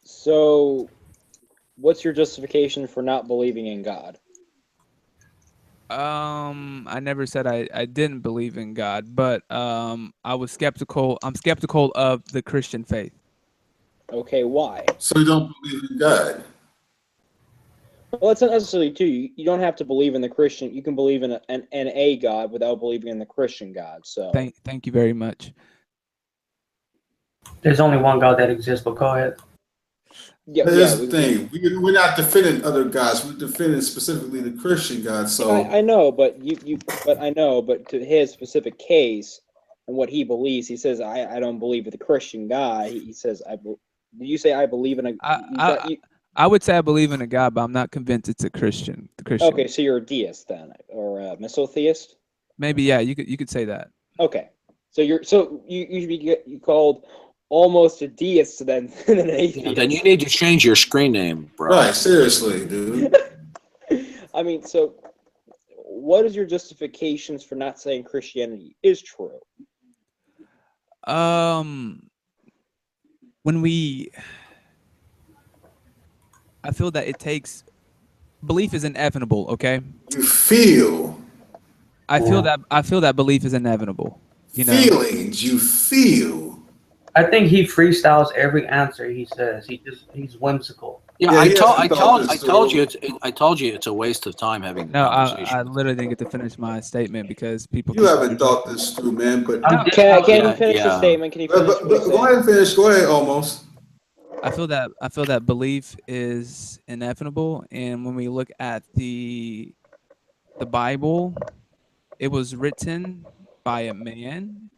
So, what's your justification for not believing in God? I never said I didn't believe in God, but I was skeptical. I'm skeptical of the Christian faith. Okay, why? So you don't believe in God? Well, that's not necessarily true. You don't have to believe in the Christian. You can believe in a God without believing in the Christian God. So Thank you very much. There's only one God that exists, but go ahead. yeah, Here's the thing: we're not defending other gods. We're defending specifically the Christian God. So I know, but but to his specific case and what he believes, he says, I don't believe in the Christian God. He says, did you say I believe in a? I would say I believe in a God, but I'm not convinced it's a Christian. Okay, so you're a deist then, or a mesotheist? Maybe, yeah, you could say that. Okay, so you should be called almost a deist then than an atheist. Then you need to change your screen name, bro. right, seriously, dude. I mean, so what is your justifications for not saying Christianity is true? I feel that it takes belief is inevitable. Okay. You feel. I feel that belief is inevitable. You know. Feelings you feel. I think he freestyles every answer he says. He's whimsical. Yeah, I told you it's a waste of time having the conversation. I literally didn't get to finish my statement because people. You haven't thought this through, man. But can you finish the statement? Can you finish? Go ahead and finish. Go ahead, almost. I feel that belief is inevitable, and when we look at the Bible, it was written by a man,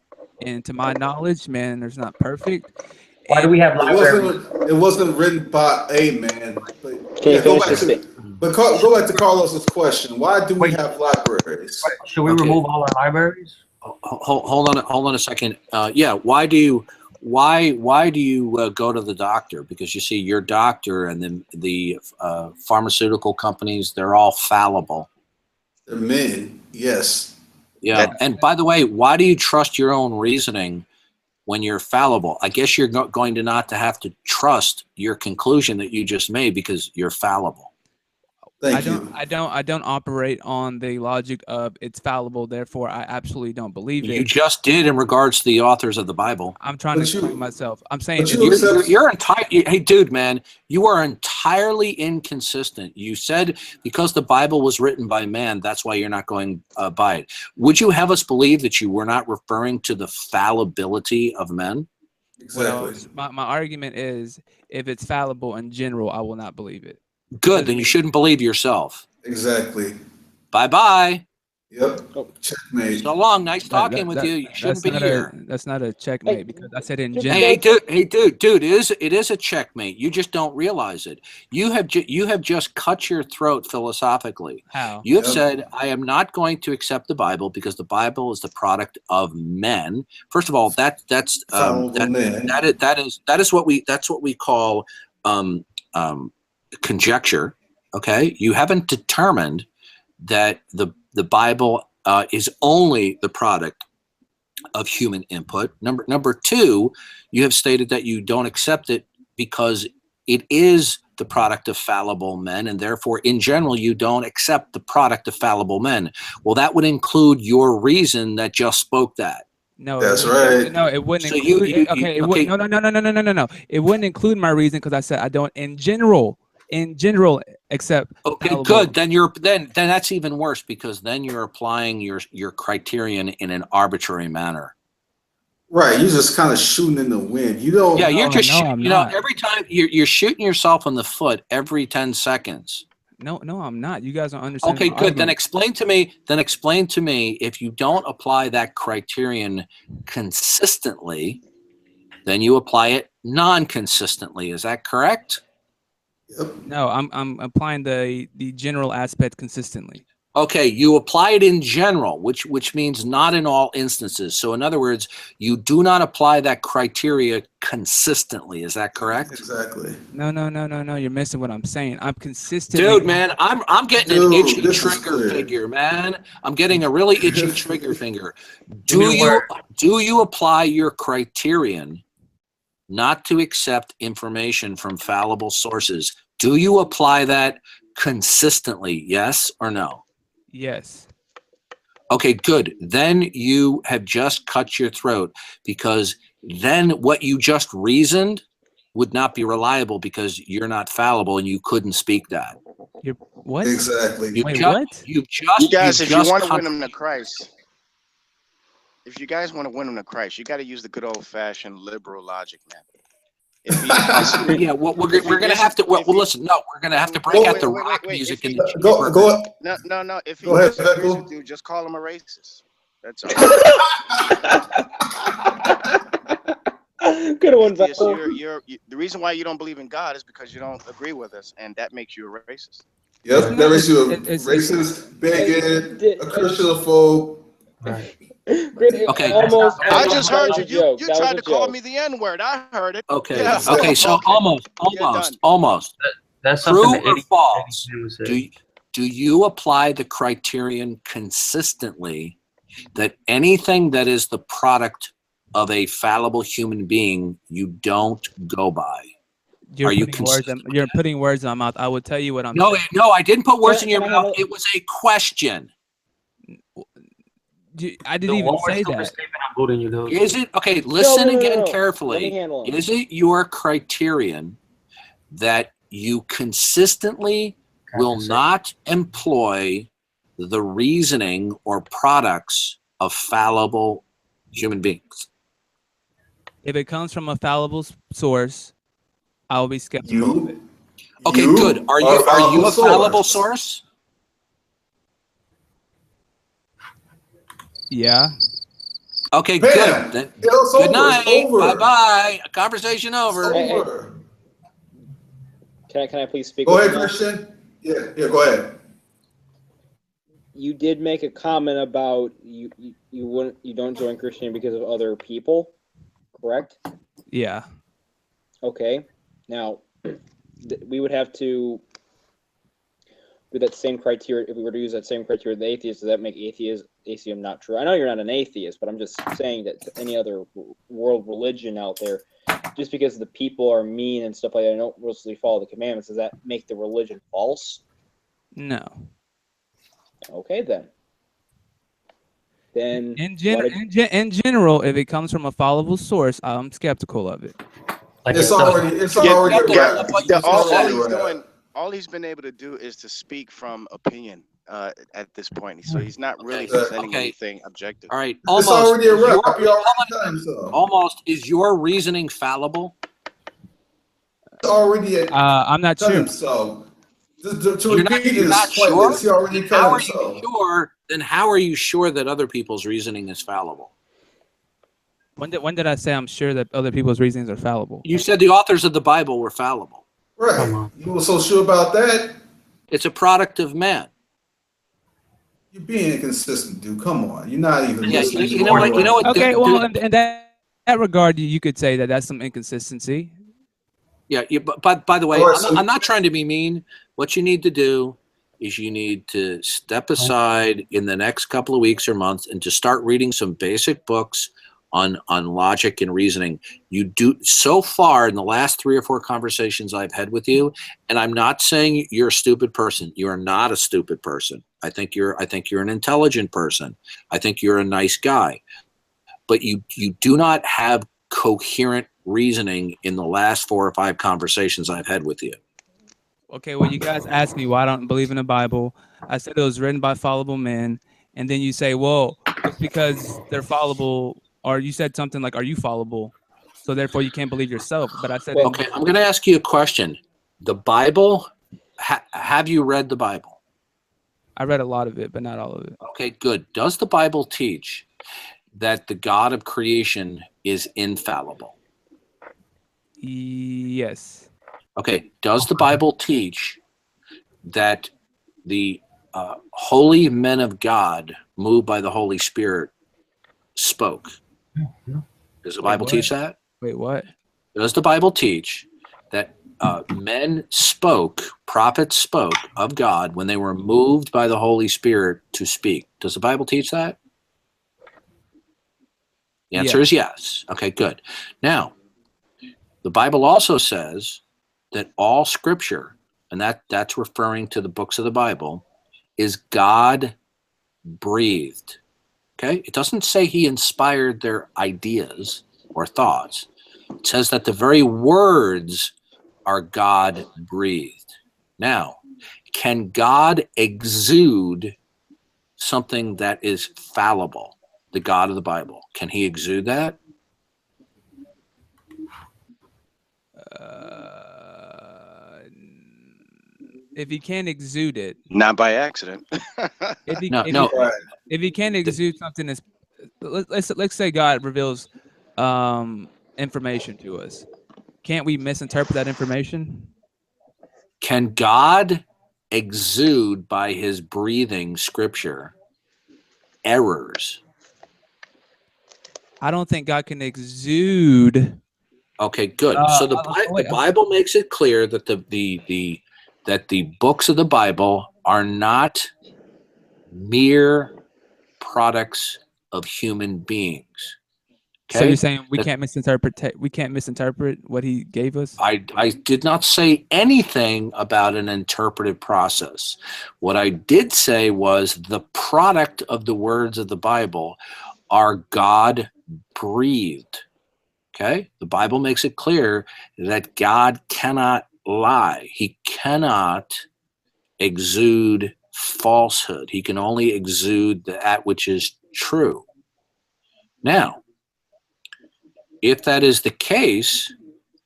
and to my knowledge, man is not perfect. Why do we have libraries? It wasn't written by a man. But Can you go finish go back to Carlos's question. Why do we have libraries? Should we remove all our libraries? Hold on a second. Why do you go to the doctor? Because you see, your doctor and then the pharmaceutical companies, they're all fallible. They're men, yes. Yeah, and by the way, why do you trust your own reasoning when you're fallible? I guess you're going to not to have to trust your conclusion that you just made because you're fallible. I don't operate on the logic of it's fallible, therefore I absolutely don't believe it. You just did in regards to the authors of the Bible. I'm trying to explain myself. I'm saying you're entire. Hey, dude, man, you are entirely inconsistent. You said because the Bible was written by man, that's why you're not going by it. Would you have us believe that you were not referring to the fallibility of men? Exactly. Well, my argument is if it's fallible in general, I will not believe it. Good, then you shouldn't believe yourself. Exactly. Bye-bye. Yep. Checkmate. So long. Nice talking with you. You shouldn't be here. That's not a checkmate because I said in general. Hey, dude, it is a checkmate. You just don't realize it. You have just cut your throat philosophically. How? You have said, I am not going to accept the Bible because the Bible is the product of men. First of all, that's what we call conjecture. Okay, you haven't determined that the Bible is only the product of human input. Number two, you have stated that you don't accept it because it is the product of fallible men, and therefore, in general, you don't accept the product of fallible men. Well, that would include your reason that just spoke that. No, that's right. No, it wouldn't include. No. It wouldn't include my reason because I said I don't in general accept. Okay, good. Then that's even worse because then you're applying your criterion in an arbitrary manner. Right, you're just kind of shooting in the wind. You don't. Yeah, you're just every time you're shooting yourself in the foot every 10 seconds. No, I'm not. You guys don't understand. Okay, good. Then explain to me if you don't apply that criterion consistently, then you apply it non-consistently. Is that correct? Yep. No, I'm applying the general aspect consistently. Okay, you apply it in general, which means not in all instances. So in other words, you do not apply that criteria consistently. Is that correct? Exactly. No. You're missing what I'm saying. I'm consistent. Dude, man, I'm getting an itchy trigger finger, man. I'm getting a really itchy trigger finger. Do you apply your criterion not to accept information from fallible sources? Do you apply that consistently? Yes or no? Yes. Okay, good. Then you have just cut your throat because then what you just reasoned would not be reliable because you're not fallible and you couldn't speak that. You're what? Exactly. Wait, what? You guys, if you just want to win them to Christ, if you guys want to win them to Christ, you got to use the good old-fashioned liberal logic, man. If he, yeah, well, we're going to have to. Well, listen, no, we're going to have to break out the rock music and the go. No. If he Go ahead, disagrees with you, just call him a racist. That's all. Good one, Atheist, the reason why you don't believe in God is because you don't agree with us, and that makes you a racist. Yep, that makes you a racist, bigot, a Christianophobe. Right. Okay. Almost. I just heard that you. was You a joke. tried to call me the N-word. I heard it. Okay. Yeah. Okay. So almost. That's True something or that false? would say. Do you apply the criterion consistently that anything that is the product of a fallible human being you don't go by? You're putting words in my mouth. I will tell you what I'm saying. No, I didn't put words in your mouth. It was a question. I didn't even say that. Is it okay? Listen again Let me carefully. handle it. Is it your criterion that you consistently will not employ the reasoning or products of fallible human beings? If it comes from a fallible source, I will be skeptical of it. Okay, good. Are you a fallible source? Yeah. Okay, good. Then, good night. Bye-bye. Conversation over. Can I please speak? Go ahead, Christian. Yeah, go ahead. You did make a comment about you don't join Christianity because of other people, correct? Yeah. Okay. Now, we would have to do that same criteria. If we were to use that same criteria, the atheist, does that make atheism not true? I know you're not an atheist, but I'm just saying that to any other world religion out there, just because the people are mean and stuff like that, and don't mostly follow the commandments, does that make the religion false? No. Okay, then. Then in general, if it comes from a fallible source, I'm skeptical of it. It's already all he's been able to do is to speak from opinion at this point. So he's not really presenting anything objective. All right. It's already a wrap. Almost. Is your reasoning fallible? It's already I'm not sure. So You're not sure? How are you sure? Then how are you sure that other people's reasoning is fallible? When did I say I'm sure that other people's reasonings are fallible? You said the authors of the Bible were fallible. Right. You were so sure about that? It's a product of man. You're being inconsistent, dude. Come on. You're not even listening. You know what? Okay, well, in that regard, you could say that that's some inconsistency. Yeah, but by the way, I'm not trying to be mean. What you need to do is you need to step aside in the next couple of weeks or months and to start reading some basic books on logic and reasoning. You do so far in the last 3 or 4 conversations I've had with you, and I'm not saying you're a stupid person. You are not a stupid person. I think you're an intelligent person. I think you're a nice guy. But you do not have coherent reasoning in the last 4 or 5 conversations I've had with you. Okay, well, you guys asked me why I don't believe in the Bible. I said it was written by fallible men, and then you say, well, it's because they're fallible. Or you said something like, are you fallible? So therefore you can't believe yourself. But I said, okay, I'm going to ask you a question. The Bible, have you read the Bible? I read a lot of it, but not all of it. Okay, good. Does the Bible teach that the God of creation is infallible? Yes. Okay, does the Bible teach that the holy men of God, moved by the Holy Spirit, spoke? Does the Bible teach that? Wait, what? Does the Bible teach that men spoke, prophets spoke of God when they were moved by the Holy Spirit to speak? Does the Bible teach that? The answer is yes. Okay, good. Now, the Bible also says that all scripture, and that's referring to the books of the Bible, is God breathed. Okay? It doesn't say he inspired their ideas or thoughts. It says that the very words are God breathed. Now, can God exude something that is fallible? The God of the Bible, can he exude that? If he can't exude it, Not by accident. if he No, if no. he, if he can't exude something that's let's say God reveals information to us, can't we misinterpret that information? Can God exude by his breathing scripture errors? I don't think God can exude. Okay, good. So the Bible makes it clear that the books of the Bible are not mere products of human beings. Okay? So you're saying we can't misinterpret what he gave us? I did not say anything about an interpretive process. What I did say was the product of the words of the Bible are God breathed. Okay? The Bible makes it clear that God cannot lie. He cannot exude falsehood. He can only exude that which is true. Now, if that is the case,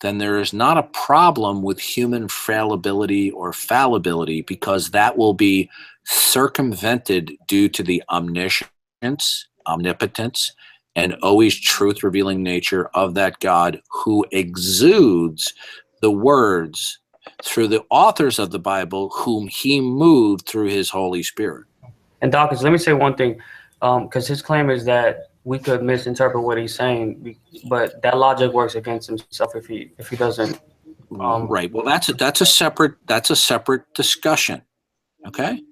then there is not a problem with human fallibility or fallibility, because that will be circumvented due to the omniscience, omnipotence, and always truth-revealing nature of that God who exudes the words through the authors of the Bible, whom he moved through his Holy Spirit. And Dawkins, let me say one thing, because his claim is that we could misinterpret what he's saying, but that logic works against himself if he doesn't. Right. Well, that's a separate discussion. Okay.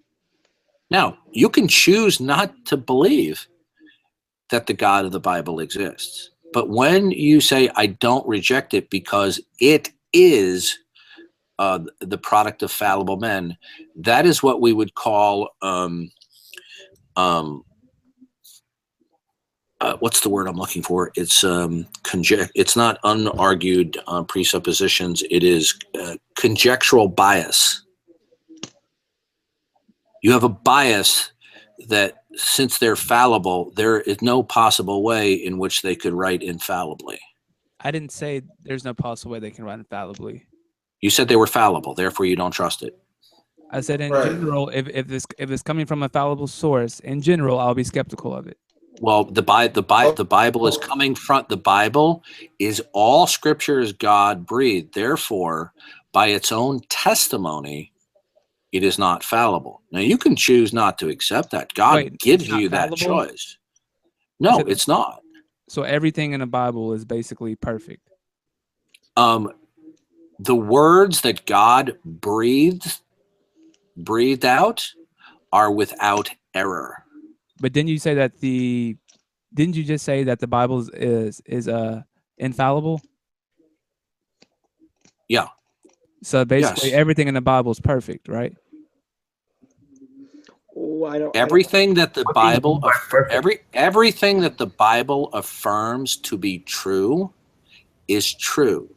Now, you can choose not to believe that the God of the Bible exists, but when you say I don't reject it because it is the product of fallible men, that is what we would call what's the word I'm looking for? It's it's not unargued presuppositions. It is conjectural bias. You have a bias that since they're fallible, there is no possible way in which they could write infallibly. I didn't say there's no possible way they can write infallibly. You said they were fallible, therefore you don't trust it. I said in general, if it's coming from a fallible source, in general, I'll be skeptical of it. Well, the Bible is coming from the Bible is all scripture is God breathed. Therefore, by its own testimony, it is not fallible. Now you can choose not to accept that. God gives you that choice. No, it's not. So everything in the Bible is basically perfect. The words that God breathed out are without error. But didn't you say that didn't you just say that the Bible is infallible? Yeah. So basically everything in the Bible is perfect, right? Everything that the Bible everything that the Bible affirms to be true is true.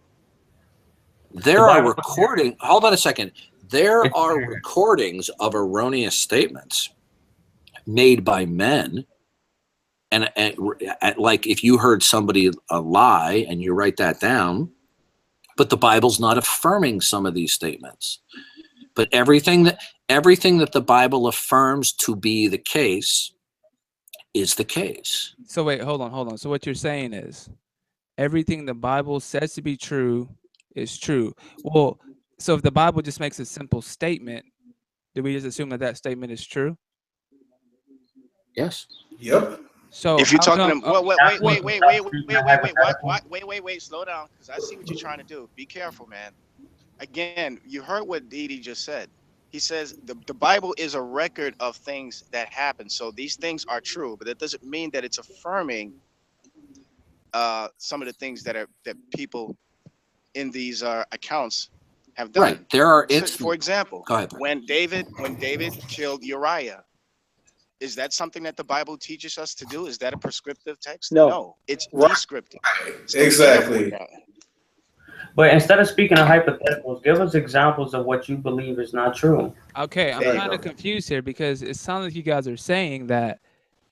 There are recordings. Hold on a second. There are recordings of erroneous statements made by men, and like if you heard somebody lie and you write that down, but the Bible's not affirming some of these statements. But everything that the Bible affirms to be the case is the case. So wait, hold on. So what you're saying is everything the Bible says to be true is true. Well, so if the Bible just makes a simple statement, do we just assume that statement is true? Yes. Yep. So if you're talking, wait, slow down, because I see what you're trying to do. Be careful, man. Again, you heard what Didi just said. He says the Bible is a record of things that happen. So these things are true, but that doesn't mean that it's affirming some of the things that people in these accounts have done. Right. There are for example, when David killed Uriah, is that something that the Bible teaches us to do? Is that a prescriptive text? No, it's descriptive. So exactly. But instead of speaking of hypotheticals, give us examples of what you believe is not true. Okay, I'm kind of confused here because it sounds like you guys are saying that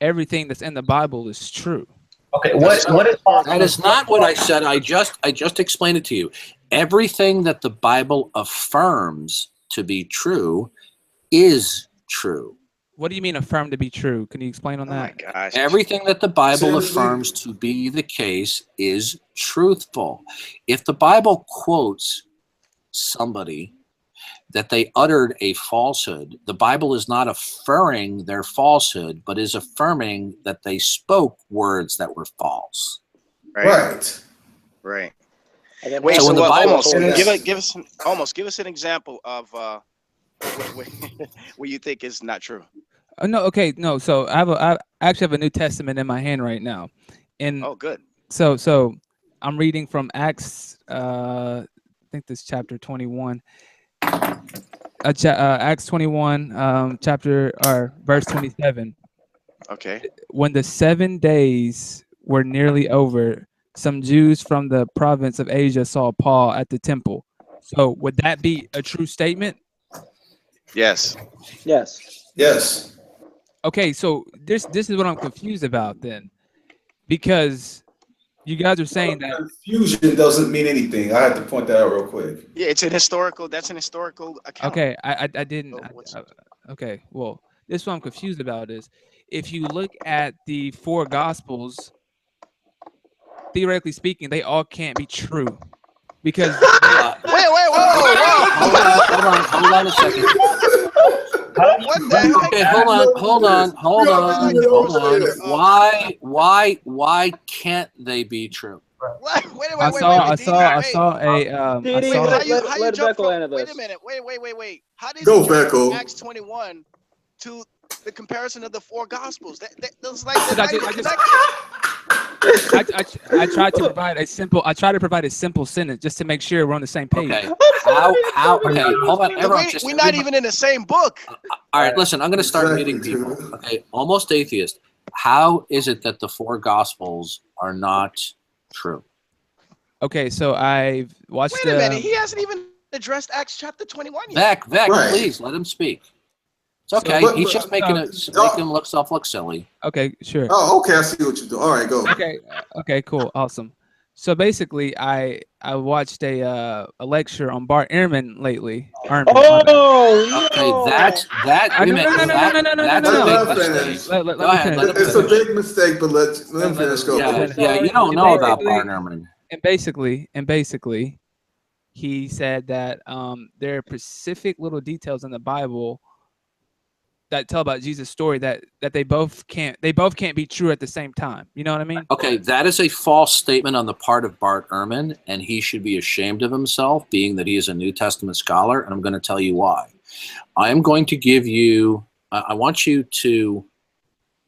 everything that's in the Bible is true. Okay, what is that is not what I said. I just explained it to you. Everything that the Bible affirms to be true is true. What do you mean affirm to be true? Can you explain on that? Oh my gosh. Everything that the Bible affirms to be the case is truthful. If the Bible quotes somebody that they uttered a falsehood, the Bible is not affirming their falsehood, but is affirming that they spoke words that were false. Right. Wait, So so when the well, Bible almost says- give us an example of what you think is not true. No, okay, no. So I actually have a New Testament in my hand right now, and Oh, good. So I'm reading from Acts. I think this chapter 21. Acts 21, chapter or verse 27. Okay. When the 7 days were nearly over, some Jews from the province of Asia saw Paul at the temple. So would that be a true statement? Yes. Yes. Okay, so this is what I'm confused about then, because you guys are saying that Confusion doesn't mean anything. I have to point that out real quick. Yeah, it's an historical. That's an historical account. okay, I didn't. Okay, well, this is what I'm confused about is if you look at the four gospels, theoretically speaking, they all can't be true because Wait, whoa. Hold on a second. What the heck? Okay, hold on. Why can't they be true? Wait. I saw a Wait a minute. Wait. How did Go, you jump from Becco. Acts 21 to the comparison of the four gospels? That's like I tried to provide a simple sentence just to make sure we're on the same page. Okay. How? Okay, hold on. Everyone, we're not even in the same book. All right, listen. I'm going to start meeting people. Okay, almost atheist. How is it that the four gospels are not true? Okay, so I've watched. Wait a minute. He hasn't even addressed Acts chapter 21 yet. Vec, please let him speak. It's okay. So, He's just making him look silly. Okay, sure. Oh, okay. I see what you're doing. All right, go. Okay, cool, awesome. So basically, I watched a lecture on Bart Ehrman lately. Okay, that's that. No. That's a big mistake. Go ahead. Let him It's a finish. big mistake, but let him finish. Go. Yeah, you don't know about Bart Ehrman. And basically, he said that there are specific little details in the Bible that tell about Jesus' story that they both can't be true at the same time. You know what I mean? Okay, that is a false statement on the part of Bart Ehrman, and he should be ashamed of himself, being that he is a New Testament scholar, and I'm going to tell you why. I am going to give you, I want you to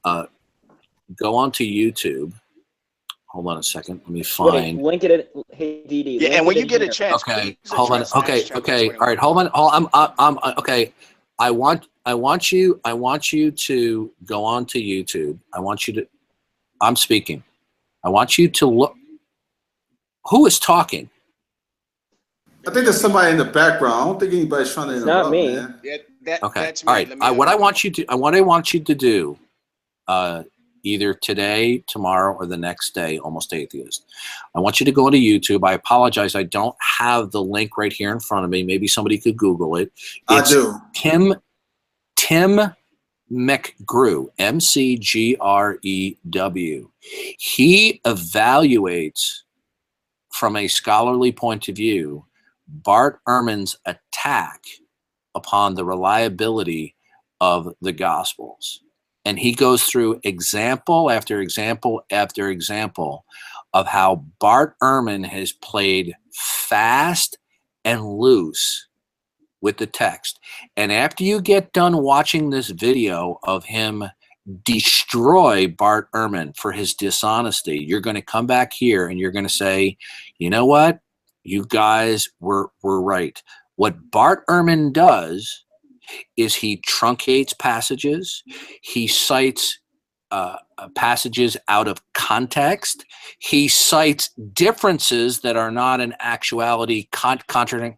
go onto YouTube. Hold on a second. Let me find. Link it in. Hey, DD. Yeah, and when you get a chance. Okay, please hold on. address Okay, Acts chapter okay. 21. All right, hold on. I'm okay. I want you to go on to YouTube. I'm speaking. I want you to look. Who is talking? I think there's somebody in the background. I don't think anybody's trying to interrupt. not me. Man. Yeah, Okay. that's me. All right. Let me- What I want you to do, either today, tomorrow, or the next day, almost atheist. I want you to go to YouTube. I apologize. I don't have the link right here in front of me. Maybe somebody could Google it. It's I do. Tim McGrew, McGrew. He evaluates from a scholarly point of view Bart Ehrman's attack upon the reliability of the Gospels. And he goes through example after example after example of how Bart Ehrman has played fast and loose with the text. And after you get done watching this video of him destroy Bart Ehrman for his dishonesty, you're going to come back here and you're going to say, you know what? You guys were right. What Bart Ehrman does is he truncates passages. He cites passages out of context. He cites differences that are not in actuality contradicting.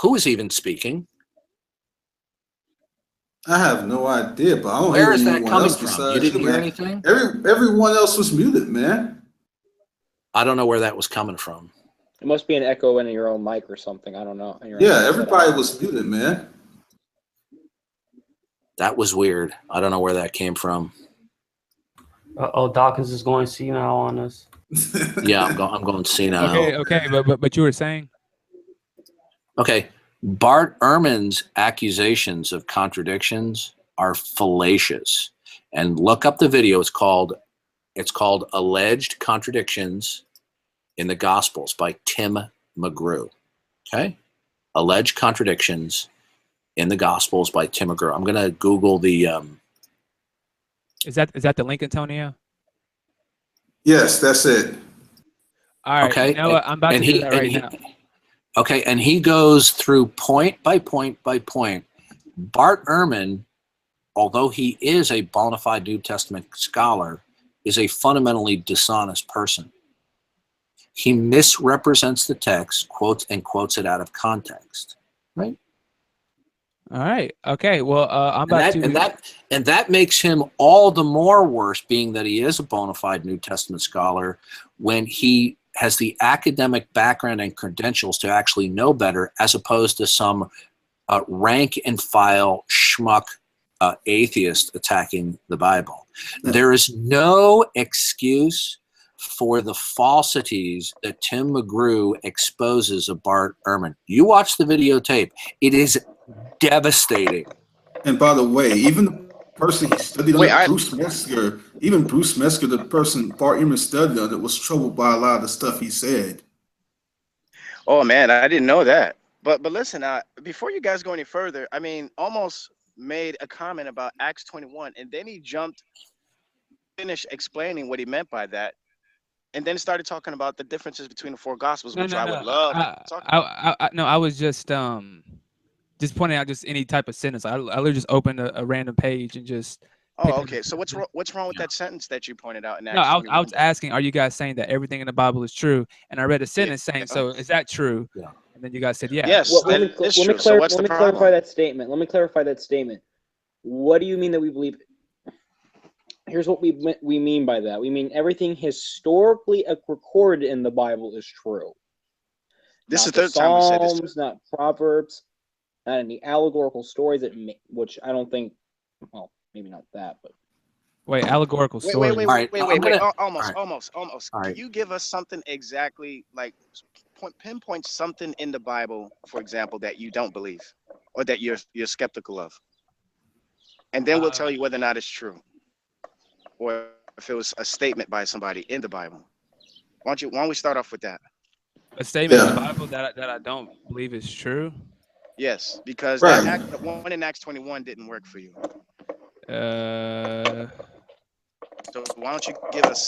Who is even speaking? I have no idea, but I don't Where hear is that anyone coming else from? besides You didn't hear man. anything? Everyone else was muted, man. I don't know where that was coming from. It must be an echo in your own mic or something. I don't know. Yeah, everybody was muted, man. That was weird. I don't know where that came from. Oh, Dawkins is going senile on us. Yeah, I'm going senile. Okay, but you were saying? Okay, Bart Ehrman's accusations of contradictions are fallacious. And look up the video. It's called Alleged Contradictions in the Gospels by Tim McGrew. Okay? Alleged Contradictions in the Gospels by Tim McGrew. I'm going to Google the Is that the link, Antonio? Yes, that's it. All right. Okay. You know what? I'm about to do that right now. Okay, and he goes through point by point by point. Bart Ehrman, although he is a bona fide New Testament scholar, is a fundamentally dishonest person. He misrepresents the text, quotes it out of context. Right? All right. Okay. Well, I'm about to. And that makes him all the more worse, being that he is a bona fide New Testament scholar, when he has the academic background and credentials to actually know better, as opposed to some rank and file schmuck atheist attacking the Bible. There is no excuse for the falsities that Tim McGrew exposes of Bart Ehrman. You watch the videotape. It is devastating. And by the way, even the person he studied under, Bruce Metzger, even Bruce Metzger, the person Bart Ehrman studied under, was troubled by a lot of the stuff he said. Oh man, I didn't know that. But listen, before you guys go any further, I mean, almost made a comment about Acts 21, and then he finished explaining what he meant by that, and then started talking about the differences between the four Gospels, which I would love to talk about. No, I was just pointing out just any type of sentence. I literally just opened a random page and just. Oh, okay. So what's wrong with that sentence that you pointed out in Acts? No, 21? I was asking, are you guys saying that everything in the Bible is true? And I read a sentence saying, so is that true? Yeah. And then you guys said, yeah. Yes, let me clarify that statement. Let me clarify that statement. What do you mean that we believe? Here's what we mean by that. We mean everything historically recorded in the Bible is true. This is the third time we said this. Psalms, not Proverbs, not any allegorical stories which I don't think. Well, maybe not that, but. Wait, allegorical stories. Wait. Almost. Can you give us something exactly, like pinpoint something in the Bible, for example, that you don't believe or that you're skeptical of, and then we'll tell you whether or not it's true, or if it was a statement by somebody in the Bible. Why don't we start off with that? A statement in the Bible that I don't believe is true. Yes, because that one in Acts 21 didn't work for you. So why don't you give us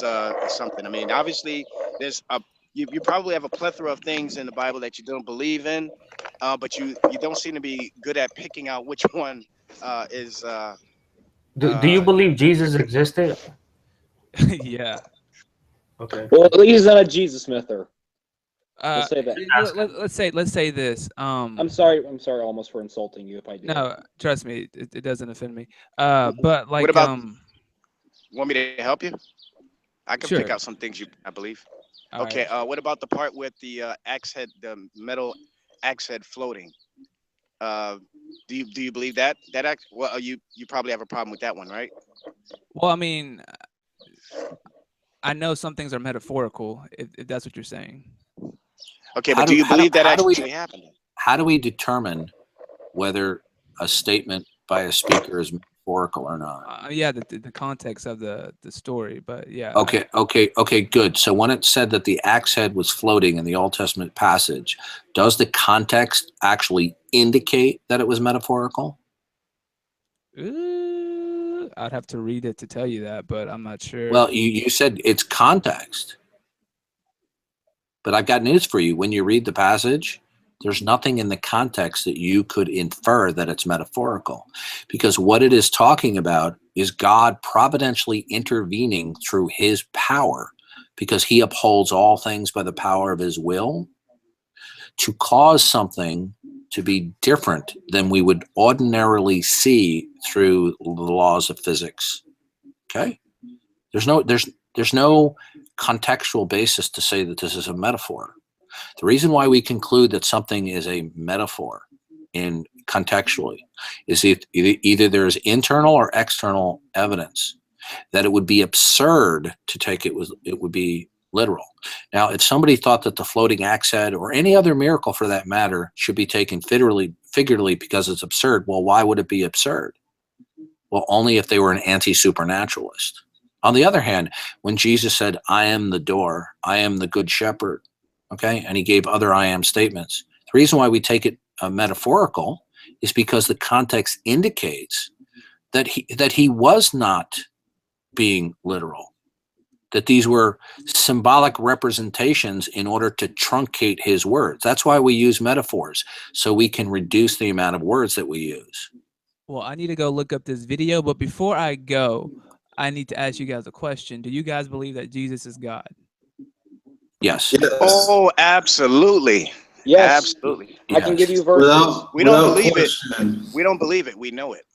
something? I mean, obviously, there's you probably have a plethora of things in the Bible that you don't believe in, but you don't seem to be good at picking out which one is. Do you believe Jesus existed? Yeah. Okay. Well, at least he's not a Jesus myther. Let's say that. Let's say this. I'm sorry almost for insulting you if I do. No, trust me, it doesn't offend me. But like, what about? Want me to help you? I can sure. pick out some things I believe. All okay. right. What about the part with the axe head, the metal axe head floating? Do you believe that axe? Well, you probably have a problem with that one, right? Well, I mean, I know some things are metaphorical. If that's what you're saying. Okay, but do you believe that actually happened? How do we determine whether a statement by a speaker is metaphorical or not? Yeah, the context of the story, but yeah. Okay, good. So when it said that the axe head was floating in the Old Testament passage, does the context actually indicate that it was metaphorical? I'd have to read it to tell you that, but I'm not sure. Well, you said it's context. But I've got news for you. When you read the passage, There's nothing in the context that you could infer that it's metaphorical, because what it is talking about is God providentially intervening through his power, because he upholds all things by the power of his will, to cause something to be different than we would ordinarily see through the laws of physics. Okay? There's no contextual basis to say that this is a metaphor. The reason why we conclude that something is a metaphor in contextually is if either there's internal or external evidence that it would be absurd to take it would be literal. Now, if somebody thought that the floating axe head or any other miracle for that matter should be taken figuratively because it's absurd, well, why would it be absurd? Well, only if they were an anti-supernaturalist. On the other hand, when Jesus said, I am the door, I am the good shepherd, okay, and he gave other I am statements, the reason why we take it metaphorical is because the context indicates that he was not being literal, that these were symbolic representations in order to truncate his words. That's why we use metaphors, so we can reduce the amount of words that we use. Well, I need to go look up this video, but before I go, I need to ask you guys a question. Do you guys believe that Jesus is God? Yes. Oh, absolutely. Yes. Absolutely. I can give you verses. We don't believe it. We don't believe it. We know it.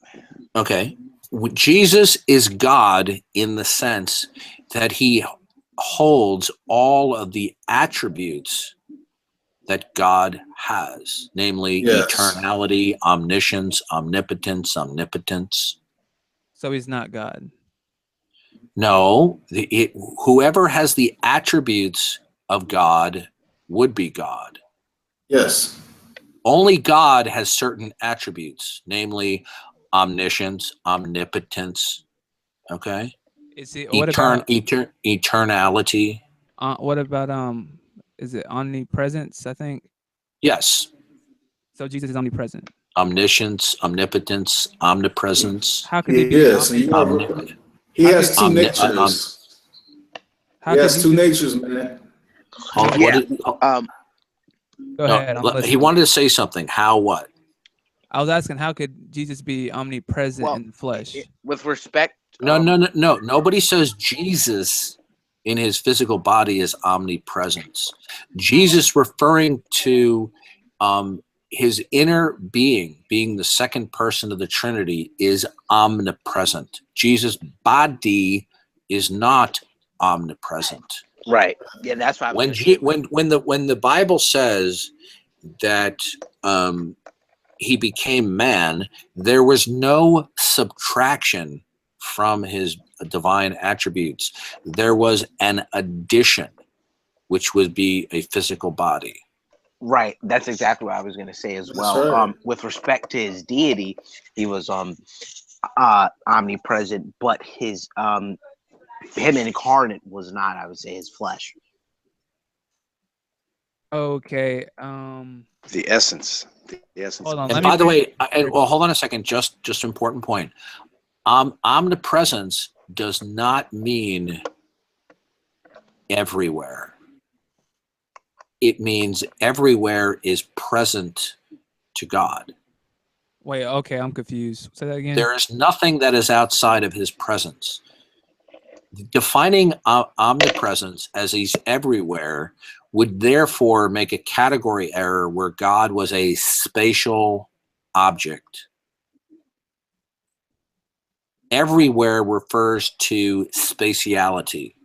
Okay. Jesus is God in the sense that he holds all of the attributes that God has, namely eternality, omniscience, omnipotence, omnipotence. So he's not God. No, whoever has the attributes of God would be God. Yes. Only God has certain attributes, namely omniscience, omnipotence. Okay. Is it what about eternality? What about is it omnipresence? I think. Yes. So Jesus is omnipresent. Omniscience, omnipotence, omnipresence. How could he be? He has two natures. He has two natures, man. Go ahead. He wanted to say something. How? What? I was asking, how could Jesus be omnipresent in the flesh? With respect. No. Nobody says Jesus in his physical body is omnipresence. Jesus referring to his inner being the second person of the Trinity is omnipresent. Jesus' body is not omnipresent. Right. Yeah, that's why. When the Bible says that he became man, there was no subtraction from his divine attributes. There was an addition, which would be a physical body. Right. That's exactly what I was going to say as well. Right. With respect to his deity, he was omnipresent, but his him incarnate was not, I would say, his flesh. Okay. The essence. The essence. Hold on. And by the way, hold on a second. Just important point. Omnipresence does not mean everywhere. It means everywhere is present to God. Wait, okay, I'm confused. Say that again. There is nothing that is outside of his presence. Defining omnipresence as he's everywhere would therefore make a category error where God was a spatial object. Everywhere refers to spatiality.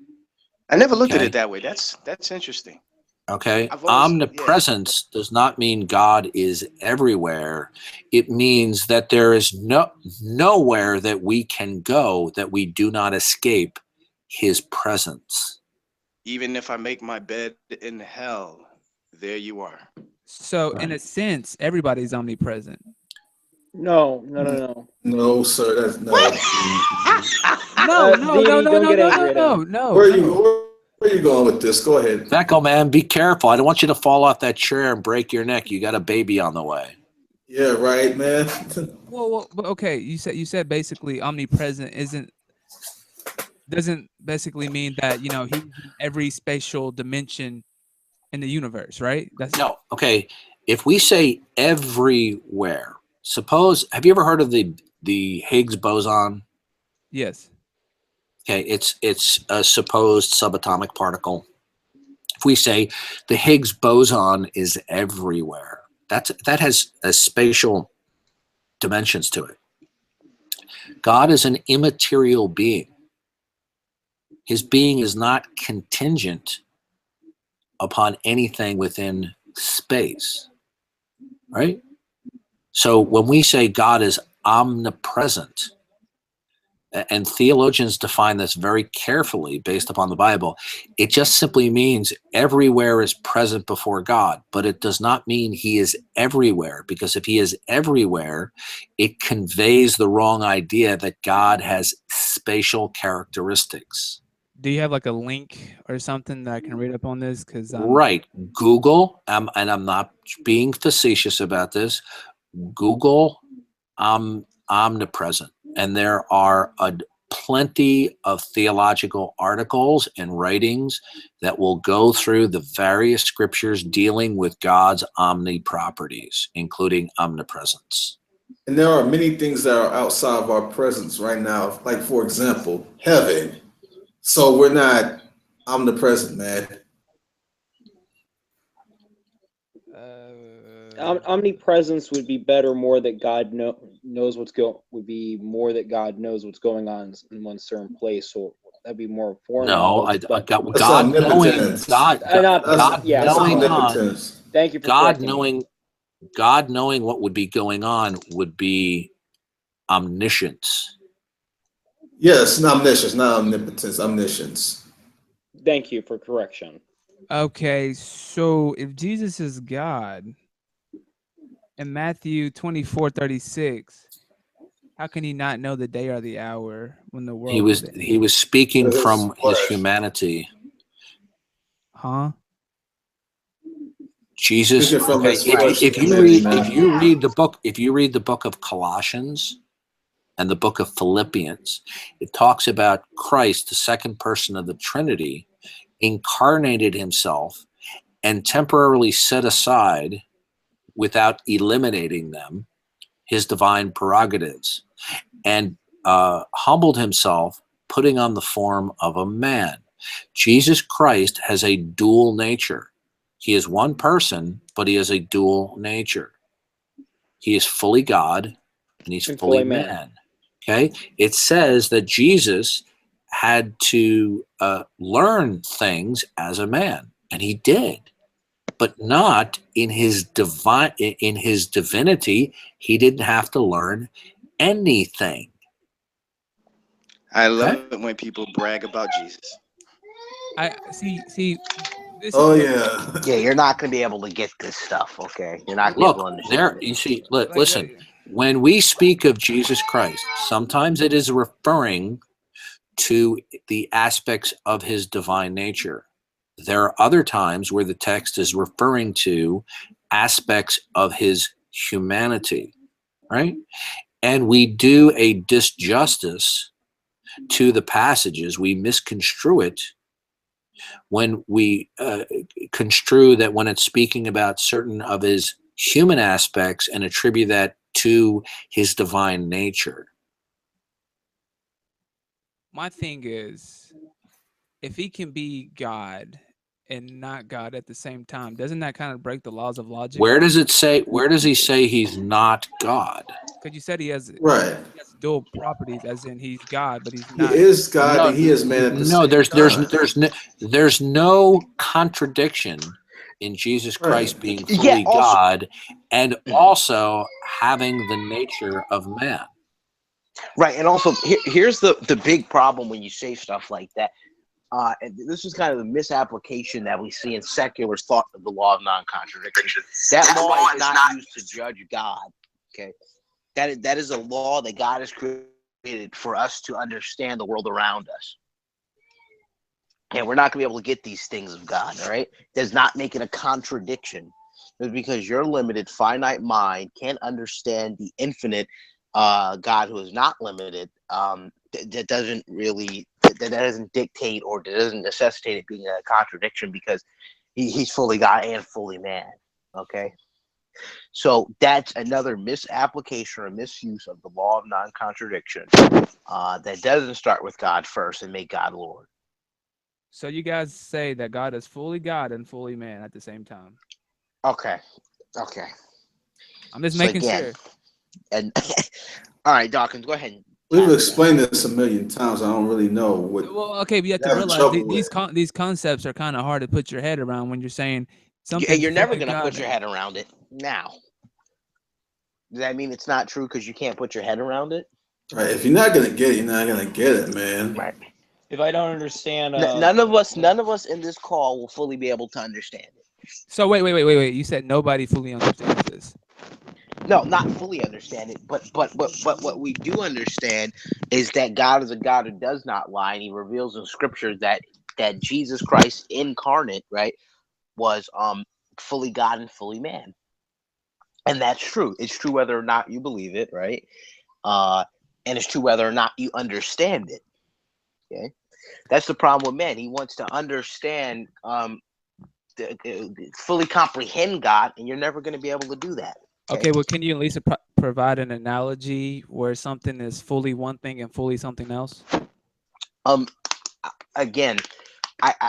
I never looked at it that way. That's interesting. Okay. Omnipresence does not mean God is everywhere. It means that there is nowhere that we can go that we do not escape his presence. Even if I make my bed in hell, there you are. So in a sense, everybody's omnipresent. No. No, sir. That's no. No. Where are you going with this? Go ahead. Becco, man, be careful. I don't want you to fall off that chair and break your neck. You got a baby on the way. Yeah, right, man. Well, okay. You said basically omnipresent doesn't basically mean that he's in every spatial dimension in the universe, right? No. Okay. if we say everywhere, have you ever heard of the Higgs boson? Yes. Okay, it's a supposed subatomic particle. If we say the Higgs boson is everywhere, that has a spatial dimensions to it. God is an immaterial being. His being is not contingent upon anything within space, right? So when we say God is omnipresent, and theologians define this very carefully based upon the Bible, it just simply means everywhere is present before God, but it does not mean he is everywhere, because if he is everywhere, it conveys the wrong idea that God has spatial characteristics. Do you have like a link or something that I can read up on this? Because right, Google, and I'm not being facetious about this, Google omnipresent, and there are plenty of theological articles and writings that will go through the various scriptures dealing with God's omni-properties, including omnipresence. And there are many things that are outside of our presence right now, like, for example, heaven. So we're not omnipresent, man. Omnipresence would be better. More that God knows what's would be more that God knows what's going on in one certain place. So that'd be more formal. No, God knowing omnipotence. Thank you for God knowing what would be going on would be omniscience. Yes, not omniscience, not omnipotence, omniscience. Thank you for correction. Okay, so if Jesus is God, in Matthew 24:36, how can he not know the day or the hour when the world he was speaking from his humanity. Huh? Jesus, if you read the book of Colossians and the book of Philippians, it talks about Christ, the second person of the Trinity, incarnated himself and temporarily set aside, without eliminating them, his divine prerogatives, and humbled himself, putting on the form of a man. Jesus Christ has a dual nature. He is one person, but he has a dual nature. He is fully God and he's fully man. Okay? It says that Jesus had to learn things as a man, and he did, but not in his divinity. He didn't have to learn anything. I love it when people brag about Jesus. I see. Yeah, you're not gonna be able to get this stuff. Okay, you're not gonna be able to understand. You see, listen. When we speak of Jesus Christ, sometimes it is referring to the aspects of his divine nature. There are other times where the text is referring to aspects of his humanity, right? And we do a disjustice to the passages. We misconstrue it when we construe that when it's speaking about certain of his human aspects and attribute that to his divine nature. My thing is, if he can be God and not God at the same time, doesn't that kind of break the laws of logic? Where does he say he's not God? Because you said he has dual properties, as in he's God, but he's not. He is God and he is man at the same time. There's no contradiction in Jesus Christ being fully God and also having the nature of man. Right, and also here's the big problem when you say stuff like that. And this is kind of the misapplication that we see in secular thought of the law of non-contradiction. That law is not used to judge God. Okay, that is a law that God has created for us to understand the world around us. And we're not going to be able to get these things of God. All right, does not make it a contradiction. It's because your limited, finite mind can't understand the infinite God who is not limited. That doesn't dictate or doesn't necessitate it being a contradiction, because he's fully God and fully man. Okay. So that's another misapplication or misuse of the law of non-contradiction that doesn't start with God first and make God Lord. So you guys say that God is fully God and fully man at the same time. Okay. I'm just making sure. And all right, Dawkins, go ahead. We've explained this a million times. I don't really know what. Well, okay, but you have to realize these concepts are kind of hard to put your head around when you're saying something. You're never going to put your head around it now. Does that mean it's not true because you can't put your head around it? Right. If you're not going to get it, you're not going to get it, man. Right. If I don't understand, none of us in this call will fully be able to understand it. So wait. You said nobody fully understands this. No, not fully understand it, but what we do understand is that God is a God who does not lie, and He reveals in Scripture that Jesus Christ incarnate, right, was fully God and fully man, and that's true. It's true whether or not you believe it, right, and it's true whether or not you understand it. Okay, that's the problem with man. He wants to understand, fully comprehend God, and you're never going to be able to do that. Okay, well, can you at least provide an analogy where something is fully one thing and fully something else? Again,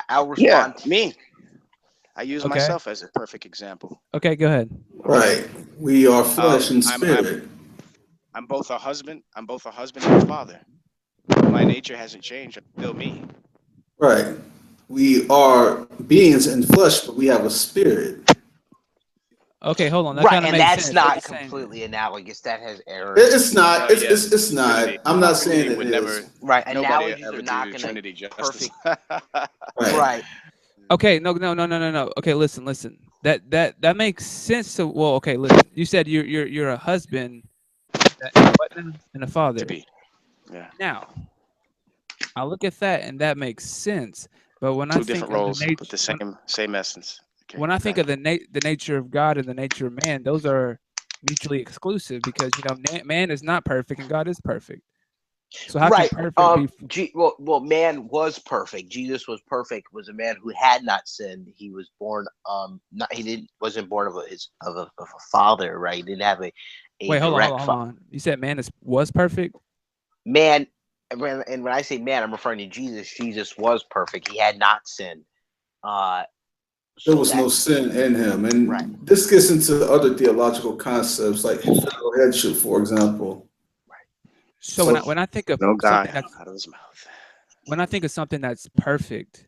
I'll respond. Yeah, me. I use myself as a perfect example. Okay, go ahead. Right. We are flesh and spirit. I'm both a husband. I'm both a husband and a father. My nature hasn't changed. I'm still me. Right. We are beings in flesh, but we have a spirit. Okay, hold on. That Right, and that's not completely analogous. That has errors. It's not. It's not. Trinity. I'm not saying Trinity it is. Right. Nobody Analogies ever are not do going Trinity to justice. Right. Okay, no. Okay, listen. That makes sense. So, well, okay, listen. You said you're a husband and a father. To be. Yeah. Now, I look at that and that makes sense. But when Two I think different of roles, the nature, but the same essence. Okay, when I think of the nature of God and the nature of man, those are mutually exclusive because man is not perfect and God is perfect. So how can perfect be? Well, man was perfect. Jesus was perfect. Was a man who had not sinned. He was born. Wasn't born of a father. Right. He didn't have a Wait, hold on. You said man was perfect. Man, and when I say man, I'm referring to Jesus. Jesus was perfect. He had not sinned. There was no sin in him. And this gets into other theological concepts like federal headship, for example. So when I think of no God something that's out of his mouth. When I think of something that's perfect,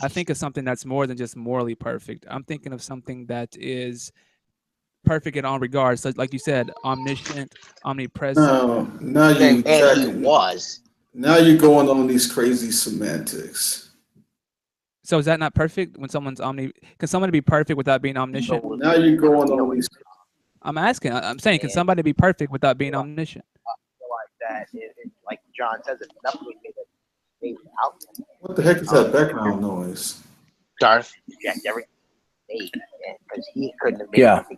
I think of something that's more than just morally perfect. I'm thinking of something that is perfect in all regards. So like you said, omniscient, omnipresent. Now you he was. Now you're going on these crazy semantics. So is that not perfect when someone's Can somebody be perfect without being omniscient? Now you're going on these. I'm asking. I'm saying, can somebody be perfect without being omniscient? Like that, like John says, it's nothing made without. What the heck is that background noise? Darth reject everything because he couldn't have made anything.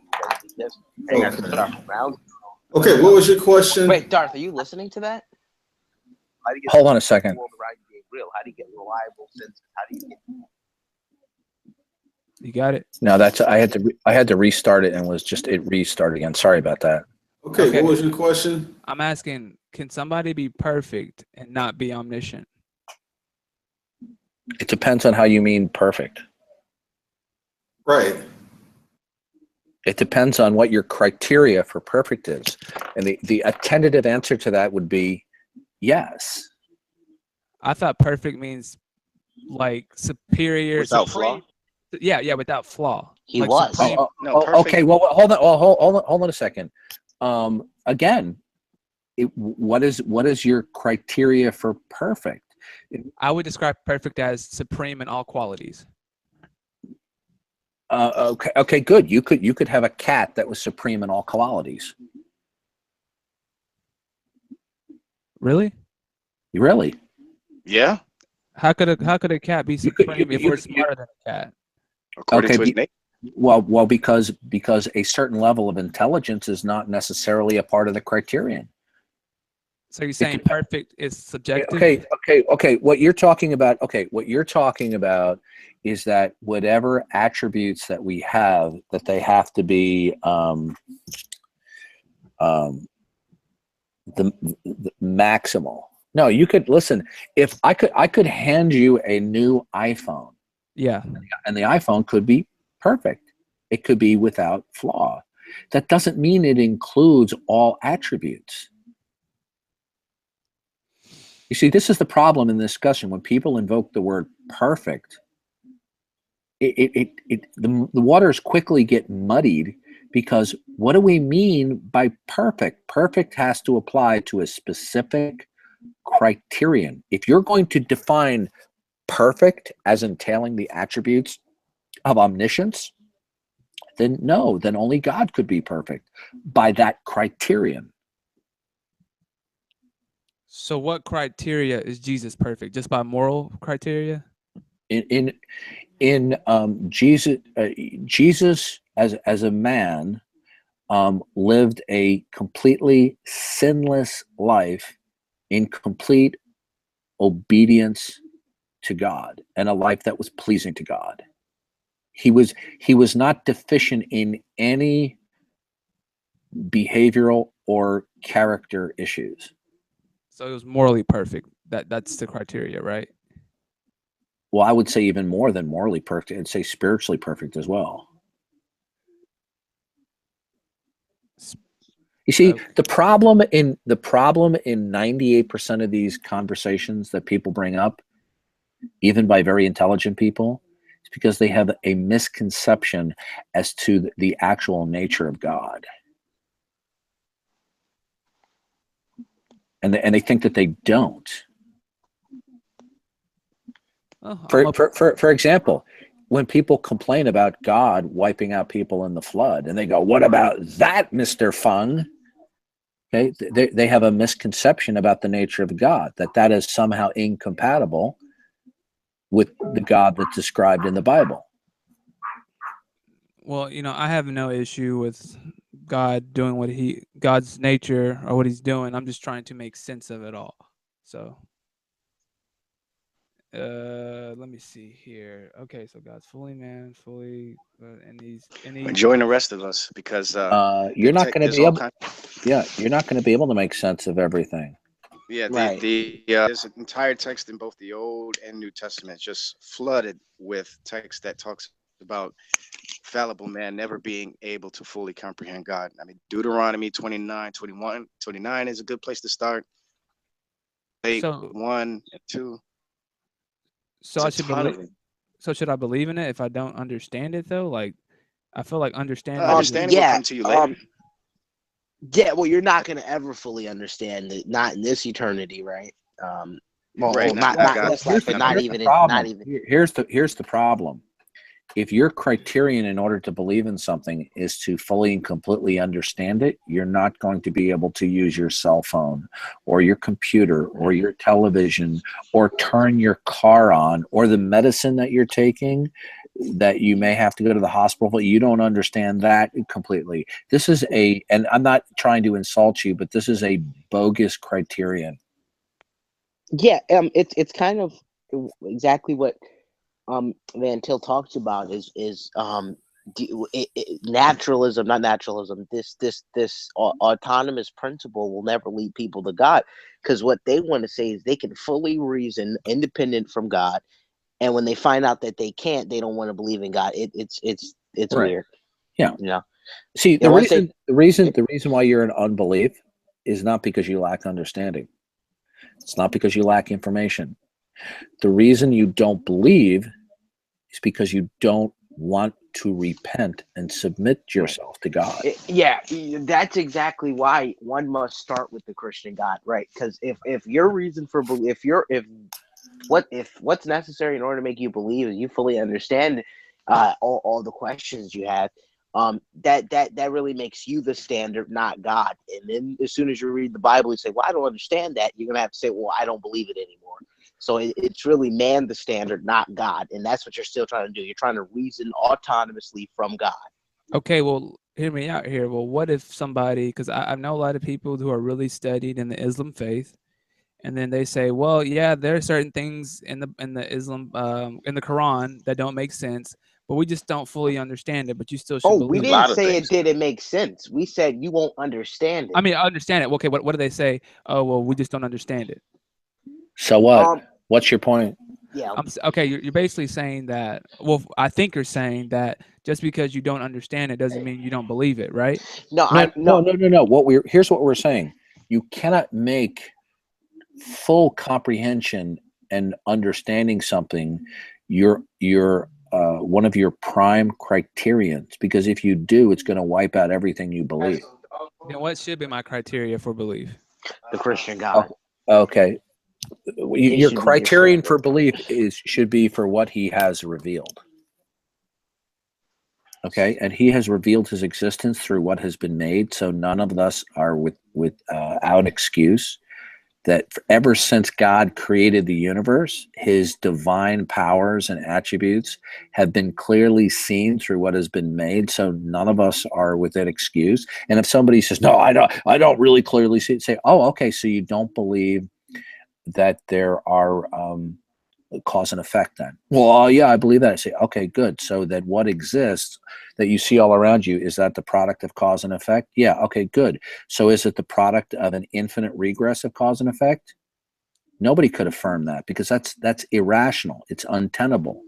Okay, what was your question? Wait, Darth, are you listening to that? Hold on a second. How do you get reliable senses? How do you get? You got it. No, I had to restart it and it restarted again. Sorry about that. Okay, what was your question? I'm asking, can somebody be perfect and not be omniscient? It depends on how you mean perfect. Right. It depends on what your criteria for perfect is. And the tentative answer to that would be yes. I thought perfect means like superior. Without flaw? Yeah, without flaw. He like was. Okay, well, hold on a second. Again, what is your criteria for perfect? I would describe perfect as supreme in all qualities. Okay, good. You could have a cat that was supreme in all qualities. Really? Really? Yeah. How could a cat be supreme if we're smarter than a cat? According to his nature. Well, because a certain level of intelligence is not necessarily a part of the criterion. So you're saying perfect is subjective? Okay. What you're talking about is that whatever attributes that we have, that they have to be the maximal. No, you could listen. If I could hand you a new iPhone. Yeah. And the iPhone could be perfect. It could be without flaw. That doesn't mean it includes all attributes. You see, this is the problem in this discussion. When people invoke the word perfect, the waters quickly get muddied, because what do we mean by perfect? Perfect has to apply to a specific criterion. If you're going to define perfect as entailing the attributes of omniscience, then no, then only God could be perfect by that criterion. So what criteria is Jesus perfect? Just by moral criteria? In Jesus as a man lived a completely sinless life in complete obedience to God, and a life that was pleasing to God. He was not deficient in any behavioral or character issues. So it was morally perfect. That's the criteria, right? Well, I would say even more than morally perfect, I'd say spiritually perfect as well. You see, the problem in 98% of these conversations that people bring up, even by very intelligent people, is because they have a misconception as to the actual nature of God. And they think that they don't. For example, when people complain about God wiping out people in the flood, and they go, "What about that, Mr. Fung?" Okay, they have a misconception about the nature of God, that is somehow incompatible with the God that's described in the Bible. Well, I have no issue with God doing God's nature or what he's doing. I'm just trying to make sense of it all. So let me see here. Okay, so God's fully man, fully join the rest of us, because you're not going to be able. You're not going to be able to make sense of everything. Yeah, Right. There's an entire text in both the Old and New Testament just flooded with text that talks about fallible man never being able to fully comprehend God. I mean, Deuteronomy 29, 21, 29 is a good place to start. 8, 1 and 2. So should I believe in it if I don't understand it though? Like, I feel like understanding will come to you later. Yeah, well, you're not going to ever fully understand it, not in this eternity, right? Not this life, but not even. Here's the problem. If your criterion in order to believe in something is to fully and completely understand it, you're not going to be able to use your cell phone or your computer or your television or turn your car on, or the medicine that you're taking that you may have to go to the hospital, but you don't understand that completely. This is and I'm not trying to insult you, but this is a bogus criterion. Yeah, it's kind of exactly what Van Til talks about is naturalism, not naturalism. This autonomous principle will never lead people to God, because what they want to say is they can fully reason independent from God, and when they find out that they can't, they don't want to believe in God. It's right. Weird. Yeah. See, the reason why you're in unbelief is not because you lack understanding. It's not because you lack information. The reason you don't believe is because you don't want to repent and submit yourself to God. Yeah, that's exactly why one must start with the Christian God, right? Because if your reason for belief, what's necessary in order to make you believe is you fully understand all the questions you have, that really makes you the standard, not God. And then as soon as you read the Bible, you say, "Well, I don't understand that." You're gonna have to say, "Well, I don't believe it anymore." So it's really man the standard, not God, and that's what you're still trying to do. You're trying to reason autonomously from God. Okay, well, hear me out here. Well, what if somebody, because I know a lot of people who are really studied in the Islam faith, and then they say, well, yeah, there are certain things in the Islam in the Quran that don't make sense, but we just don't fully understand it. But you still should Oh, we believe didn't it. say it didn't make sense. We said you won't understand it. I mean, I understand it. Okay, what do they say? Oh, well, we just don't understand it. So what? What's your point? Yeah. Okay, you're basically saying that. Well, I think you're saying that just because you don't understand it doesn't mean you don't believe it, right? No, no. Here's what we're saying. You cannot make full comprehension and understanding something your one of your prime criterions, because if you do, it's going to wipe out everything you believe. Then what should be my criteria for belief? The Christian God. Okay. Your criterion for belief should be for what he has revealed. Okay, and he has revealed his existence through what has been made, so none of us are without excuse. That ever since God created the universe, his divine powers and attributes have been clearly seen through what has been made. So none of us are without excuse. And if somebody says, no, I don't really clearly see it, say, oh, okay, so you don't believe that there are cause and effect then? Well, yeah, I believe that. I say, okay, good. So that what exists that you see all around you, is that the product of cause and effect? Yeah, okay, good. So is it the product of an infinite regress of cause and effect? Nobody could affirm that, because that's irrational. It's untenable.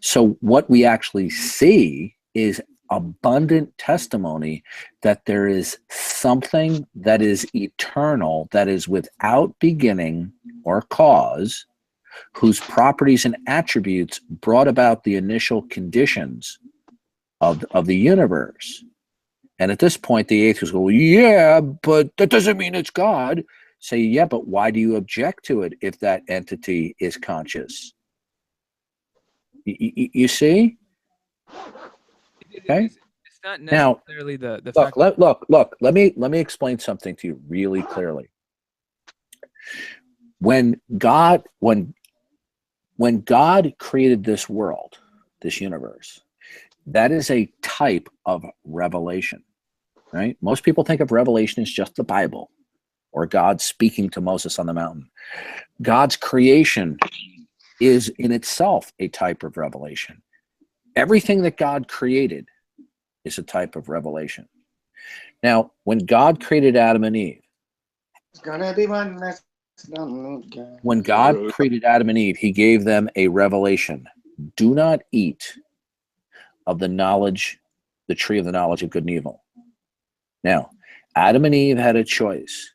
So what we actually see is abundant testimony that there is something that is eternal, that is without beginning or cause, whose properties and attributes brought about the initial conditions of the universe. And at this point, the atheists go, yeah, but that doesn't mean it's God. Say, yeah, but why do you object to it if that entity is conscious? You see? Okay. It's not necessarily the fact. Look. Let me explain something to you really clearly. When God created this world, this universe, that is a type of revelation, right? Most people think of revelation as just the Bible or God speaking to Moses on the mountain. God's creation is in itself a type of revelation. Everything that God created is a type of revelation. Now, when God created Adam and Eve, when God created Adam and Eve, he gave them a revelation. Do not eat of the tree of the knowledge of good and evil. Now, Adam and Eve had a choice.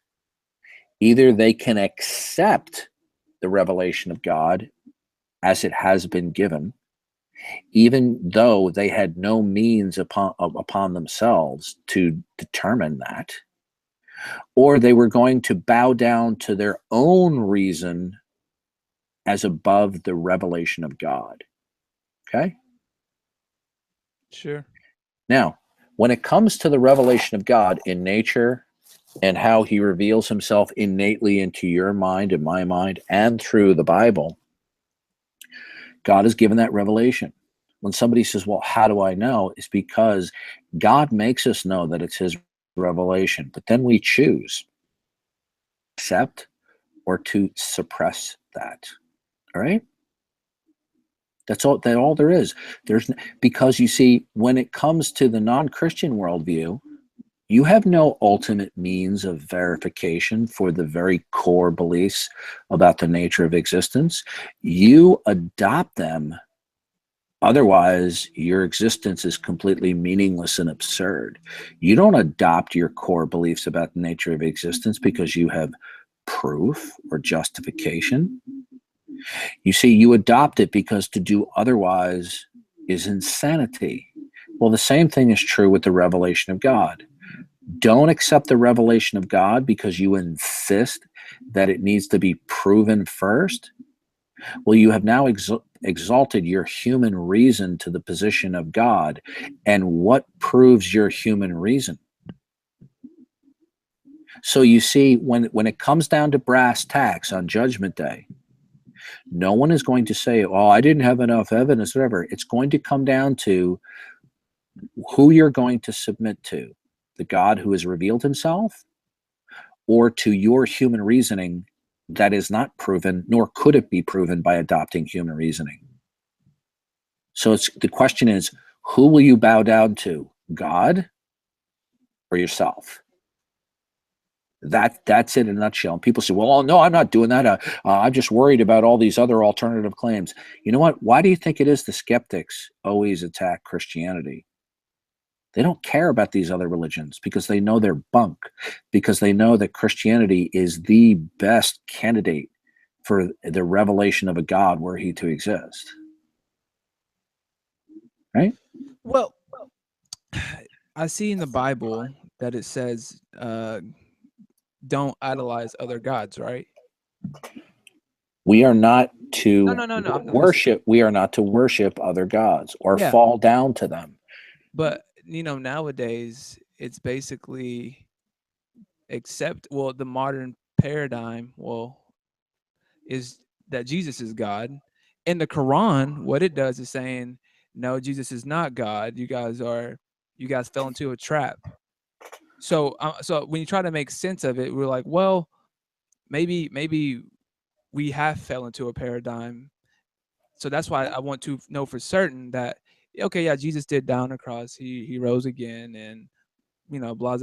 Either they can accept the revelation of God as it has been given, even though they had no means upon themselves to determine that, or they were going to bow down to their own reason as above the revelation of God. Okay? Sure. Now, when it comes to the revelation of God in nature and how he reveals himself innately into your mind and my mind and through the Bible, God has given that revelation. When somebody says, well, how do I know? It's because God makes us know that it's his revelation, but then we choose accept or to suppress that. All right? That's all there is. Because you see, when it comes to the non-Christian worldview, you have no ultimate means of verification for the very core beliefs about the nature of existence. You adopt them. Otherwise, your existence is completely meaningless and absurd. You don't adopt your core beliefs about the nature of existence because you have proof or justification. You see, you adopt it because to do otherwise is insanity. Well, the same thing is true with the revelation of God. Don't accept the revelation of God because you insist that it needs to be proven first. Well, you have now exalted your human reason to the position of God. And what proves your human reason? So you see, when it comes down to brass tacks on Judgment Day, no one is going to say, oh, I didn't have enough evidence, whatever. It's going to come down to who you're going to submit to, the God who has revealed himself, or to your human reasoning that is not proven, nor could it be proven by adopting human reasoning. So the question is, who will you bow down to, God or yourself? That's it in a nutshell. And people say, well, no, I'm not doing that. I'm just worried about all these other alternative claims. You know what? Why do you think it is the skeptics always attack Christianity? They don't care about these other religions because they know they're bunk, because they know that Christianity is the best candidate for the revelation of a God were he to exist. Right? Well, I see in the Bible that it says, don't idolize other gods, right? We are not to No. worship. We are not to worship other gods or Yeah. fall down to them. But nowadays it's basically the modern paradigm, is that Jesus is God. In the Quran, what it does is saying, no, Jesus is not God. You guys fell into a trap. So when you try to make sense of it, we're like, well, maybe we have fell into a paradigm. So that's why I want to know for certain that, okay, yeah, Jesus did die on the cross. He rose again, and blase,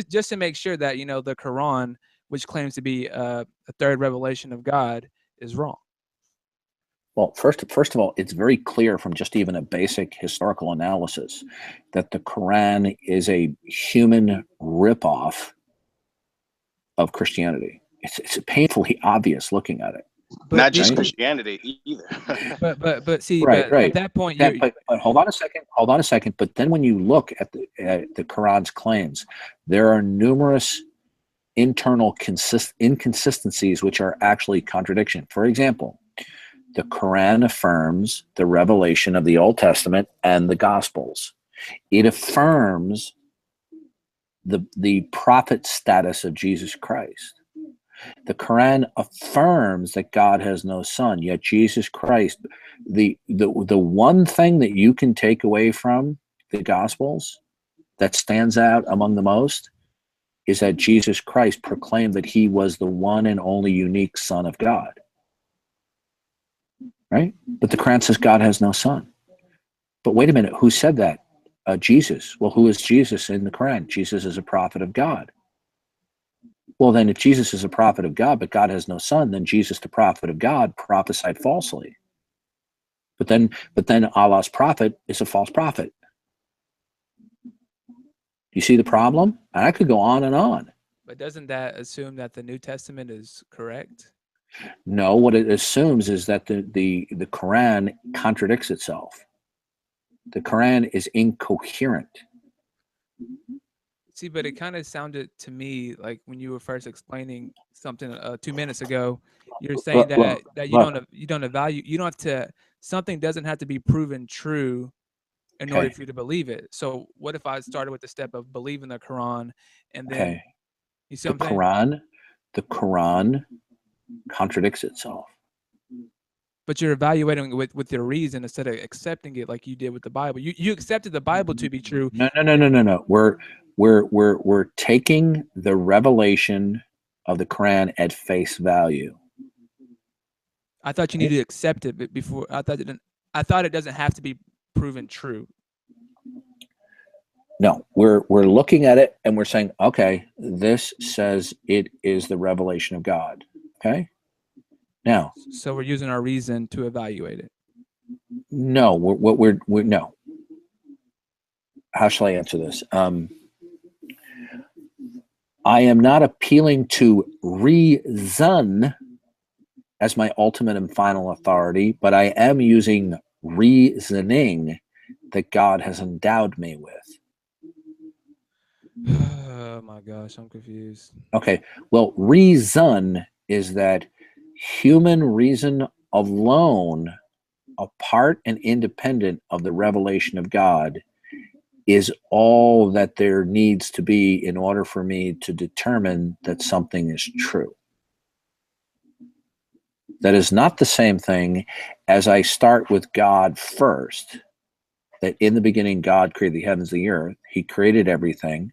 just to make sure that the Quran, which claims to be a third revelation of God, is wrong. Well, first of all, it's very clear from just even a basic historical analysis that the Quran is a human ripoff of Christianity. It's painfully obvious looking at it. But not just Christianity either. but see, right. at that point, but hold on a second. But then when you look at the Quran's claims, there are numerous internal inconsistencies which are actually contradiction. For example, the Quran affirms the revelation of the Old Testament and the Gospels. It affirms the prophet status of Jesus Christ. The Quran affirms that God has no son, yet Jesus Christ, the one thing that you can take away from the Gospels that stands out among the most is that Jesus Christ proclaimed that he was the one and only unique Son of God. Right? But the Quran says God has no son. But wait a minute, who said that? Jesus. Well, who is Jesus in the Quran? Jesus is a prophet of God. Well, then if Jesus is a prophet of God, but God has no son, then Jesus, the prophet of God, prophesied falsely. But then Allah's prophet is a false prophet. You see the problem? And I could go on and on. But doesn't that assume that the New Testament is correct? No, what it assumes is that the Quran contradicts itself. The Quran is incoherent. See, but it kind of sounded to me like when you were first explaining something 2 minutes ago, you're saying that you don't value, you don't have to, something doesn't have to be proven true in order for you to believe it. So what if I started with the step of believing the Quran, and then you see what I'm saying? The Quran contradicts itself. But you're evaluating it with your reason instead of accepting it like you did with the Bible. You accepted the Bible to be true. No. We're taking the revelation of the Quran at face value. I thought you needed to accept it before. I thought it doesn't have to be proven true. No, we're looking at it and we're saying, okay, this says it is the revelation of God. Okay. Now, so we're using our reason to evaluate it. No, we're no. How shall I answer this? I am not appealing to reason as my ultimate and final authority, but I am using reasoning that God has endowed me with. Oh my gosh, I'm confused. Okay, well, reason is that human reason alone, apart and independent of the revelation of God, is all that there needs to be in order for me to determine that something is true. That is not the same thing as I start with God first, that in the beginning God created the heavens and the earth. He created everything.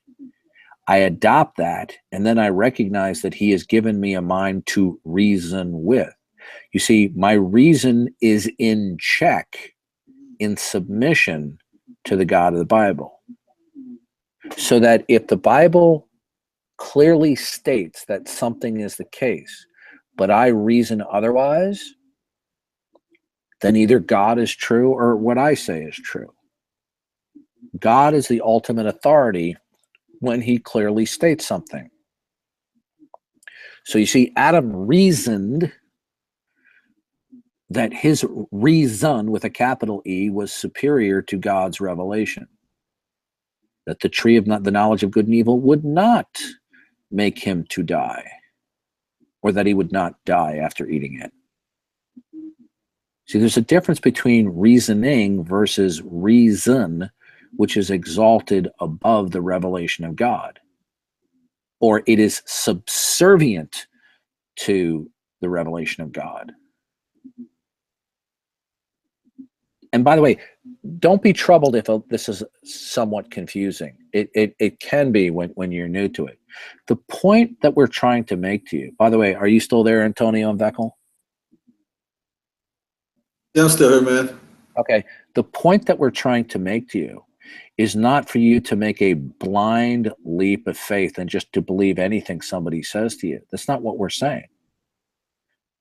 I adopt that, and then I recognize that he has given me a mind to reason with. You see, my reason is in check, in submission to the God of the Bible. So that if the Bible clearly states that something is the case, but I reason otherwise, then either God is true or what I say is true. God is the ultimate authority when he clearly states something. So you see, Adam reasoned that his reason with a capital E was superior to God's revelation. That the tree of the knowledge of good and evil would not make him to die, or that he would not die after eating it. See, there's a difference between reasoning versus reason, which is exalted above the revelation of God, or it is subservient to the revelation of God. And by the way, don't be troubled if this is somewhat confusing. It can be when you're new to it. The point that we're trying to make to you, by the way, are you still there, Antonio and Veckel? Yeah, I'm still here, man. Okay. The point that we're trying to make to you is not for you to make a blind leap of faith and just to believe anything somebody says to you. That's not what we're saying.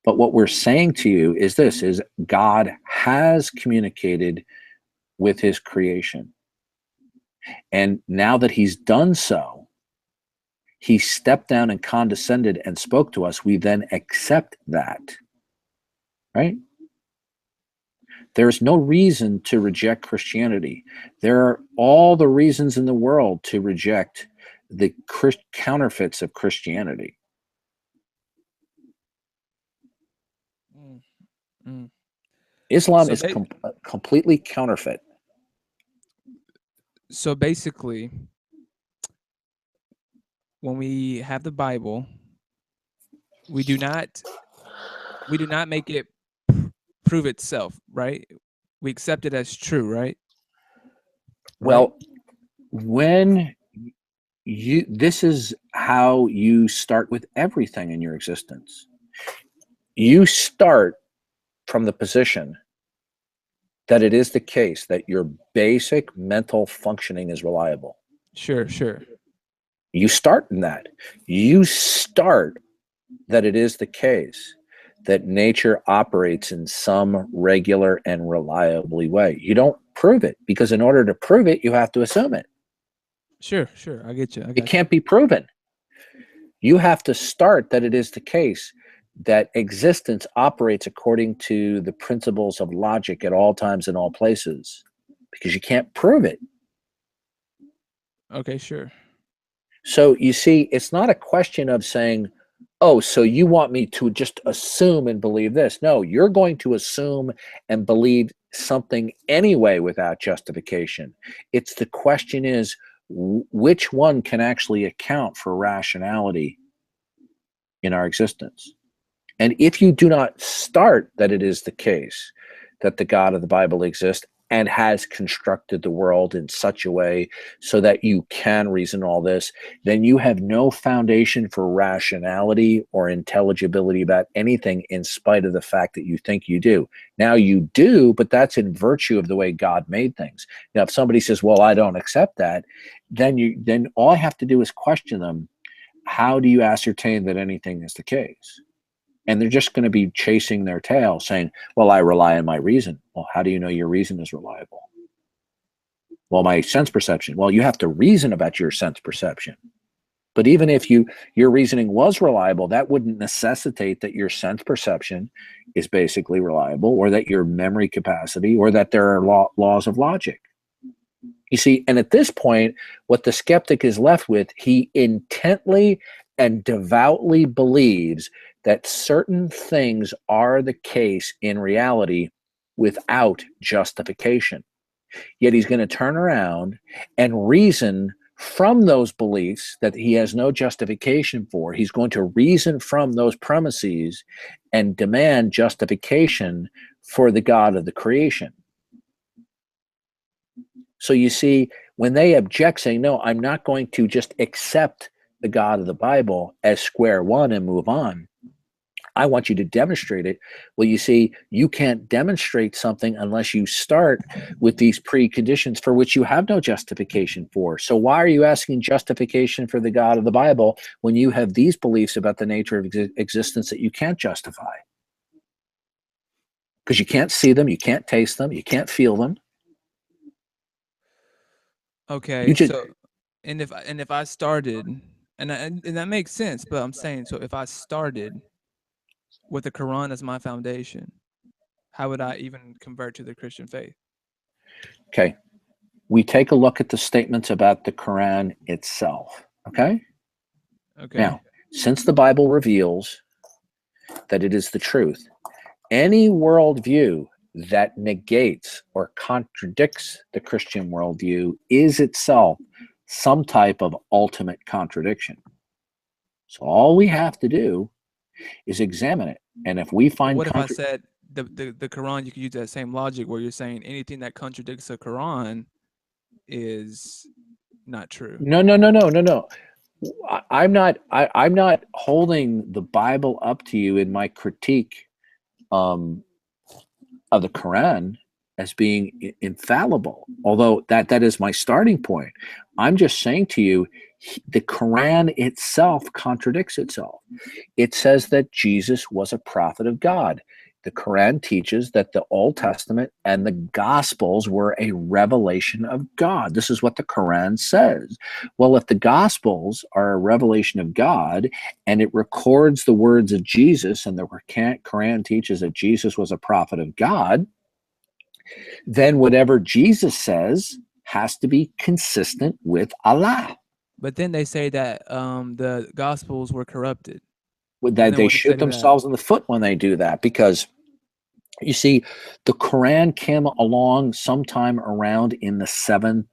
But what we're saying to you is this, is God has communicated with his creation. And now that he's done so, he stepped down and condescended and spoke to us. We then accept that, right? There's no reason to reject Christianity. There are all the reasons in the world to reject the counterfeits of Christianity. Islam is completely counterfeit. So basically, when we have the Bible, we do not make it prove itself, right? We accept it as true, right? Well, when this is how you start with everything in your existence. You start from the position that it is the case that your basic mental functioning is reliable. Sure. You start in that. You start that it is the case that nature operates in some regular and reliably way. You don't prove it, because in order to prove it, you have to assume it. Sure. I get you. It can't be proven. You have to start that it is the case that existence operates according to the principles of logic at all times and all places, because you can't prove it. Okay, sure. So you see, it's not a question of saying, oh, so you want me to just assume and believe this. No, you're going to assume and believe something anyway without justification. It's the question is, which one can actually account for rationality in our existence? And if you do not start that it is the case that the God of the Bible exists and has constructed the world in such a way so that you can reason all this, then you have no foundation for rationality or intelligibility about anything, in spite of the fact that you think you do. Now you do, but that's in virtue of the way God made things. Now, if somebody says, well, I don't accept that, then all I have to do is question them. How do you ascertain that anything is the case? And they're just going to be chasing their tail saying, well, I rely on my reason. Well, how do you know your reason is reliable? Well, my sense perception. Well, you have to reason about your sense perception. But even if your reasoning was reliable, that wouldn't necessitate that your sense perception is basically reliable, or that your memory capacity, or that there are laws of logic. You see, and at this point, what the skeptic is left with, he intently and devoutly believes that certain things are the case in reality without justification. Yet he's going to turn around and reason from those beliefs that he has no justification for. He's going to reason from those premises and demand justification for the God of the creation. So you see, when they object, saying, no, I'm not going to just accept the God of the Bible as square one and move on. I want you to demonstrate it. Well, you see, you can't demonstrate something unless you start with these preconditions for which you have no justification for. So why are you asking justification for the God of the Bible when you have these beliefs about the nature of existence that you can't justify? Because you can't see them, you can't taste them, you can't feel them. Okay, so and if I started, and that makes sense, but I'm saying, so if I started with the Quran as my foundation, how would I even convert to the Christian faith? Okay, we take a look at the statements about the Quran itself. Okay. Now, since the Bible reveals that it is the truth, any worldview that negates or contradicts the Christian worldview is itself some type of ultimate contradiction. So all we have to do is examine it. And if we find what if I said the Quran, you could use that same logic where you're saying anything that contradicts the Quran is not true? No. I'm not holding the Bible up to you in my critique of the Quran as being infallible, although that is my starting point. I'm just saying to you, the Quran itself contradicts itself. It says that Jesus was a prophet of God. The Quran teaches that the Old Testament and the Gospels were a revelation of God. This is what the Quran says. Well, if the Gospels are a revelation of God and it records the words of Jesus, and the Quran teaches that Jesus was a prophet of God, then whatever Jesus says has to be consistent with Allah. But then they say that the Gospels were corrupted. They shoot themselves in the foot when they do that, because you see, the Quran came along sometime around in the 7th,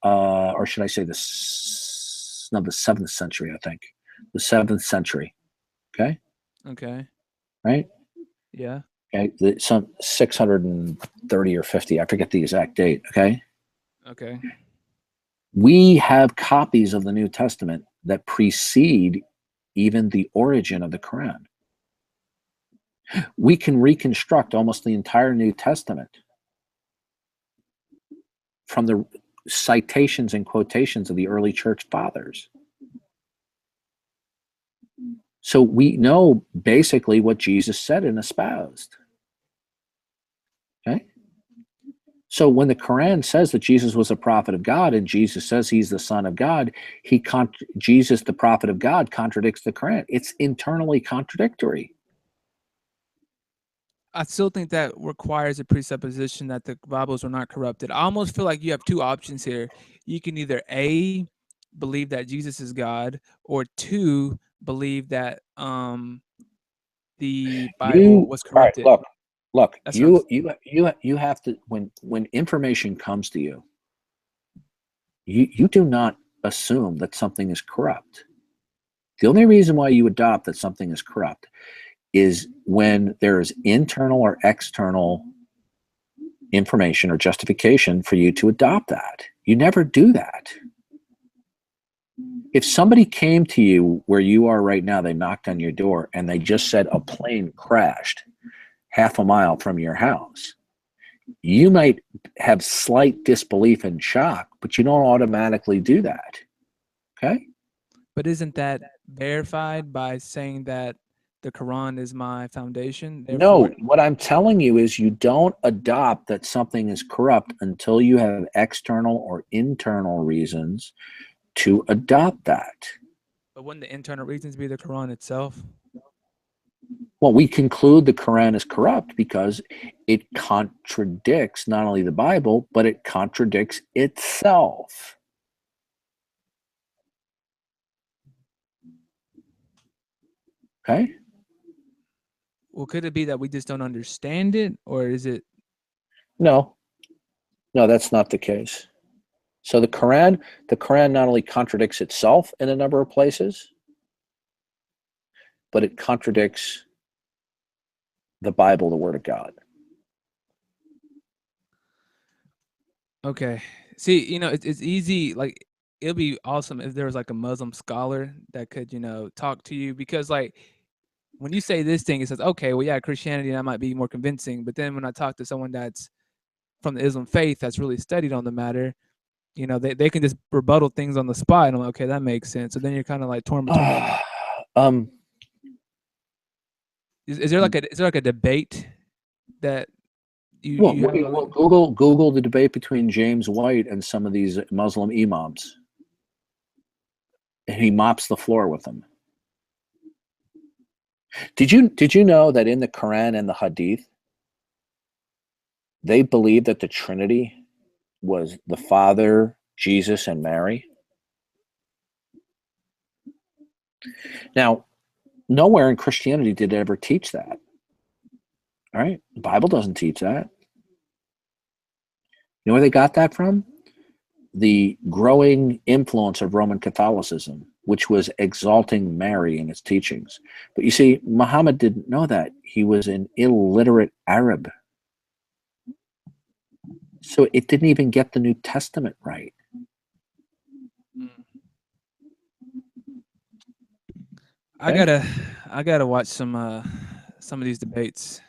or should I say the 7th century, I think. The 7th century. Okay? Okay. Right? Yeah. Okay. Some 630 or 50. I forget the exact date. Okay? Okay. We have copies of the New Testament that precede even the origin of the Quran. We can reconstruct almost the entire New Testament from the citations and quotations of the early church fathers. So we know basically what Jesus said and espoused. Okay? So when the Quran says that Jesus was a prophet of God and Jesus says he's the Son of God, Jesus, the prophet of God, contradicts the Quran. It's internally contradictory. I still think that requires a presupposition that the Bibles were not corrupted. I almost feel like you have two options here. You can either A, believe that Jesus is God, or 2, believe that the Bible was corrupted. All right, look. You have to, when information comes to you, you do not assume that something is corrupt. The only reason why you adopt that something is corrupt is when there is internal or external information or justification for you to adopt that. You never do that. If somebody came to you where you are right now, they knocked on your door and they just said a plane crashed half a mile from your house, you might have slight disbelief and shock, but you don't automatically do that. Okay? But isn't that verified by saying that the Quran is my foundation? No, what I'm telling you is you don't adopt that something is corrupt until you have external or internal reasons to adopt that. But wouldn't the internal reasons be the Quran itself? Well, we conclude the Quran is corrupt because it contradicts not only the Bible, but it contradicts itself. Okay? Well, could it be that we just don't understand it, or is it? No, that's not the case. So the Quran not only contradicts itself in a number of places, but it contradicts the Bible, the Word of God. Okay, See, it's easy. Like, it'll be awesome if there was like a Muslim scholar that could, talk to you, because like when you say this thing, it says, okay, well, yeah, Christianity, that might be more convincing. But then when I talk to someone that's from the Islam faith that's really studied on the matter, they can just rebuttal things on the spot, and I'm like, okay, that makes sense. So then you're kind of like torn between. Is there like a debate that you have? Well, Google the debate between James White and some of these Muslim imams, and he mops the floor with them. Did you know that in the Quran and the Hadith, they believe that the Trinity was the Father, Jesus, and Mary? Now, nowhere in Christianity did it ever teach that. All right? The Bible doesn't teach that. You know where they got that from? The growing influence of Roman Catholicism, which was exalting Mary in its teachings. But you see, Muhammad didn't know that. He was an illiterate Arab. So it didn't even get the New Testament right. I gotta watch some of these debates.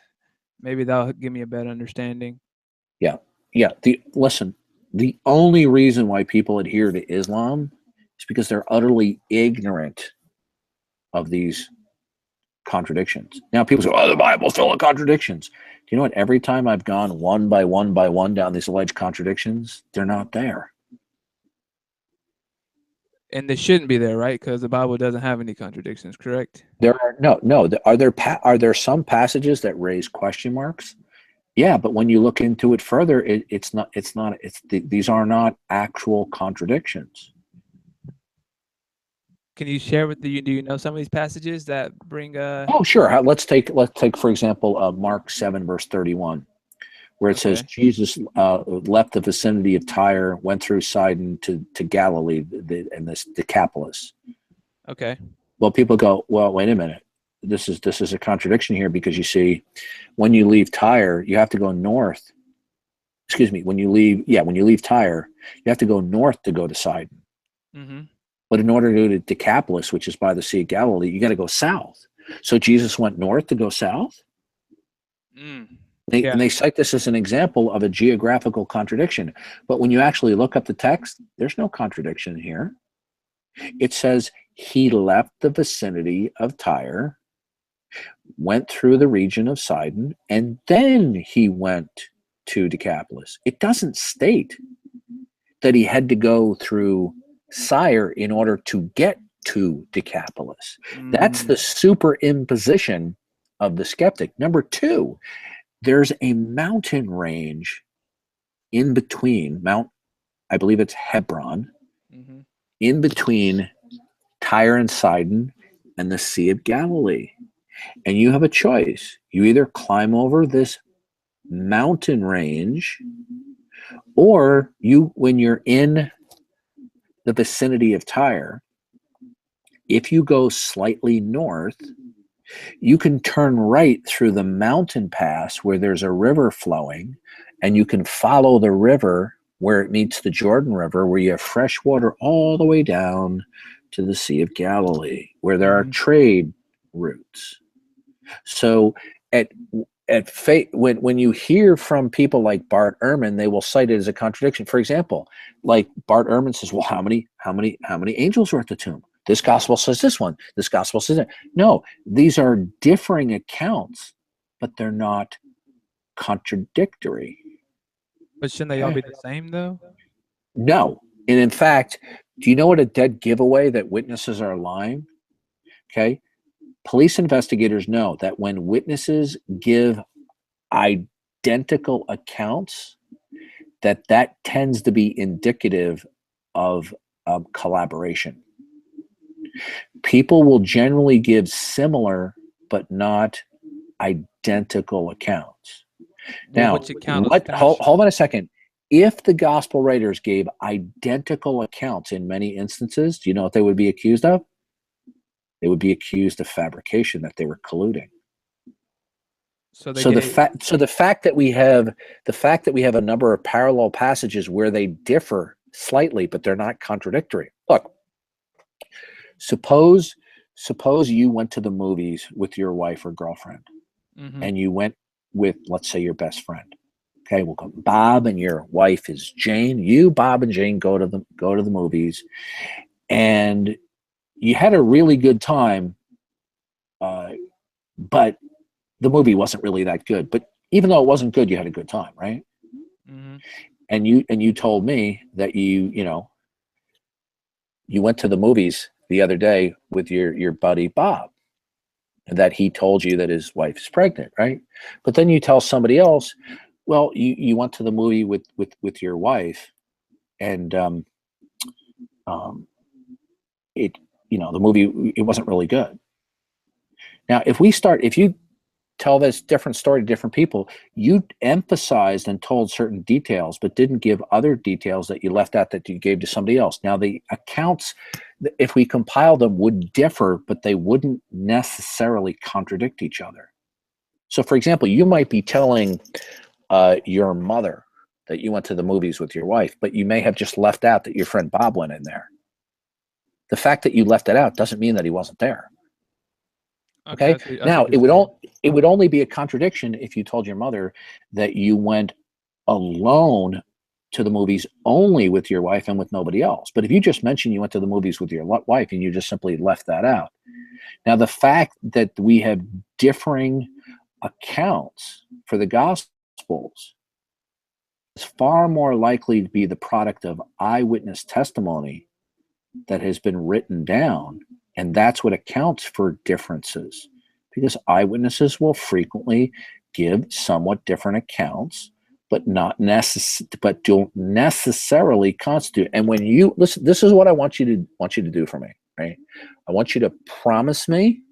Maybe that'll give me a better understanding. Yeah. Listen, the only reason why people adhere to Islam is because they're utterly ignorant of these contradictions. Now people say, "Oh, the Bible's full of contradictions." Do you know what? Every time I've gone one by one down these alleged contradictions, they're not there. And they shouldn't be there, right? Because the Bible doesn't have any contradictions, correct? There are no. Are there some passages that raise question marks? Yeah, but when you look into it further, these are not actual contradictions. Can you share with do you know some of these passages that bring Oh, sure. Let's take for example Mark 7 verse 31, where it says Jesus left the vicinity of Tyre, went through Sidon to Galilee and this Decapolis. Okay. Well, people go, well, wait a minute. This is a contradiction here, because you see, when you leave Tyre, you have to go north. Excuse me. When you leave Tyre, you have to go north to go to Sidon. Mm-hmm. But in order to go to Decapolis, which is by the Sea of Galilee, you got to go south. So Jesus went north to go south. And they cite this as an example of a geographical contradiction. But when you actually look up the text, there's no contradiction here. It says he left the vicinity of Tyre, went through the region of Sidon, and then he went to Decapolis. It doesn't state that he had to go through Tyre in order to get to Decapolis. That's the superimposition of the skeptic. Number two, there's a mountain range in between I believe it's Hebron, in between Tyre and Sidon and the Sea of Galilee. And you have a choice. You either climb over this mountain range, or when you're in the vicinity of Tyre, if you go slightly north, you can turn right through the mountain pass where there's a river flowing, and you can follow the river where it meets the Jordan River, where you have fresh water all the way down to the Sea of Galilee, where there are trade routes. So when you hear from people like Bart Ehrman, they will cite it as a contradiction. For example, like Bart Ehrman says, well, how many angels were at the tomb? This gospel says this one. This gospel says that. No, these are differing accounts, but they're not contradictory. But shouldn't they all be the same, though? No. And in fact, do you know what a dead giveaway that witnesses are lying? Okay. Police investigators know that when witnesses give identical accounts, that tends to be indicative of collaboration. People will generally give similar but not identical accounts. Now, hold on a second. If the gospel writers gave identical accounts in many instances, do you know what they would be accused of? They would be accused of fabrication, that they were colluding. So the fact that we have a number of parallel passages where they differ slightly, but they're not contradictory. Look, suppose you went to the movies with your wife or girlfriend, and you went with, let's say, your best friend. Okay, we'll go Bob and your wife is Jane. You, Bob, and Jane go to the movies, and you had a really good time, but the movie wasn't really that good. But even though it wasn't good, you had a good time, right? And you told me that you went to the movies the other day with your buddy Bob, and that he told you that his wife is pregnant, right? But then you tell somebody else, well, you went to the movie with your wife, and the movie, it wasn't really good. Now, if you tell this different story to different people, you emphasized and told certain details, but didn't give other details that you left out that you gave to somebody else. Now, the accounts, if we compile them, would differ, but they wouldn't necessarily contradict each other. So, for example, you might be telling your mother that you went to the movies with your wife, but you may have just left out that your friend Bob went in there. The fact that you left it out doesn't mean that he wasn't there. Okay. Now, it would only be a contradiction if you told your mother that you went alone to the movies only with your wife and with nobody else. But if you just mentioned you went to the movies with your wife and you just simply left that out. Now, the fact that we have differing accounts for the Gospels is far more likely to be the product of eyewitness testimony that has been written down. And that's what accounts for differences, because eyewitnesses will frequently give somewhat different accounts, but don't necessarily constitute. And when you listen, this is what I want you to do for me, right? I want you to promise me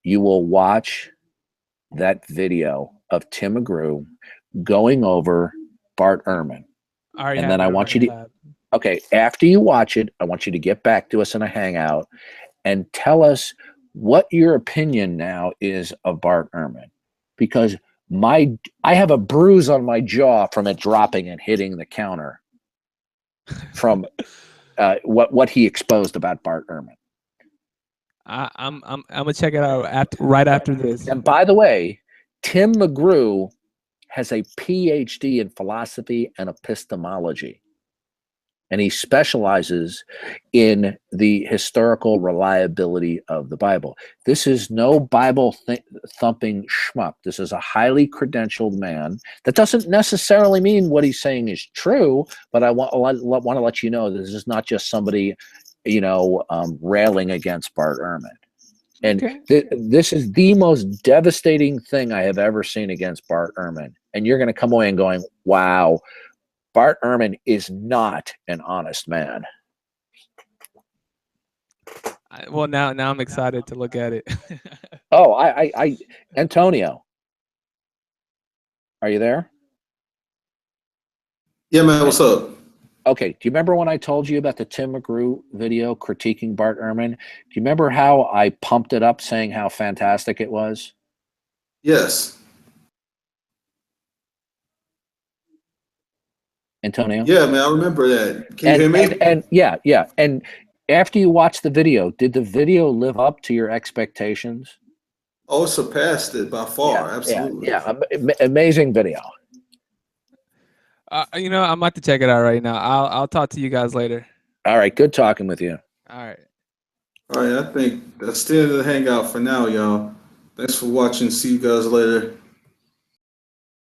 you will watch that video of Tim McGrew going over Bart Ehrman. And then I want you to, okay, after you watch it, I want you to get back to us in a hangout and tell us what your opinion now is of Bart Ehrman, because I have a bruise on my jaw from it dropping and hitting the counter from what he exposed about Bart Ehrman. I'm gonna check it out right after this. And by the way, Tim McGrew has a PhD in philosophy and epistemology, and he specializes in the historical reliability of the Bible. This is no Bible thumping schmuck. This is a highly credentialed man. That doesn't necessarily mean what he's saying is true, but I want to let you know this is not just somebody, railing against Bart Ehrman. And this is the most devastating thing I have ever seen against Bart Ehrman. And you're going to come away and going, wow, Bart Ehrman is not an honest man. Well, now I'm excited to look at it. Oh, Antonio, are you there? Yeah, man. What's up? Okay. Do you remember when I told you about the Tim McGrew video critiquing Bart Ehrman? Do you remember how I pumped it up saying how fantastic it was? Yes. Antonio? Yeah, man, I remember that. Can you hear me? And yeah. And after you watched the video, did the video live up to your expectations? Oh, it surpassed it by far. Absolutely. Yeah. Amazing video. I'm about to check it out right now. I'll talk to you guys later. All right. Good talking with you. All right. All right. I think that's the end of the hangout for now, y'all. Thanks for watching. See you guys later.